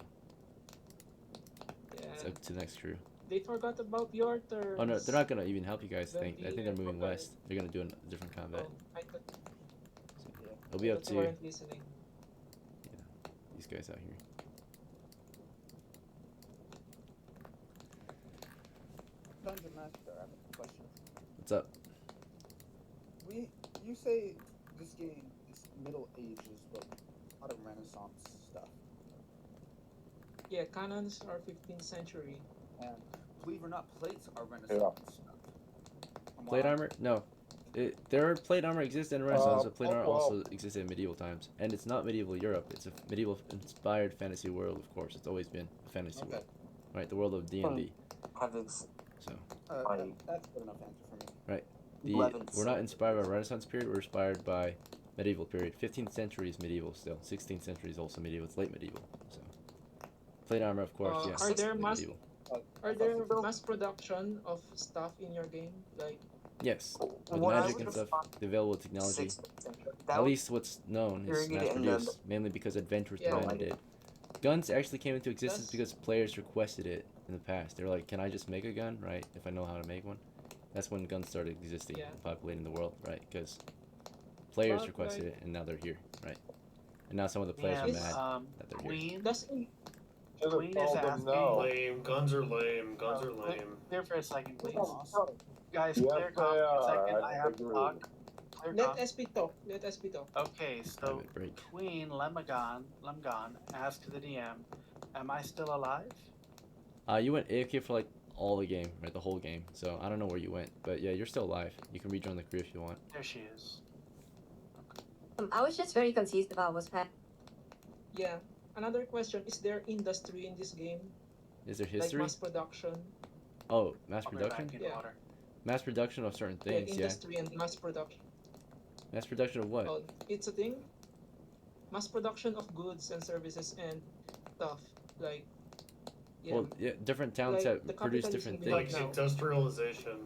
it's Yeah. up to the next crew. They forgot about your turn. Oh no, they're not gonna even help you guys. Then I think the they're moving forgot. west. They're gonna do a different combat. Oh, I thought, It'll be I up thought you to weren't listening. these guys out here. Dungeon Master, I have a question. What's up? You say this game is Middle Ages, but a lot of Renaissance stuff. Yeah, cannons are 15th century. And believe it or not, plates are Renaissance stuff. Plate armor? No. There are plate armor exists in Renaissance, but plate armor well- also exists in medieval times. And it's not medieval Europe. It's a medieval inspired fantasy world, of course. It's always been a fantasy world. Right, the world of D&D. So That's good enough answer for me. we're not inspired by Renaissance period, we're inspired by medieval period. 15th century is medieval still. 16th century is also medieval. It's late medieval. So plate armor, of course, yes. Are there late mass medieval. Are there mass production of stuff in your game? Like Yes. With What I magic would and stuff, respond- the available technology. 16th century. At least what's known is Period mass and produced, mainly because adventurers Yeah. demanded it. Guns actually came into existence That's- because players requested it in the past. They were like, can I just make a gun, right, if I know how to make one? That's when guns started existing Yeah. and populating the world, right? Because players But, requested like- it, and now they're here, right? And now some of the players Yeah, are mad that they're here. Queen. doesn't Queen is asking. Lame. Guns are lame. Guns are lame. Clear for a second, please. Guys, Yes, clear they for a are. second. I I have to agree. talk. Clear let talk. SP talk. Let SP talk. Okay, so 5-minute break. Queen LEMGAHN asked the DM, "Am I still alive?" You went AFK for like all the game, right? The whole game. So I don't know where you went, but yeah, you're still alive. You can rejoin the crew if you want. There she is. I was just very confused about what's happening. Yeah. Another question: is there industry in this game? Is there Like history? mass production? Oh, mass I'll be back production? in Yeah. water. Mass production of certain Yeah, things, yeah. industry and mass production. Mass production of what? Oh, it's a thing. Mass production of goods and services and stuff like. Yeah. Well, yeah, different towns Like have the produce capitalism different we things. have Like now. industrialization.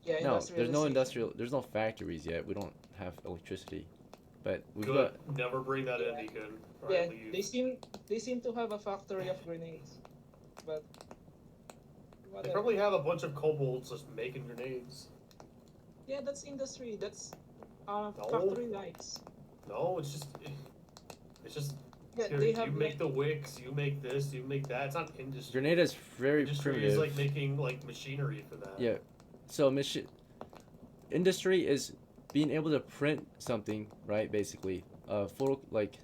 Yeah. No, there's no industrialization. there's no factories yet. We don't have electricity, but we've Good. got. Never bring that in, Yeah. Deacon. Or Yeah, I leave. they seem to have a factory of grenades, but They whatever. probably have a bunch of kobolds just making grenades. Yeah, that's industry. That's No. factory lights. No, it's just. Yeah, Here, they you have make the wicks, you make this, you make that. It's not industry. Grenade is very Industry primitive. is like making like machinery for that. Yeah, so industry is being able to print something, right? Basically, photo like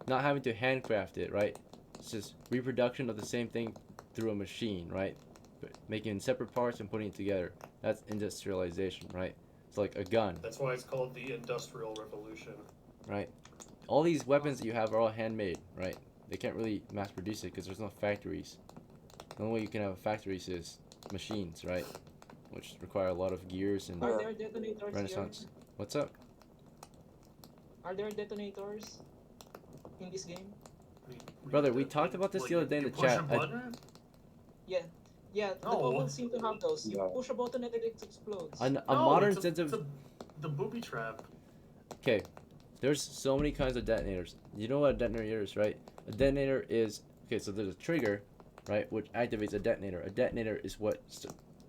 not having to handcraft it, right? It's just reproduction of the same thing through a machine, right? But making separate parts and putting it together. That's industrialization, right? It's like a gun, That's why it's called the Industrial Revolution. right? All these weapons that you have are all handmade, right? They can't really mass produce it because there's no factories. The only way you can have factories is machines, right? Which require a lot of gears and Are there detonators Renaissance. here? What's up? Are there detonators in this game? Brother, we talked about this the other day in the chat. Yeah. Yeah, the No. kobolds seem to have those. You No. push a button and it explodes. A No, modern it's sense of the booby trap. okay, there's so many kinds of detonators. You know what a detonator is, right? A detonator is okay. So there's a trigger, right, which activates a detonator. A detonator is what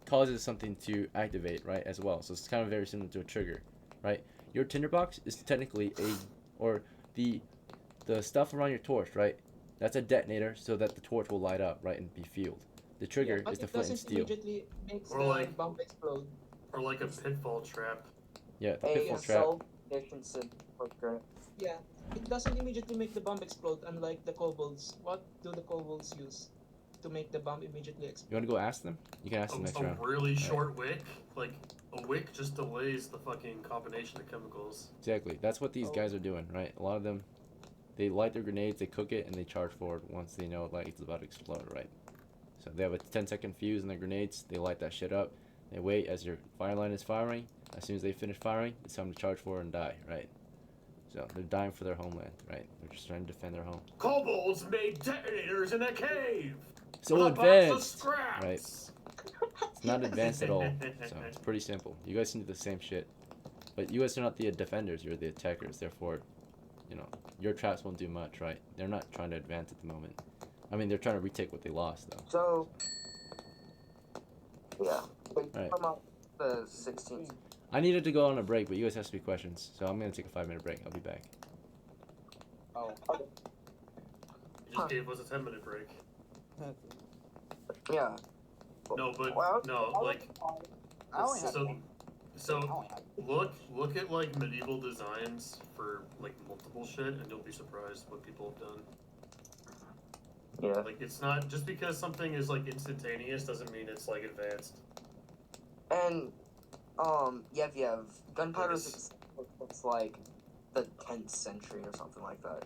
causes something to activate, right, as well. So it's kind of very similar to a trigger, right? Your tinderbox is technically the stuff around your torch, right? That's a detonator, so that the torch will light up, right, and be fueled. The trigger but is the it flint and doesn't steel. immediately makes Or the like- bomb explode. Or like a pitfall trap. Yeah, the A pitfall trap. self-efficiency worker. Yeah, it doesn't immediately make the bomb explode, unlike the kobolds. What do the kobolds use? to make the bomb immediately explode. You want to go ask them? You can ask them next A round. really short wick, like a wick just delays the fucking combination of chemicals. Exactly. That's what these guys are doing, right? A lot of them, they light their grenades, they cook it, and they charge forward once they know like it's about to explode, right? So they have a 10-second fuse in their grenades. They light that shit up. They wait as your fire line is firing. As soon as they finish firing, it's time to charge forward and die, right? So they're dying for their homeland, right? They're just trying to defend their home. Kobolds made detonators in a cave. So with a box of advanced, scraps. right? It's not advanced at all. So it's pretty simple. You guys can do the same shit, but you guys are not the defenders. You're the attackers. Therefore, you know your traps won't do much, right? They're not trying to advance at the moment. I mean, they're trying to retake what they lost, though. So, yeah. Right. Come up the 16th. I needed to go on a break, but you guys have to be questions, so I'm gonna take a 5-minute break. I'll be back. Oh. You just gave us a 10-minute break. Yeah. No, but Well, no, like I only have so look at like medieval designs for like multiple shit, and you'll be surprised what people have done. Yeah. Like it's not just because something is like instantaneous doesn't mean it's like advanced. And, Yev, gunpowder is it's like the 10th century or something like that.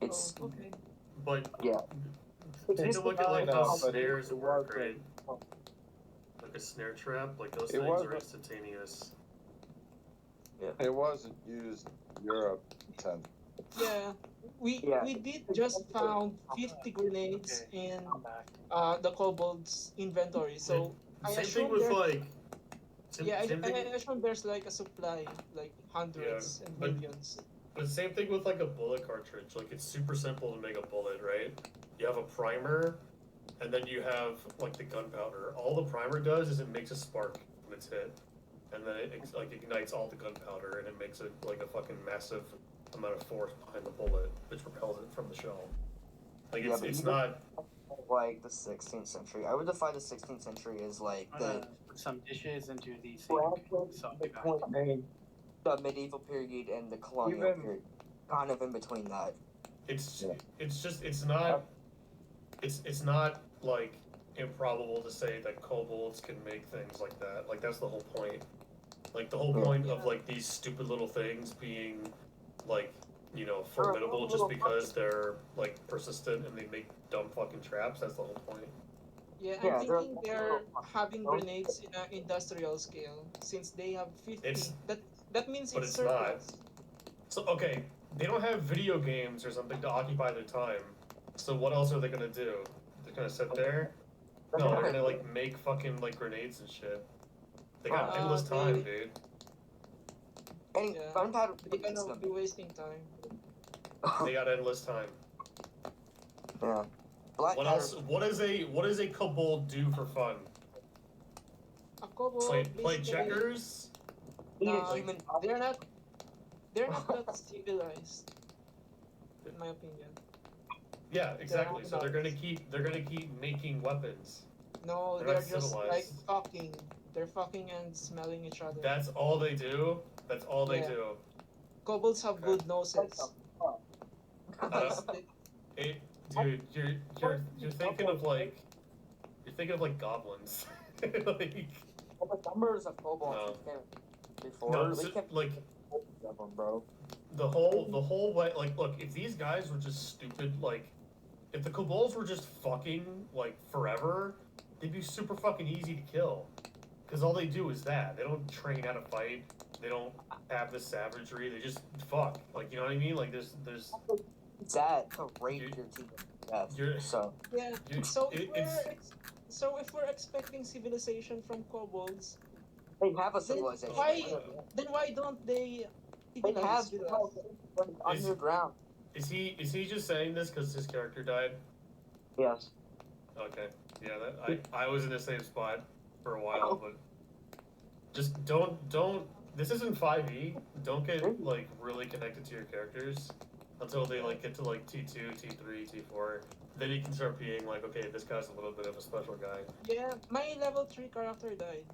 It's, okay. But yeah. take a look at like how but snares it work, was right? Like a snare trap, like those It things was are a- instantaneous. It wasn't used in Europe in 10th. Yeah, we did just found 50 grenades in the kobolds inventory. So I Same assume thing with there- like. yeah, I same thing, assume there's like a supply, like hundreds and but- millions. But same thing with like a bullet cartridge. Like it's super simple to make a bullet, right? You have a primer, and then you have like the gunpowder. All the primer does is it makes a spark when it's hit, and then it like ignites all the gunpowder, and it makes it like a fucking massive amount of force behind the bullet, which propels it from the shell. Like Yeah, it's but it's even- not. like the 16th century. I would define the 16th century as like the Put some dishes into the the medieval period and the colonial Even- period, kind of in between that. It's just it's not like improbable to say that kobolds can make things like that. Like that's the whole point. Like the whole point of like these stupid little things being like, you know, formidable just because they're like persistent and they make dumb fucking traps. That's the whole point. Yeah, Yeah, I'm they're- thinking they're having grenades in an industrial scale since they have 50. It's- That means but it's it's not. surplus. So okay, they don't have video games or something to occupy their time. So what else are they gonna do? They're gonna sit there? No, they're gonna like make fucking like grenades and shit. They got endless time, dude. And Yeah. gunpowder They're beats gonna them. be wasting time. They got endless time. Yeah. Black What powder- else? What does a kobold do for fun? A kobold Play basically- checkers? Eat a Uh, human. They're not that civilized, in my opinion. Yeah, exactly. So they're gonna keep making weapons. No, They're they're not just like civilized. fucking. They're fucking and smelling each other. That's all they do. That's all they Yeah. do. Kobolds have Okay. good noses. Dude, you're thinking of like goblins. Like, The numbers of kobolds No. we kept before. no, we so, kept like of them, bro. the whole way. Like, look, if these guys were just stupid, like, if the kobolds were just fucking like forever, they'd be super fucking easy to kill. Because all they do is that. They don't train how to fight. They don't have the savagery. They just fuck. Like, you know what I mean? Like, there's That to rape You- your team to death. you're So Yeah. you- So it- if we're expecting civilization from kobolds, they have a then civilization. why don't they They civilize have with us? underground. is he just saying this because his character died? Yes. Okay. Yeah, I was in the same spot for a while, but just don't. This isn't 5e. Don't get like really connected to your characters until they like get to like T2, T3, T4. Then you can start being like, okay, this guy's a little bit of a special guy. Yeah, my level 3 character died.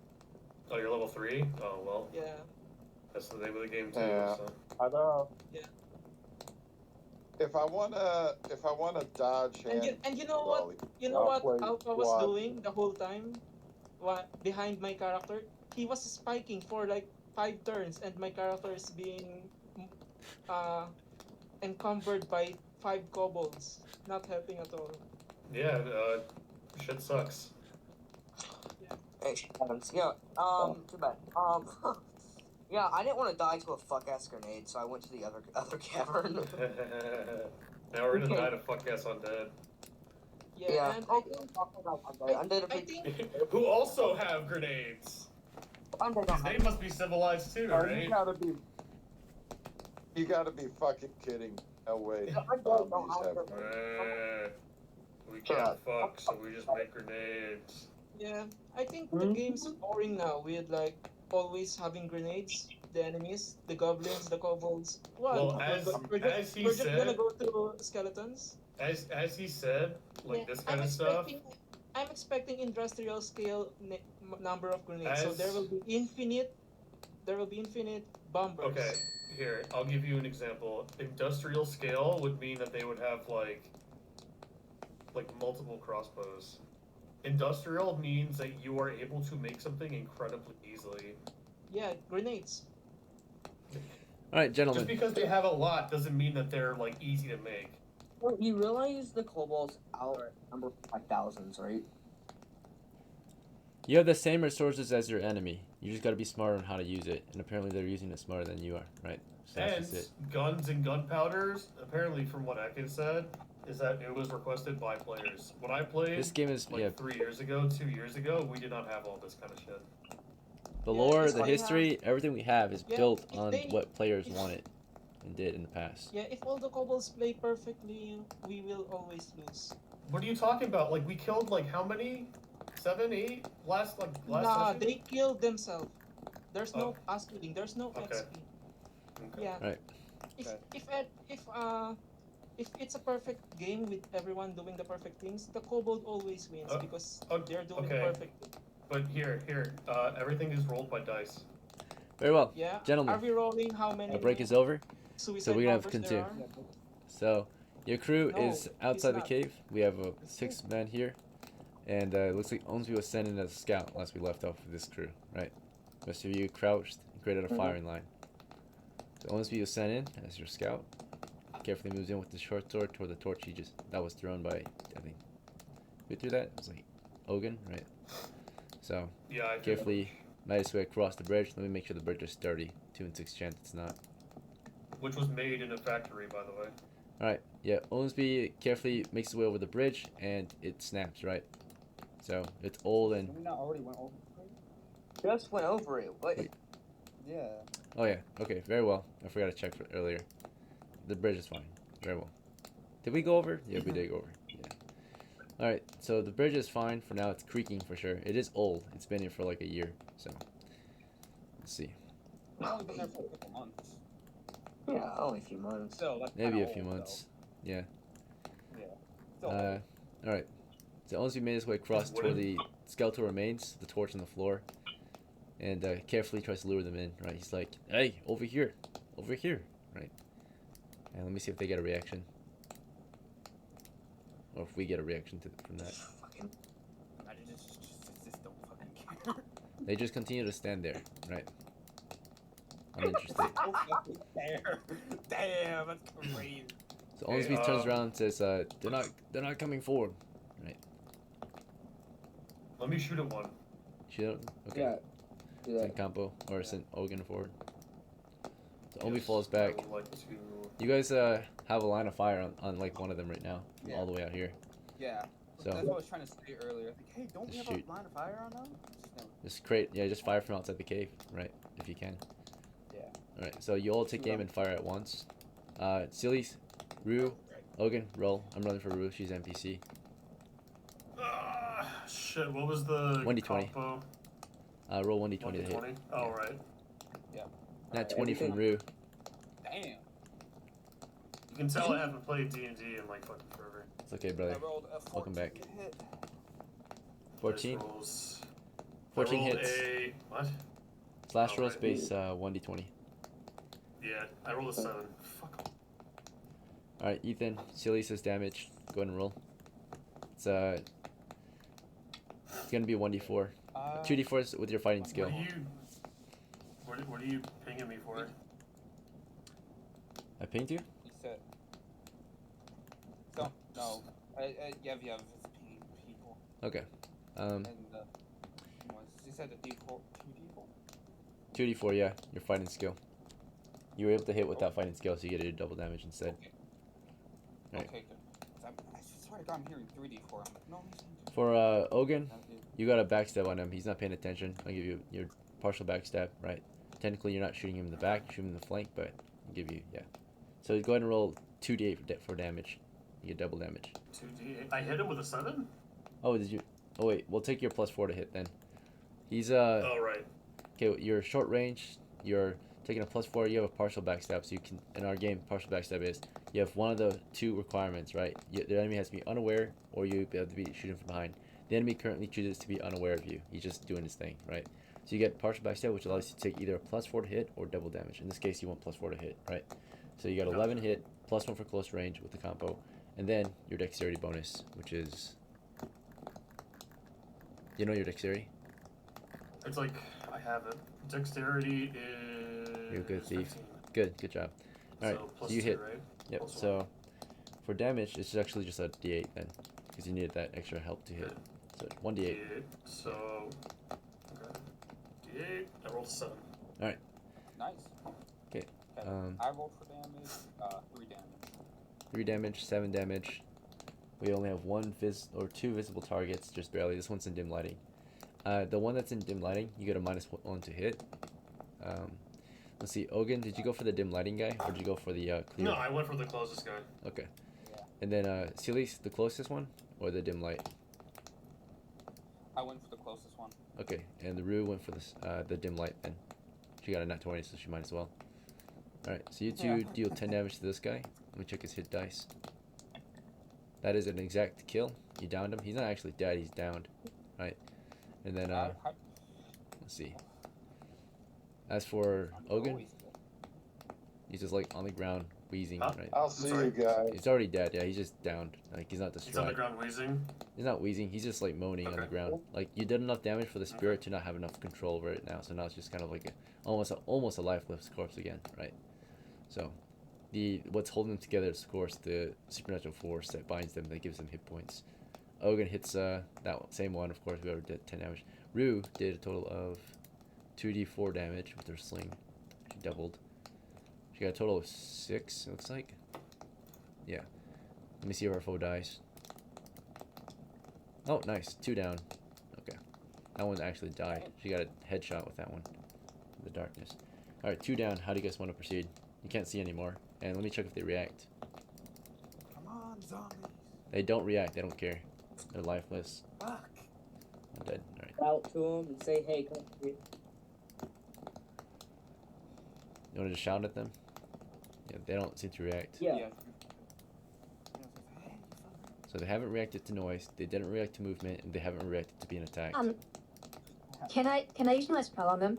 Oh, you're level 3? Oh well, Yeah. that's the name of the game too. Yeah. So. I know. If I wanna dodge hand, And you know what? volley, You know I'll what play I was squad. doing the whole time? What behind my character? He was spiking for like 5 turns, and my character is being uh encumbered by 5 kobolds, not helping at all. Yeah, shit sucks. Hey, Evans. Yeah. Too bad. Yeah, I didn't want to die to a fuck ass grenade, so I went to the other cavern. Now we're gonna die to fuck ass undead. Yeah, and Oh, undead are I pretty. think Who also have grenades. Undead Because don't they have. must be civilized too, Oh, right? you gotta be fucking kidding. No way. Yeah, undead don't Zombies have have. We can't fuck, so we just make grenades. yeah, I think the game's boring now with like always having grenades. The enemies, the goblins, the kobolds. What? Well, as he we're just gonna said, go through skeletons. as he said, like Yeah, this kind of stuff. I'm expecting industrial scale number of grenades. So there will be infinite. There will be infinite bombers. Okay, here I'll give you an example. Industrial scale would mean that they would have like multiple crossbows. Industrial means that you are able to make something incredibly easily. Yeah, grenades. All right, gentlemen. Just because they have a lot doesn't mean that they're like easy to make. Well, you realize the kobolds outnumber by thousands, right? You have the same resources as your enemy. You just got to be smarter on how to use it, and apparently they're using it smarter than you are, right? So that's And just it. guns and gunpowders, apparently from what Akin said, is that it was requested by players. When I played This game is 3 years ago, 2 years ago, we did not have all this kind of shit. The lore, the history, everything we have is built on what players wanted and did in the past. Yeah, if all the kobolds play perfectly, we will always lose. What are you talking about? Like we killed how many? 7, 8 last Nah, session? they killed themselves. There's no us killing. There's no Okay. XP. Yeah. Right. If it's a perfect game with everyone doing the perfect things, the kobold always wins because they're doing the perfect thing. But here, everything is rolled by dice. Very well. Yeah. Gentlemen, Are we rolling how many? the break is over, Suicide so we're going to bombers continue. there are? So, your crew No, is outside the not. cave. We have 6 men here. And it looks like OMESBEE was sent in as a scout last we left off with this crew, right? The rest of you crouched and created a firing line. So OMESBEE was sent in as your scout. Carefully moves in with the short sword toward the torch that was thrown by, I think, who threw that? It was like OGAN, right? So, Yeah, I carefully made his way across the bridge. Let me make sure the bridge is sturdy. 2 in 6 chance it's not. Which was made in a factory, by the way. Alright, yeah, OMESBEE carefully makes his way over the bridge and it snaps, right? So, it's old and... We not already went over it? Just went over it. What? Yeah. Oh yeah, okay, very well. I forgot to check for earlier. The bridge is fine. Very well. Did we go over? Yeah, we did go over. Yeah. Alright, so the bridge is fine. For now, it's creaking for sure. It is old. It's been here for like a year. So, let's see. We've only been there for a couple months. Yeah, only a few months. Still, that's Maybe kinda a few old, months. though. Yeah. Yeah. Still old. Alright. So OMESBEE made his way across toward the skeletal remains, the torch on the floor, and carefully tries to lure them in, right? He's like, hey, over here, right? And let me see if they get a reaction. Or if we get a reaction from that. I just don't fucking care. They just continue to stand there, right? Uninterested. So fucking fair. Damn, that's crazy. So OMESBEE turns around and says, they're not coming forward, right? Let me shoot at one. Shoot it? Okay. Yeah. Do that. Send Campo, or send OGAN forward. So OMESBEE Yes, falls back. I would like to... You guys have a line of fire on like one of them right now, Yeah. all the way out here. Yeah. So That's what I was trying to say earlier. Like, hey, don't we Just have shoot. a line of fire on them? just fire from outside the cave, right? If you can. Yeah. All right. So you all take aim and fire at once. SILYS, RYOKA, OGAN, roll. I'm running for RYOKA. She's NPC. Shit, what was the 1d20. combo? Roll 1d20 to hit. 1d20? Oh, right. Yeah. Nat 20 from RYOKA. Damn. You can tell I haven't played D&D in like fucking forever. It's okay, brother. I rolled a 14 Welcome back. to hit. 14. Dice rolls. 14 I rolled hits. What? Slash roll Alright. space 1d20. Yeah, I rolled a 7. Fuck off. Alright, Ethan, SILYS says damage. Go ahead and roll. It's gonna be 1d4. 2d4s with your fighting skill. What are you pinging me for? I pinged you? He said. So, no. Yeah, it's pinging people. Okay. And, he said the D4, 2D4? 2d4, yeah, your fighting skill. You were able to hit with that fighting skill, so you get a double damage instead. Okay. Right. Okay, good. I swear to God, I'm hearing 3D4. I'm like, no, For Ogan, you got a backstab on him. He's not paying attention. I'll give you your partial backstab, right? Technically, you're not shooting him in the back, you're shooting him in the flank, but I'll give you, yeah. So go ahead and roll 2d8 for damage. You get double damage. 2d8. I hit him with a 7? Oh, did you? Oh, wait. We'll take your +4 to hit then. He's, Oh, right. Okay, you're short range. You're taking a +4. You have a partial backstab, so you can, in our game, partial backstab is, you have one of the two requirements, right? The enemy has to be unaware, or you have to be shooting from behind. The enemy currently chooses to be unaware of you. He's just doing his thing, right? So you get partial backstab, which allows you to take either a +4 to hit or double damage. In this case, you want +4 to hit, right? So you got 11 hit, +1 for close range with the combo, and then your dexterity bonus, which is... You know your dexterity? It's like, I have it. Dexterity is... You're a good thief. 15. Good job. Alright, So so you +2, hit. right? Yep, +1. so for damage, it's actually just a d8 then, because you needed that extra help to hit. So 1d8. D8. So, okay. D8. I rolled a 7. Alright. Nice. Okay. I rolled for damage, 3 damage. 3 damage, 7 damage. We only have two visible targets, just barely. This one's in dim lighting. The one that's in dim lighting, you get a -1 to hit. Let's see, Ogan, did you go for the dim lighting guy, or did you go for the clear? No, I went for the closest guy. Okay. And then SILYS, the closest one, or the dim light? I went for the closest one. Okay, and the RYOKA went for the dim light then. She got a nat 20, so she might as well. Alright, so you two deal 10 damage to this guy. Let me check his hit dice. That is an exact kill. You downed him. He's not actually dead, he's downed. Right? And then, let's see. As for Ogan, he's just like on the ground, wheezing, right? I'll see you guys. He's already dead, yeah, he's just downed. Like, he's not distraught. He's on the ground wheezing? He's not wheezing, he's just like moaning on the ground. Like, you did enough damage for the spirit to not have enough control over it now, so now it's just kind of like almost a lifeless corpse again, right? So, what's holding them together is, of course, the supernatural force that binds them, that gives them hit points. Ogan hits that same one, of course, whoever did 10 damage. RYOKA did a total of 2d4 damage with her sling. She doubled. She got a total of 6, it looks like. Yeah. Let me see if our foe dies. Oh, nice. 2 down. Okay. That one actually died. She got a headshot with that one. In the darkness. Alright, 2 down. How do you guys want to proceed? You can't see anymore. And let me check if they react. Come on, zombies. They don't react. They don't care. They're lifeless. Fuck. I'm dead. Alright. Out to them and say, hey, come here. You want to just shout at them? Yeah, they don't seem to react. Yeah. So they haven't reacted to noise, they didn't react to movement, and they haven't reacted to being attacked. Can I use my spell on them?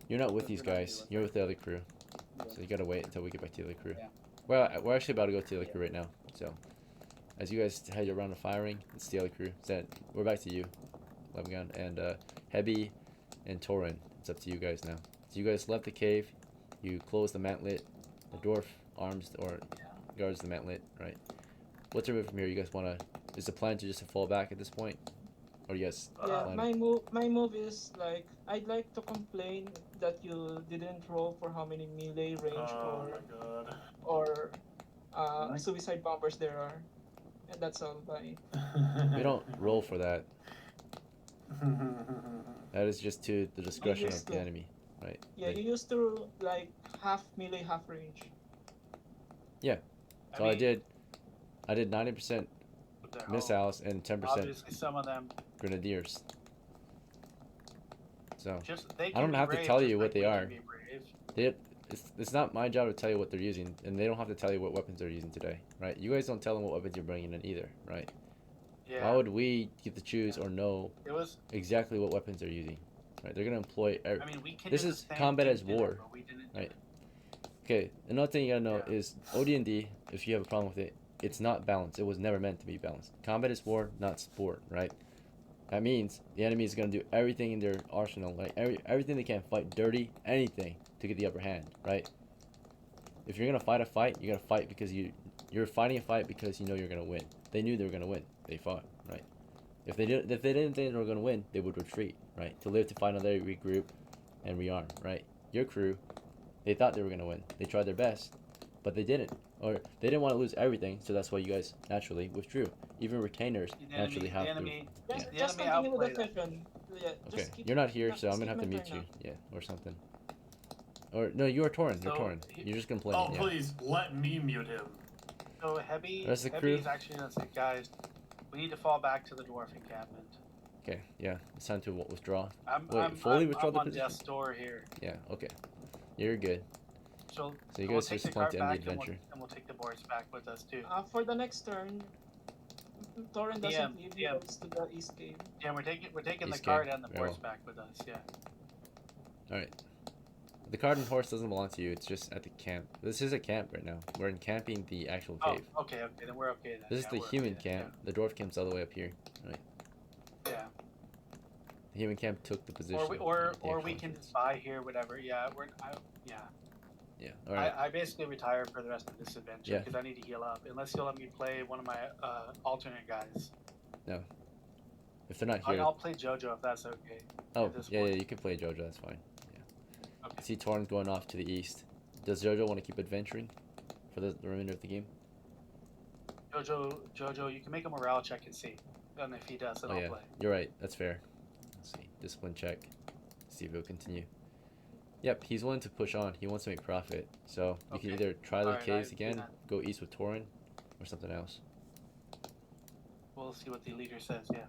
You're not with these guys, you're with the other crew. So you gotta wait until we get back to the other crew. Yeah. Well, we're actually about to go to the other crew right now. So, as you guys had your round of firing, it's the other crew. So we're back to you, LEMGAHN, and HEBI and TOREN. It's up to you guys now. So you guys left the cave, you closed the mantlet, the dwarf arms or guards the mantlet, right? What's your move from here? You guys wanna? Is the plan to just fall back at this point, or yes? Yeah, my move is like I'd like to complain that you didn't roll for how many melee range or suicide bombers there are, and that's all. Bye. We don't roll for that. That is just to the discretion of the enemy, right? Yeah, like, you used to like half melee, half range. Yeah. So I did 90% missiles and 10% obviously some of them grenadiers. So they I don't have to tell you what they are. They, it's not my job to tell you what they're using, and they don't have to tell you what weapons they're using today, right? You guys don't tell them what weapons you're bringing in either, right? yeah. Why would we get to choose or know It was. exactly what weapons they're using, right? They're gonna employ. I mean, we can. This do the is same combat thing as dinner, war, but we didn't right? Okay, another thing you gotta know Yeah. is OD&D, if you have a problem with it, it's not balanced. It was never meant to be balanced. Combat is war, not sport, right? That means the enemy is gonna do everything in their arsenal, like everything they can, fight dirty, anything to get the upper hand, right? If you're gonna fight a fight, you're gonna fight because you're fighting a fight because you know you're gonna win. They knew they were gonna win. They fought, right? If they didn't think they were gonna win, they would retreat, right? To live to fight another, regroup, and rearm, right? Your crew, they thought they were gonna win. They tried their best, but they didn't, or they didn't want to lose everything. So that's why you guys naturally withdrew. Even retainers naturally have to. Just continue with the session. Yeah, Okay, just keep, you're not here, so I'm just gonna have to keep my mute turn you, now. yeah, or something. Or no, you're Toren. You're So, Toren. You're just gonna play Oh, it, yeah. please let me mute him. So HEBI, That's the HEBI crew. is actually gonna say, guys, we need to fall back to the dwarf encampment. Okay, yeah, it's time to withdraw. I'm fully withdraw I'm the on position. death's door here. Yeah, okay, you're good. So So you we'll guys take just the want cart to end the back and adventure. we'll take the boards back with us too. For the next turn, Toren doesn't leave. He DM. goes to the east cave. Yeah, we're taking the East cart Cave, and the very boards well. back with us. Yeah. All right. The cart and horse doesn't belong to you. It's just at the camp. This is a camp right now. We're encamping the actual cave. Oh, okay, then we're okay then. This is Yeah, the we're human okay, camp. The dwarf camp's all the way up here. Right. Yeah. The human camp took the position. Or the we can actual just buy here, whatever. Yeah, yeah. Yeah. All right. I basically retired for the rest of this adventure Yeah. because I need to heal up. Unless you'll let me play one of my alternate guys. No. If they're not here. I'll play JoJo if that's okay. Oh, at this yeah, point. you can play JoJo. That's fine. Yeah. Okay. I see Toren's going off to the east. Does JoJo want to keep adventuring for the remainder of the game? JoJo, you can make a morale check and see. And if he does, then Oh I'll yeah, play. you're right. That's fair. Let's see. Discipline check. See if he'll continue. Yep, he's willing to push on. He wants to make profit. So you can Okay. either try the Alright, caves I- again, yeah. go east with Toren, or something else. We'll see what the leader says. Yeah.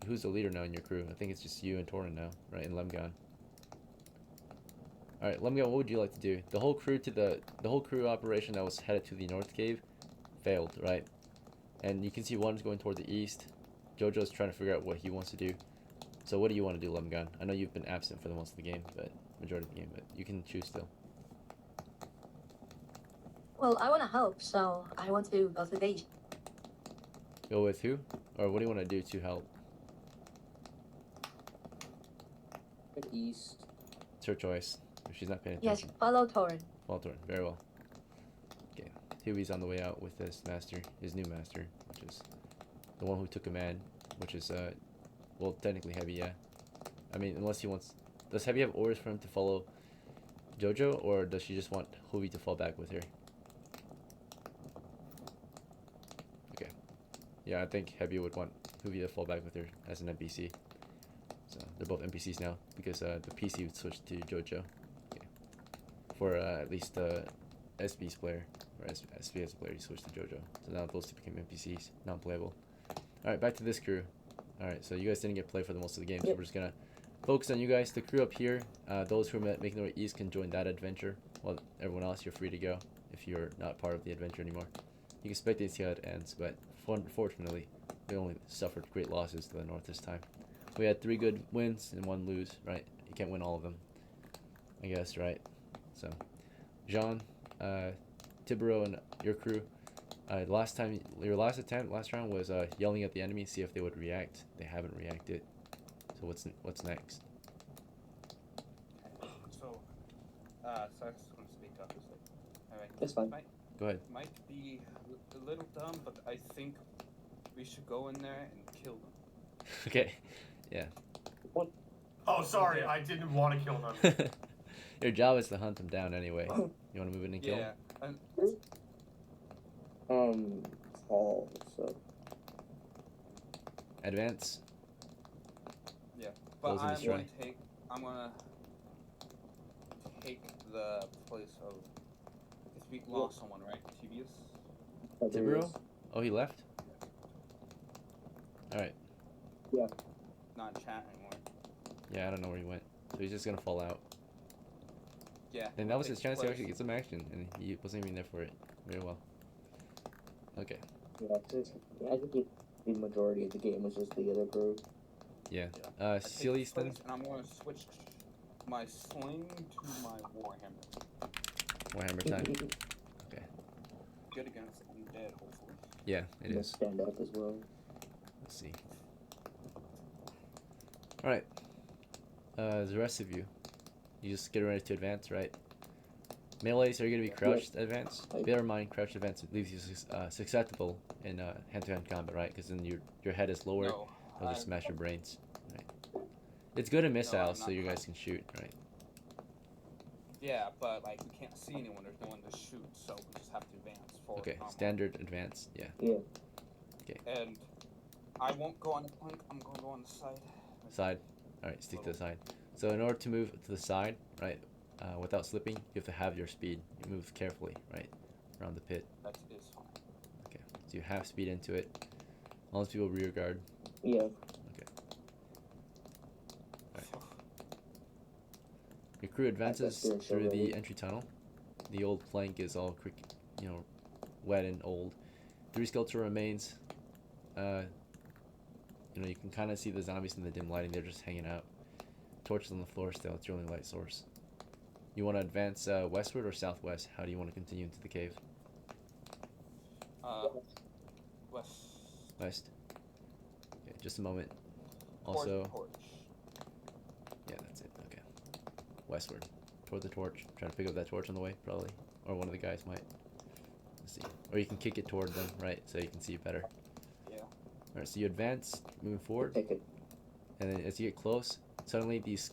Who's the leader now in your crew? I think it's just you and Toren now, right? And LEMGAHN. All right, LEMGAHN, what would you like to do? The whole crew operation that was headed to the North Cave failed, right? And you can see one's going toward the east. JoJo's trying to figure out what he wants to do. So what do you want to do, LEMGAHN? I know you've been absent for the most of the game, but majority of the game, but you can choose still. Well, I want to help, so I want to go to the east. Go with who? Or what do you want to do to help? East. It's her choice. If she's not paying Yes, attention. follow Toren. Follow Toren. Very well. Okay. HOOVY's on the way out with his master, his new master, which is the one who took command, which is well, technically HEBI, yeah. I mean, unless he wants, does HEBI have orders for him to follow JoJo, or does she just want HOOVY to fall back with her? Okay. Yeah, I think HEBI would want HOOVY to fall back with her as an NPC. So they're both NPCs now because the PC would switch to JoJo. Okay. For at least SB's player, or SB as a player, he switched to JoJo. So now those two became NPCs, non-playable. Alright, back to this crew. Alright, so you guys didn't get play for the most of the game, so we're just gonna focus on you guys. The crew up here, those who are making their way east can join that adventure, while everyone else, you're free to go if you're not part of the adventure anymore. You can spectate and see how it ends, but fortunately, we only suffered great losses to the north this time. We had 3 good wins and 1 lose, right? You can't win all of them, I guess, right? So, Jean, Tibero, and your crew, your last attempt, last round was yelling at the enemy, see if they would react. They haven't reacted. So what's next? So, so I'm just gonna speak obviously. Alright. That's fine. Go ahead. Might be a little dumb, but I think we should go in there and kill them. Okay, yeah. Oh, sorry, I didn't want to kill them. Your job is to hunt them down anyway. You want to move in and kill them? Yeah. Call, so. Advance. Yeah. But Close and destroy. I'm gonna take the place of, because we lost someone, right? Tibius? Tibero? Oh, he left? Alright. Yeah. Not in chat anymore. Yeah, I don't know where he went. So he's just gonna fall out. Yeah. And that was his take chance to place. actually get some action, and he wasn't even there for it. Very well. Okay. Yeah, I think the majority of the game was just the other group. Yeah. I take SILYS then? place, and I'm gonna switch my sling to my warhammer. Warhammer time. Okay. Good against undead, hopefully. Yeah, it is. Stand up as well. Let's see. Alright. The rest of you. You just get ready to advance, right? Melees are going to be crouched advance. Bear in mind, crouched advance leaves you susceptible in hand-to-hand combat, right? Because then your head is lower. No, They'll just smash your brains. Right. It's good in missiles, so you guys can shoot, right? Yeah, but like we can't see anyone. There's no one to shoot, so we just have to advance forward. Okay, standard advance. Yeah. Yeah. Okay. And I won't go on the flank. I'm going to go on the side. Side. All right, stick to the side. So in order to move to the side, right, without slipping, you have to have your speed. You move carefully, right, around the pit. That is fine. Okay. So you have speed into it. All those people rear guard. Yeah. Okay. All right. Your crew advances through the entry tunnel. The old plank is all wet and old. 3 skeletal remains. You can kind of see the zombies in the dim lighting. They're just hanging out. Torches on the floor still. It's your only light source. You want to advance westward or southwest? How do you want to continue into the cave? West. West. Okay, just a moment. Also, yeah, that's it. Okay. Westward. Toward the torch. Try to pick up that torch on the way, probably. Or one of the guys might. Let's see. Or you can kick it toward them, right? So you can see better. Yeah. Alright, so you advance, moving forward. And then as you get close, suddenly these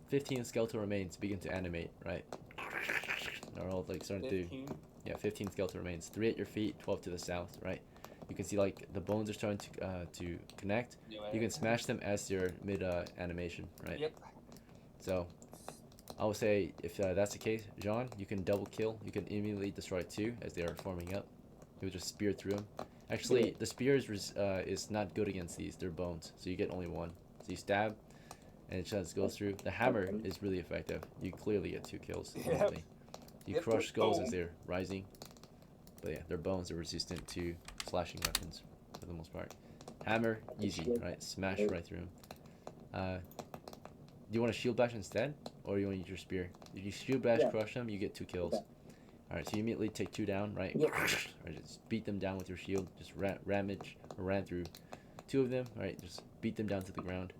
15 skeletal remains begin to animate, right? They're all like starting 15? to... Yeah, 15 skeletal remains. 3 at your feet, 12 to the south, right? You can see like the bones are starting to connect. You can smash them as you're mid animation, right? Yep. So I would say if that's the case, Jean, you can double kill. You can immediately destroy 2 as they are forming up. You just spear through them. Actually, the spear is not good against these. They're bones, so you get only 1. So you stab, and it just goes through. The hammer is really effective. You clearly get 2 kills. Yep. You crush skulls as they're rising. But yeah, their bones are resistant to slashing weapons for the most part. Hammer, easy, right? Smash right through them. Do you want to shield bash instead, or do you want to use your spear? If you shield bash crush them, you get 2 kills. Alright, so you immediately take 2 down, right? Or just beat them down with your shield. Just ran through 2 of them, right? Just beat them down to the ground.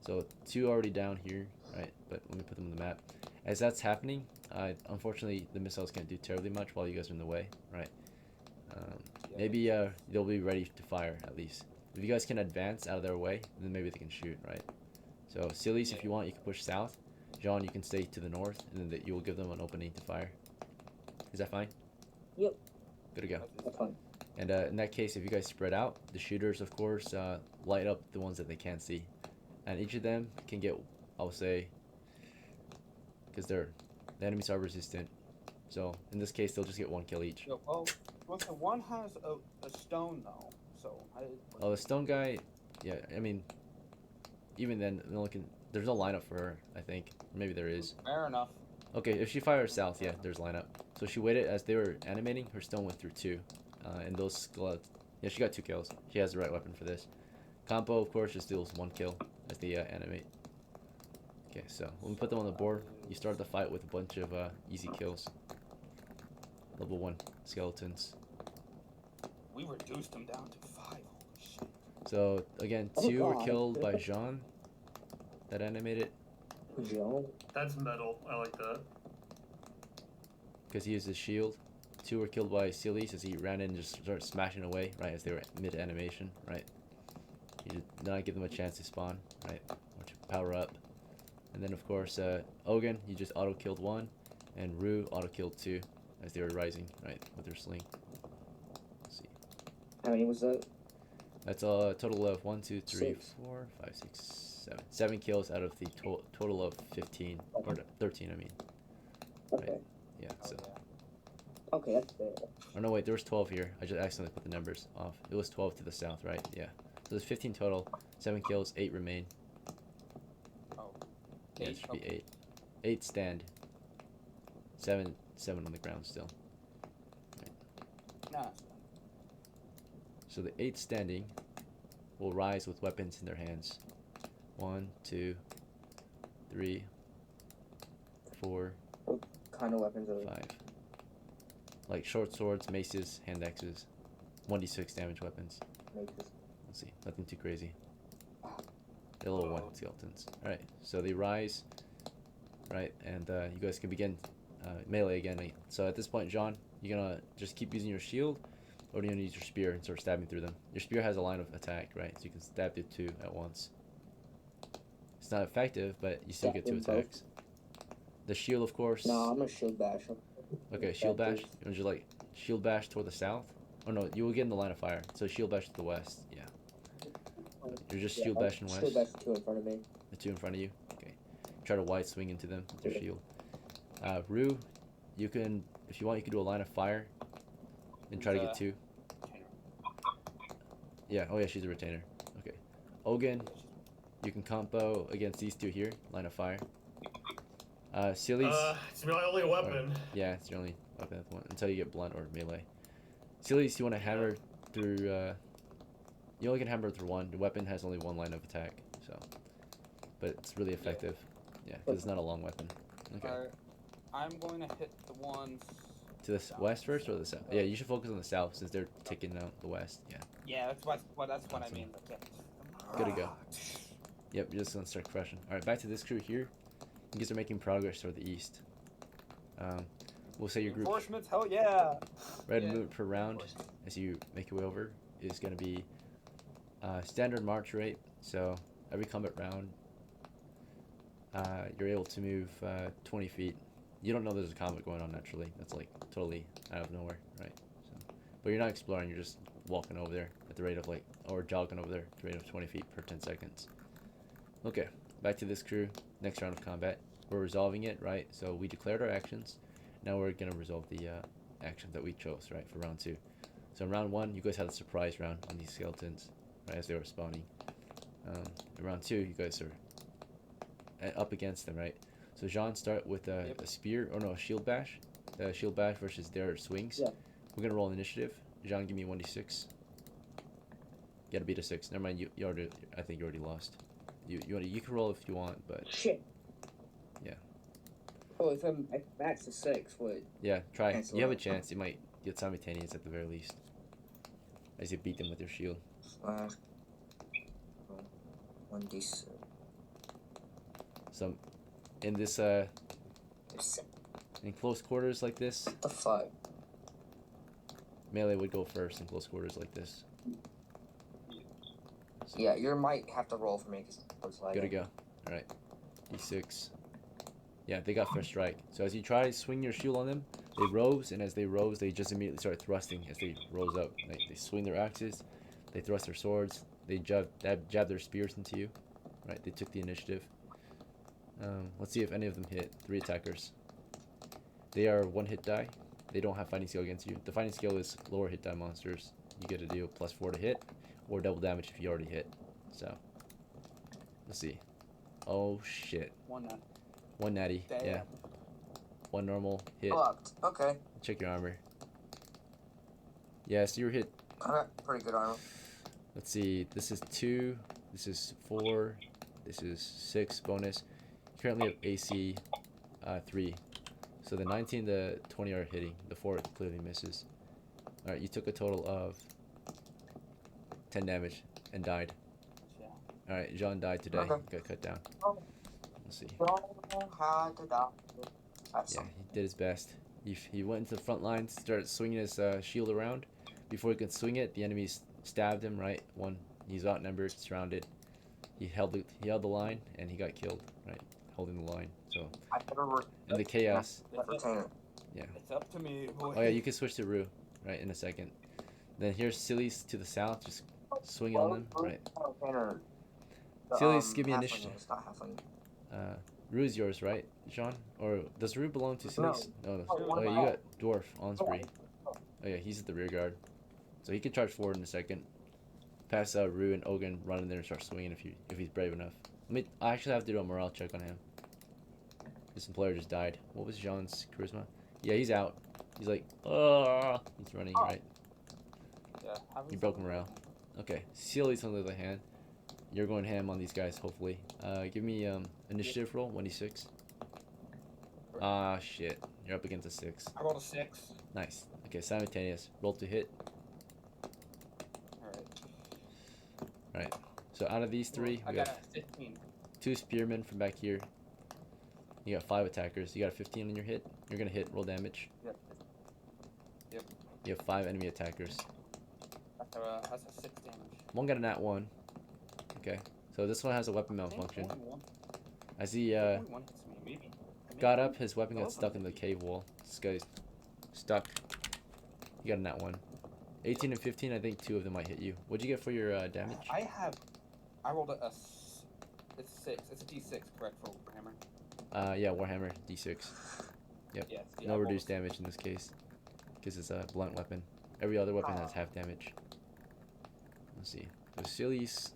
So 2 already down here, right? But let me put them on the map. As that's happening, unfortunately the missiles can't do terribly much while you guys are in the way, right? Maybe they'll be ready to fire at least. If you guys can advance out of their way, then maybe they can shoot, right? So SILYS, if you want, you can push south. John, you can stay to the north, and then you will give them an opening to fire. Is that fine? Yep. Good to go. That's fine. And in that case, if you guys spread out, the shooters, of course, light up the ones that they can't see. And each of them can get, I would say, because the enemies are resistant. So in this case, they'll just get 1 kill each. Well, the one has a stone though, so Oh, the stone guy, yeah. I mean, even then, there's no lineup for her. I think maybe there is. Fair enough. Okay, if she fires south, yeah, there's lineup. So she waited as they were animating. Her stone went through 2, and those skeletons. Yeah, she got 2 kills. She has the right weapon for this. Compo, of course, just deals 1 kill as they animate. Okay, so when we put them on the board, you start the fight with a bunch of easy kills. Level 1 skeletons. We reduced them down to 5. Holy shit. So again, 2 were killed by Jean. That animated. That's metal. I like that. Because he used his shield. 2 were killed by SILYS as he ran in and just started smashing away, right, as they were mid-animation, right. You did not give them a chance to spawn, right, or to power up. And then, of course, OGAN, he just auto-killed 1, and RYOKA auto-killed 2 as they were rising, right, with their sling. Let's see. How many was that? That's a total of 1, 2, 3, 4, 5, 6, 7. 7 kills out of the total of 15, or 13, I mean. Okay. Right. Yeah, so. Okay, that's fair. Oh no, wait, there was 12 here. I just accidentally put the numbers off. It was 12 to the south, right? Yeah. So there's 15 total, 7 kills, 8 remain. Oh. Yeah, it should be 8. 8 stand. 7 on the ground still. Right. Nah. So the 8 standing will rise with weapons in their hands. 1, 2, 3, 4, What kind of weapons are they? 5. Like short swords, maces, hand axes. 1d6 damage weapons. Maces. Let's see, nothing too crazy. They're level 1 skeletons. Alright, so they rise. Right, and you guys can begin melee again. So at this point, John, you're gonna just keep using your shield, or do you gonna use your spear and start stabbing through them? Your spear has a line of attack, right? So you can stab through 2 at once. It's not effective, but you still get 2 attacks. The shield, of course. No, I'm gonna shield bash him. Okay, shield bash. You want to like shield bash toward the south? Oh no, you will get in the line of fire. So shield bash to the west. Yeah. You're just shield bashing west. Shield bash 2 in front of me. The 2 in front of you. Okay. Try to wide swing into them with your shield. RYOKA, you can, if you want, you can do a line of fire and try to get 2. Yeah. Oh yeah, she's a retainer. Okay. OGAN, you can combo against these 2 here. Line of fire. SILYS. It's my only weapon. Yeah, it's your only weapon at the moment, until you get blunt or melee. SILYS, you want to hammer through. You only can hammer through 1. The weapon has only 1 line of attack, so. But it's really effective. Yeah, because it's not a long weapon. Okay. I'm going to hit the ones. To the west first or the south? Yeah, you should focus on the south since they're taking out the west. Yeah. Yeah, that's what I mean. But yeah. Good to go. Yep, you're just gonna start crushing. All right, back to this crew here. You guys are making progress toward the east. We'll say your group. Reinforcements, hell yeah. Red movement per round as you make your way over is gonna be standard march rate. So every combat round, you're able to move 20 feet. You don't know there's a combat going on naturally. That's like totally out of nowhere, right? So, but you're not exploring. You're just walking over there at the rate of like, or jogging over there at the rate of 20 feet per 10 seconds. Okay, back to this crew. Next round of combat. We're resolving it, right? So we declared our actions. Now we're gonna resolve the actions that we chose, right, for round 2. So in round 1, you guys had a surprise round on these skeletons, right, as they were spawning. In round 2, you guys are up against them, right? So Jean, start with a spear, or no, a shield bash. The shield bash versus their swings. Yeah. We're gonna roll initiative. Jean, give me 1d6. You gotta beat a 6. Never mind, you already. I think you already lost. You can roll if you want, but. Shit. Yeah. Oh, if I'm max to 6, what? Yeah, try. Cancel You have a out. chance. You might get simultaneous at the very least. As you beat them with your shield. 1d6. So, in this in close quarters like this, What the fuck? melee would go first in close quarters like this. So, Yeah, you might have to roll for me because it's like. good to go. All right, d6. Yeah, they got first strike. So as you try to swing your shield on them, they rose, and as they rose, they just immediately start thrusting as they rose up. They swing their axes, they thrust their swords, they jab their spears into you. Right, they took the initiative. Let's see if any of them hit. 3 attackers. They are 1 hit die. They don't have fighting skill against you. The fighting skill is lower hit die monsters. You get to deal +4 to hit, or double damage if you already hit. So, let's see. Oh shit. 1 natty. Damn. Yeah. 1 normal hit. Fucked. Okay. Check your armor. Yeah, so you're hit. I got pretty good armor. Let's see. This is 2. This is 4. This is 6 bonus. You currently have AC 3. So the 19, the 20 are hitting. The 4 clearly misses. Alright, you took a total of 10 damage and died. Alright, Jean died today. Okay. Got cut down. Let's see. Yeah, he did his best. He went into the front lines, started swinging his shield around. Before he could swing it, the enemies stabbed him, right? He's outnumbered, surrounded. He held the line, and he got killed, right? Holding the line. So, in the chaos. Yeah. It's up to me. Boy. Oh yeah, you can switch to RYOKA, right, in a second. Then here's SILYS to the south, just swing on them, right? SILYS, give me initiative. RYOKA's yours, right, Jean? Or does RYOKA belong to SILYS? No. Oh yeah, you got DWARF, OMESBEE. Oh yeah, he's at the rear guard. So he can charge forward in a second. Pass RYOKA and OGAN run in there and start swinging if he's brave enough. I actually have to do a morale check on him. This player just died. What was Jean's charisma? Yeah, he's out. He's like, oh, he's running, right? Yeah. He broke morale. Okay, SILYS on the other hand, you're going ham on these guys, hopefully. Give me initiative roll, 1d6. Ah, shit. You're up against a 6. I rolled a 6. Nice. Okay, simultaneous. Roll to hit. Alright. So out of these 3, I we got have a 15. 2 spearmen from back here. You got 5 attackers. You got a 15 on your hit. You're gonna hit. Roll damage. Yep. Yep. You have 5 enemy attackers. That's a 6 damage. One got a nat 1. Okay. So this one has a weapon malfunction. As he Only one hits me, maybe. got up, his weapon got stuck in the cave wall. This guy's stuck. You got a nat 1. 18 and 15, I think 2 of them might hit you. What'd you get for your damage? I rolled it's 6. It's a D6, correct, for Warhammer? Yeah, Warhammer, D6. Yep. Yes, yeah, No reduced damage in this case. Because it's a blunt weapon. Every other weapon has half damage. Let's see. So SILYS.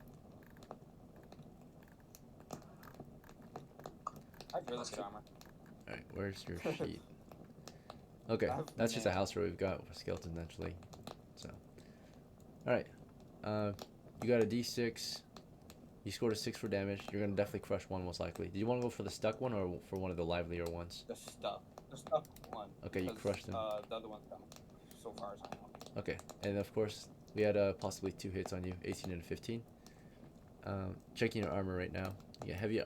I have really good armor. Alright, where's your sheet? Okay, that's just a house roll we've got for skeletons actually. So, alright. You got a D6. You scored a 6 for damage. You're gonna definitely crush one most likely. Do you want to go for the stuck one or for one of the livelier ones? The stuck one. Okay, you crushed them. The other one's down so far as I know. Okay, and of course we had possibly 2 hits on you, 18 and 15. Checking your armor right now. You got heavy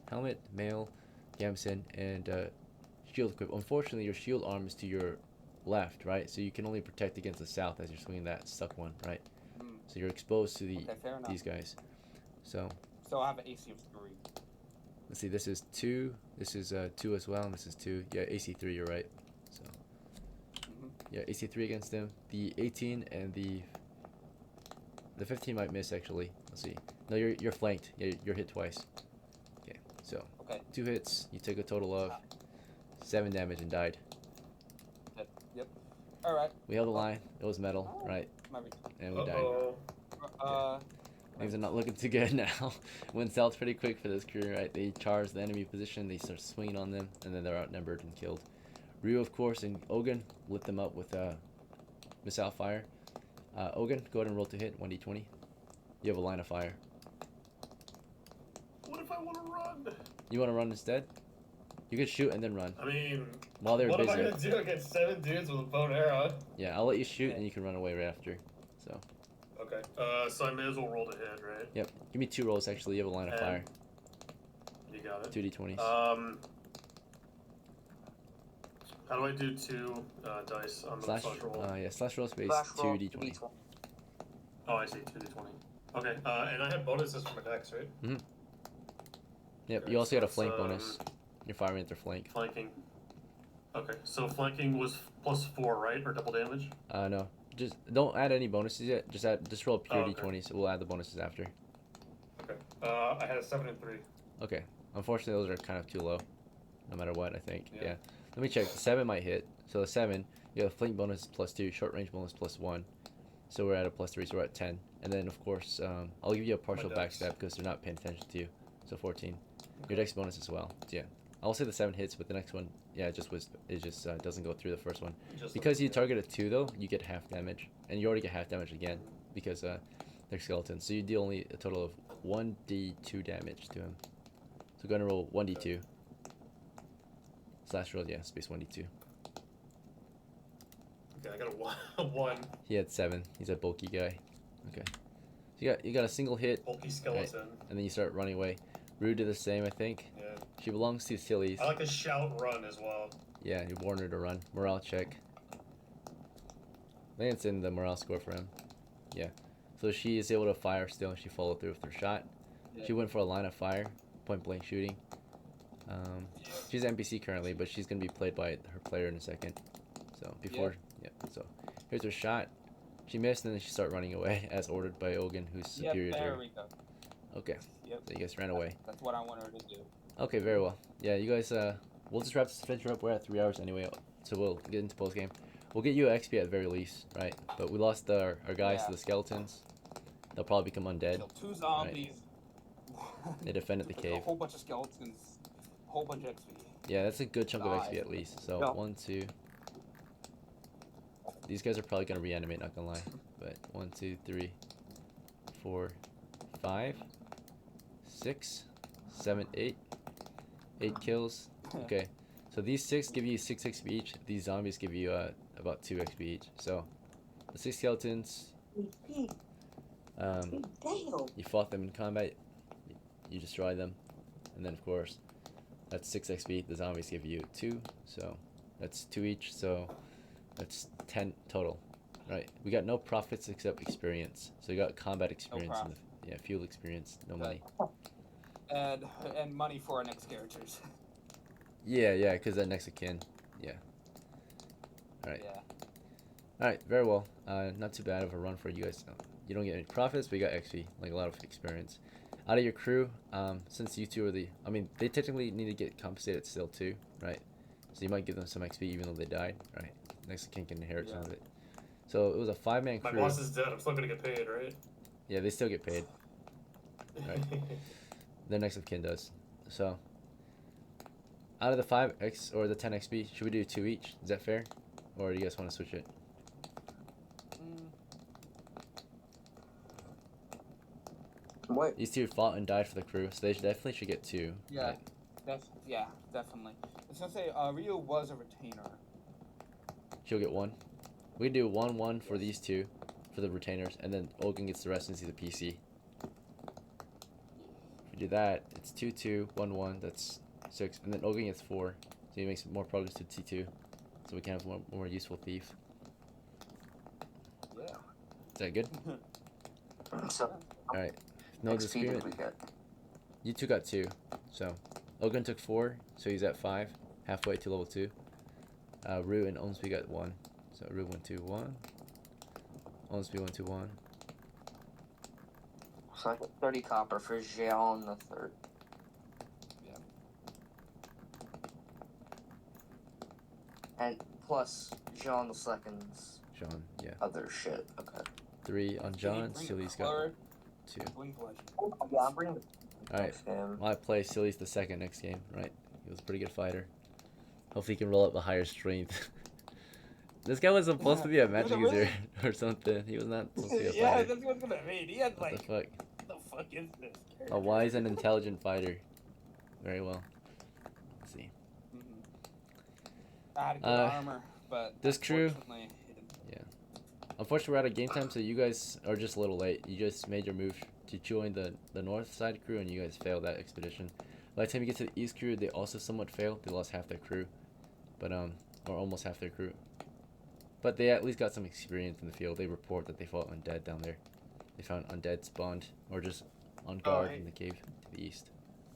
helmet, mail, gamson, and shield equip. Unfortunately, your shield arm is to your left, right? So you can only protect against the south as you're swinging that stuck one, right? So you're exposed to these guys. So I have an AC of 3. let's see. This is 2. This is 2 as well, and this is 2. Yeah, AC 3. You're right. So yeah, AC 3 against them. The 18 and the 15 might miss actually. Let's see. No, you're flanked. Yeah, you're hit twice. Okay, so 2 hits. You take a total of 7 damage and died. Yep. All right. We held the line. It was metal, right? And we died. Things are not looking too good now. Went south pretty quick for this crew, right? They charge the enemy position, they start swinging on them, and then they're outnumbered and killed. RYOU, of course, and OGAN lit them up with missile fire. OGAN, go ahead and roll to hit, 1d20. You have a line of fire. What if I want to run? You want to run instead? You could shoot and then run. I mean, while they're busy. What am I going to do against 7 dudes with a bow and arrow? Yeah, I'll let you shoot and you can run away right after. So. Okay, so I may as well roll to hit, right? Yep. Give me 2 rolls actually. You have a line of fire. You got it. 2d20s. How do I do 2 dice on the slash roll? Yeah, slash roll space 2d20. Oh, I see, 2d20. Okay, and I have bonuses for my decks, right? Mm-hmm. Yep, okay, you also got a flank bonus. You're firing at their flank. Flanking. Okay, so flanking was +4, right? Or double damage? No. Just don't add any bonuses yet. Just roll pure d20s. We'll add the bonuses after. Okay. I had a 7 and 3. Okay. Unfortunately, those are kind of too low. No matter what, I think. Yeah. Let me check. The 7 might hit. So the 7, you have a flank bonus +2, short range bonus +1. So we're at a +3, so we're at 10. And then, of course, I'll give you a partial backstab because they're not paying attention to you. So 14. Your dex bonus as well. So yeah. I'll say the 7 hits, but the next one, yeah, it just doesn't go through the first one. Because you target a 2 though, you get half damage, and you already get half damage again because they're skeletons. So you deal only a total of 1d2 damage to him. So go ahead and roll 1d2. Slash roll, yeah, space 1d2. Okay, I got a 1. He had 7. He's a bulky guy. Okay. So you got a single hit. Bulky skeleton. Right? And then you start running away. RYOU did the same, I think. Yeah. She belongs to SILYS. I like to shout run as well. Yeah, you warned her to run. Morale check. I think it's in the morale score for him. Yeah. So she is able to fire still. She followed through with her shot. Yeah. She went for a line of fire. Point blank shooting. She's an NPC currently, but she's going to be played by her player in a second. So before... Yeah. So here's her shot. She missed and then she started running away as ordered by OGAN, who's superior to her. Okay. Yep. So you guys ran away. That's what I want her to do. Okay, very well. Yeah, you guys, we'll just wrap this adventure up. We're at 3 hours anyway, so we'll get into post-game. We'll get you an XP at the very least, right? But we lost our guys to the skeletons. They'll probably become undead. Killed 2 zombies. Right? They defended the cave. A whole bunch of skeletons. A whole bunch of XP. Yeah, that's a good chunk of XP at least. So, 1, 2... These guys are probably going to reanimate, not going to lie. But 1, 2, 3, 4, 5, 6, 7, 8. 8 kills. Okay. So these 6 give you 6 XP each. These zombies give you about 2 XP each. So the 6 skeletons, Damn. you fought them in combat, you destroy them, and then of course that's 6 XP. The zombies give you 2, so that's 2 each. So that's 10 total. Right, we got no profits except experience. So you got combat experience and yeah, fuel experience, no money. And money for our next characters. Yeah, because that next of kin. Yeah. Alright. Yeah. Alright, very well. Not too bad of a run for you guys. You don't get any profits, but you got XP, like a lot of experience. Out of your crew, since you two are the... I mean, they technically need to get compensated still too, right? So you might give them some XP even though they died, right? Next of kin can inherit some of it. So it was a 5-man crew. My boss is dead. I'm still gonna get paid, right? Yeah, they still get paid. Right. Their next of kin does. So out of the 5x or the 10 XP, should we do 2 each? Is that fair? Or do you guys want to switch it? What? These two fought and died for the crew, so they definitely should get 2. Yeah. Right? Yeah, definitely. I was gonna say, RYOKA was a retainer. She'll get 1. We can do 1-1 for these 2, for the retainers, and then OGAN gets the rest since he's a PC. If we do that, it's 2-2, 1-1, that's 6, and then OGAN gets 4, so he makes more progress to T2, so we can have more useful thief. Yeah. Is that good? So, Alright. No XP disagreement. did we get? You 2 got 2, so OGAN took 4, so he's at 5, halfway to level 2. RYOKA and OMESBEE got 1. So RYOKA 1-2-1. OMESBEE 1-2-1. So I get 30 copper for JEHAN the third. Yeah. And plus JEHAN the second's John, yeah. other shit. Okay. 3 on John. SILYS got 2. Yeah, I'm bringing the Alright. next game. I play SILYS the second next game, right? He was a pretty good fighter. Hopefully he can roll up a higher strength. This guy was supposed to be a magic user or something. He was not supposed to be a fighter. Yeah, that's what's gonna mean. He had like, what the fuck is this? a wise and intelligent fighter. Very well. Let's see. I had good armor, but this crew, unfortunately, he didn't. Unfortunately, we're out of game time, so you guys are just a little late. You just made your move to join the north side crew, and you guys failed that expedition. By the time you get to the east crew, they also somewhat failed. They lost half their crew, but or almost half their crew. But they at least got some experience in the field. They report that they fought undead down there. They found undead spawned, or just on guard in the cave to the east.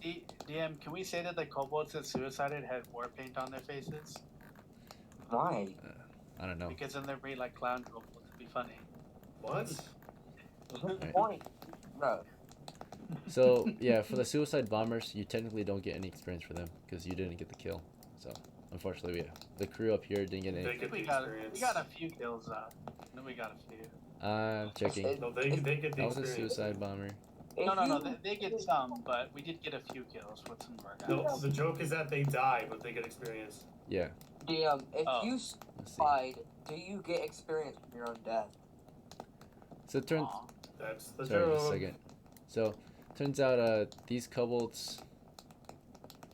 DM, can we say that the kobolds that suicided had war paint on their faces? Why? I don't know. Because then they're really like clown kobolds. It'd be funny. What? Why? No. So yeah, for the suicide bombers, you technically don't get any experience for them because you didn't get the kill. So unfortunately, the crew up here didn't get any. We got a few kills. No, we got a few. I'm checking. No, they get the That was a experience. suicide bomber. No. They get some, but we did get a few kills with some of our guys. No, the joke is that they die, but they get experience. Yeah. DM, if you died, do you get experience from your own death? So it turns. That's the Sorry, joke. just a second. So turns out these kobolds.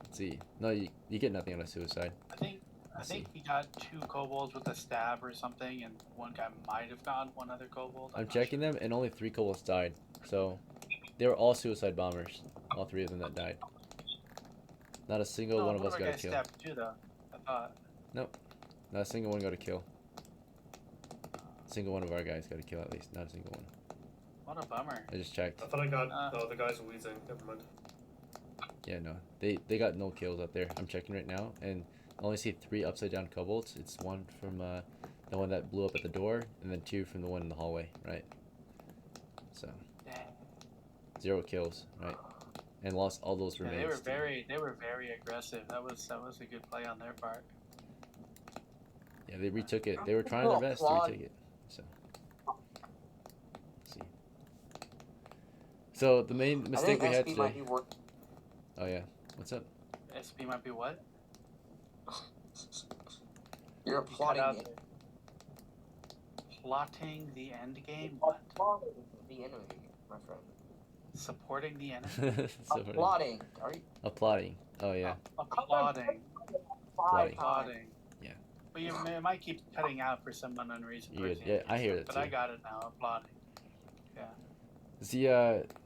Let's see. No, you get nothing on a suicide. I think we got 2 kobolds with a stab or something, and one guy might have gotten one other kobold. I'm checking them, and only 3 kobolds died. So they were all suicide bombers. All 3 of them that died. Not a single one of us got a kill. Stabbed too, though. I thought. Nope. Not a single one got a kill. A single one of our guys got a kill at least. Not a single one. What a bummer. I just checked. I thought I got no, the guys wheezing. Never mind. Yeah, no. They got no kills up there. I'm checking right now, and I only see 3 upside down kobolds. It's 1 from the one that blew up at the door, and then 2 from the one in the hallway, right? So 0 kills, right? And lost all those remains. They were very aggressive. That was a good play on their part. Yeah, they retook it. They were trying their best to retake it. So let's see. So the main mistake we had today. Oh yeah, what's up? SP might be what? You're applauding it. Plotting the end game? What? The enemy, my friend. Supporting the enemy? Applauding. Are you? Applauding. Oh yeah. Applauding. plotting. Plotting. Yeah. But it might keep cutting out for some unknown reason. You're good. towards the end Yeah, I hear that But too. I got it now. I'm plotting. Yeah. Is the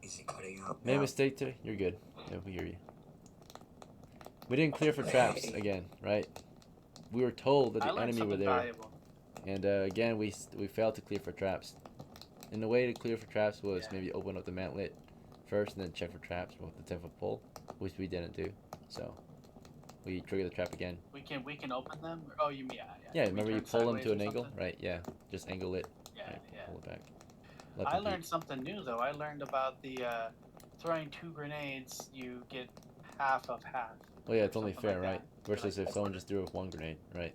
Is it cutting out? made a mistake today? You're good. Yeah, we hear you. We didn't clear for traps again, right? We were told that I the learned enemy were something there, valuable. and again we failed to clear for traps. And the way to clear for traps was Yeah. maybe open up the mantlet first and then check for traps with the 10-foot pole, which we didn't do. So we triggered the trap again. We can open them. Oh, you mean Yeah, Can we remember you turn pull them to sideways an or angle, something? right? Yeah, just angle it, Yeah, right? yeah. Pull it back. Let I them learned peek. something new though. I learned about the throwing 2 grenades, you get half of half. Well, yeah, it's or only something fair, like right? that. Or Versus like if someone just threw with 1 grenade, right?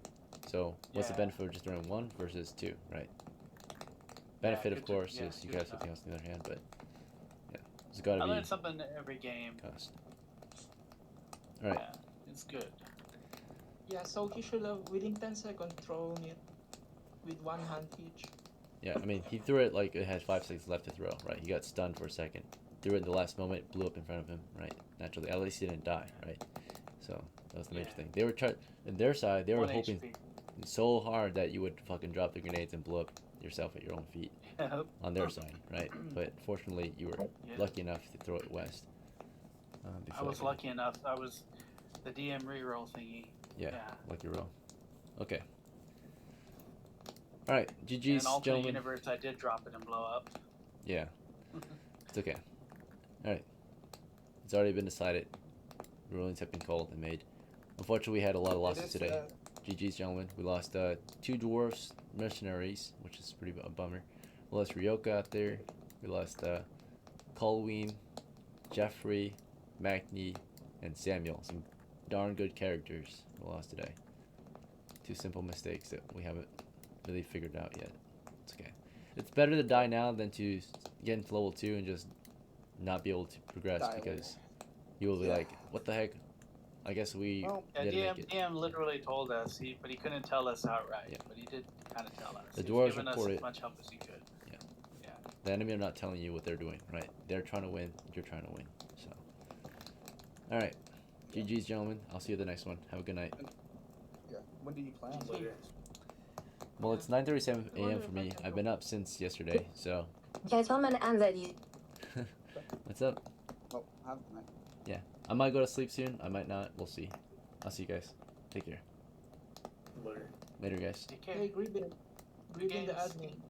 So what's the Yeah. benefit of just throwing 1 versus 2, right? Benefit, of good to- course, yeah, is you good got to something know. else on the other hand, but yeah, there's got I to be learned something every game. cost. All right. Yeah, it's good. Yeah, so he should have, within 10 seconds, thrown it with one hand each. Yeah, I mean, he threw it like it had 5 seconds left to throw, right? He got stunned for a second. Threw it in the last moment, blew up in front of him, right? Naturally, at least he didn't die, right? So that was the major Yeah. thing. They were trying, on their side, they were 1 hoping HP. so hard that you would fucking drop the grenades and blow up yourself at your own feet Yep. on their side, right? But fortunately, you were Yeah. lucky enough to throw it west. I before was they- lucky enough. I was the DM reroll thingy. Yeah, Yeah. lucky roll. Okay. All right, In GG's, an alternate gentlemen. universe, I did drop it and blow up. Yeah, it's okay. All right, it's already been decided. Rulings have been called and made. Unfortunately, we had a lot of losses is, today. GG's, gentlemen. We lost 2 dwarfs, mercenaries, which is pretty a bummer. We lost RYOKA out there. We lost CAUWINE, Jeffrey, MAGNI, and Samuel. Some darn good characters we lost today. 2 simple mistakes that we haven't really figured out yet. It's okay. It's better to die now than to get into level 2 and just not be able to progress Die because you will be like, what the heck? I guess we Well, Yeah, didn't DM, make it. DM literally told us, but he couldn't tell us outright. Yeah. But he did kind of tell us. The He's dwarves given us reported- as much help as he could. The enemy are not telling you what they're doing, right? They're trying to win, you're trying to win. So, alright. GG's, gentlemen. I'll see you at the next one. Have a good night. Yeah. When do you plan? Later. Well, it's 9:37 a.m. for me. I've been up since yesterday, so. Gentlemen and ladies. What's up? Oh, have a night. Yeah. I might go to sleep soon. I might not. We'll see. I'll see you guys. Take care. Later. Later, guys. Take care. Hey, Gribbin. Gribbin the Games. admin.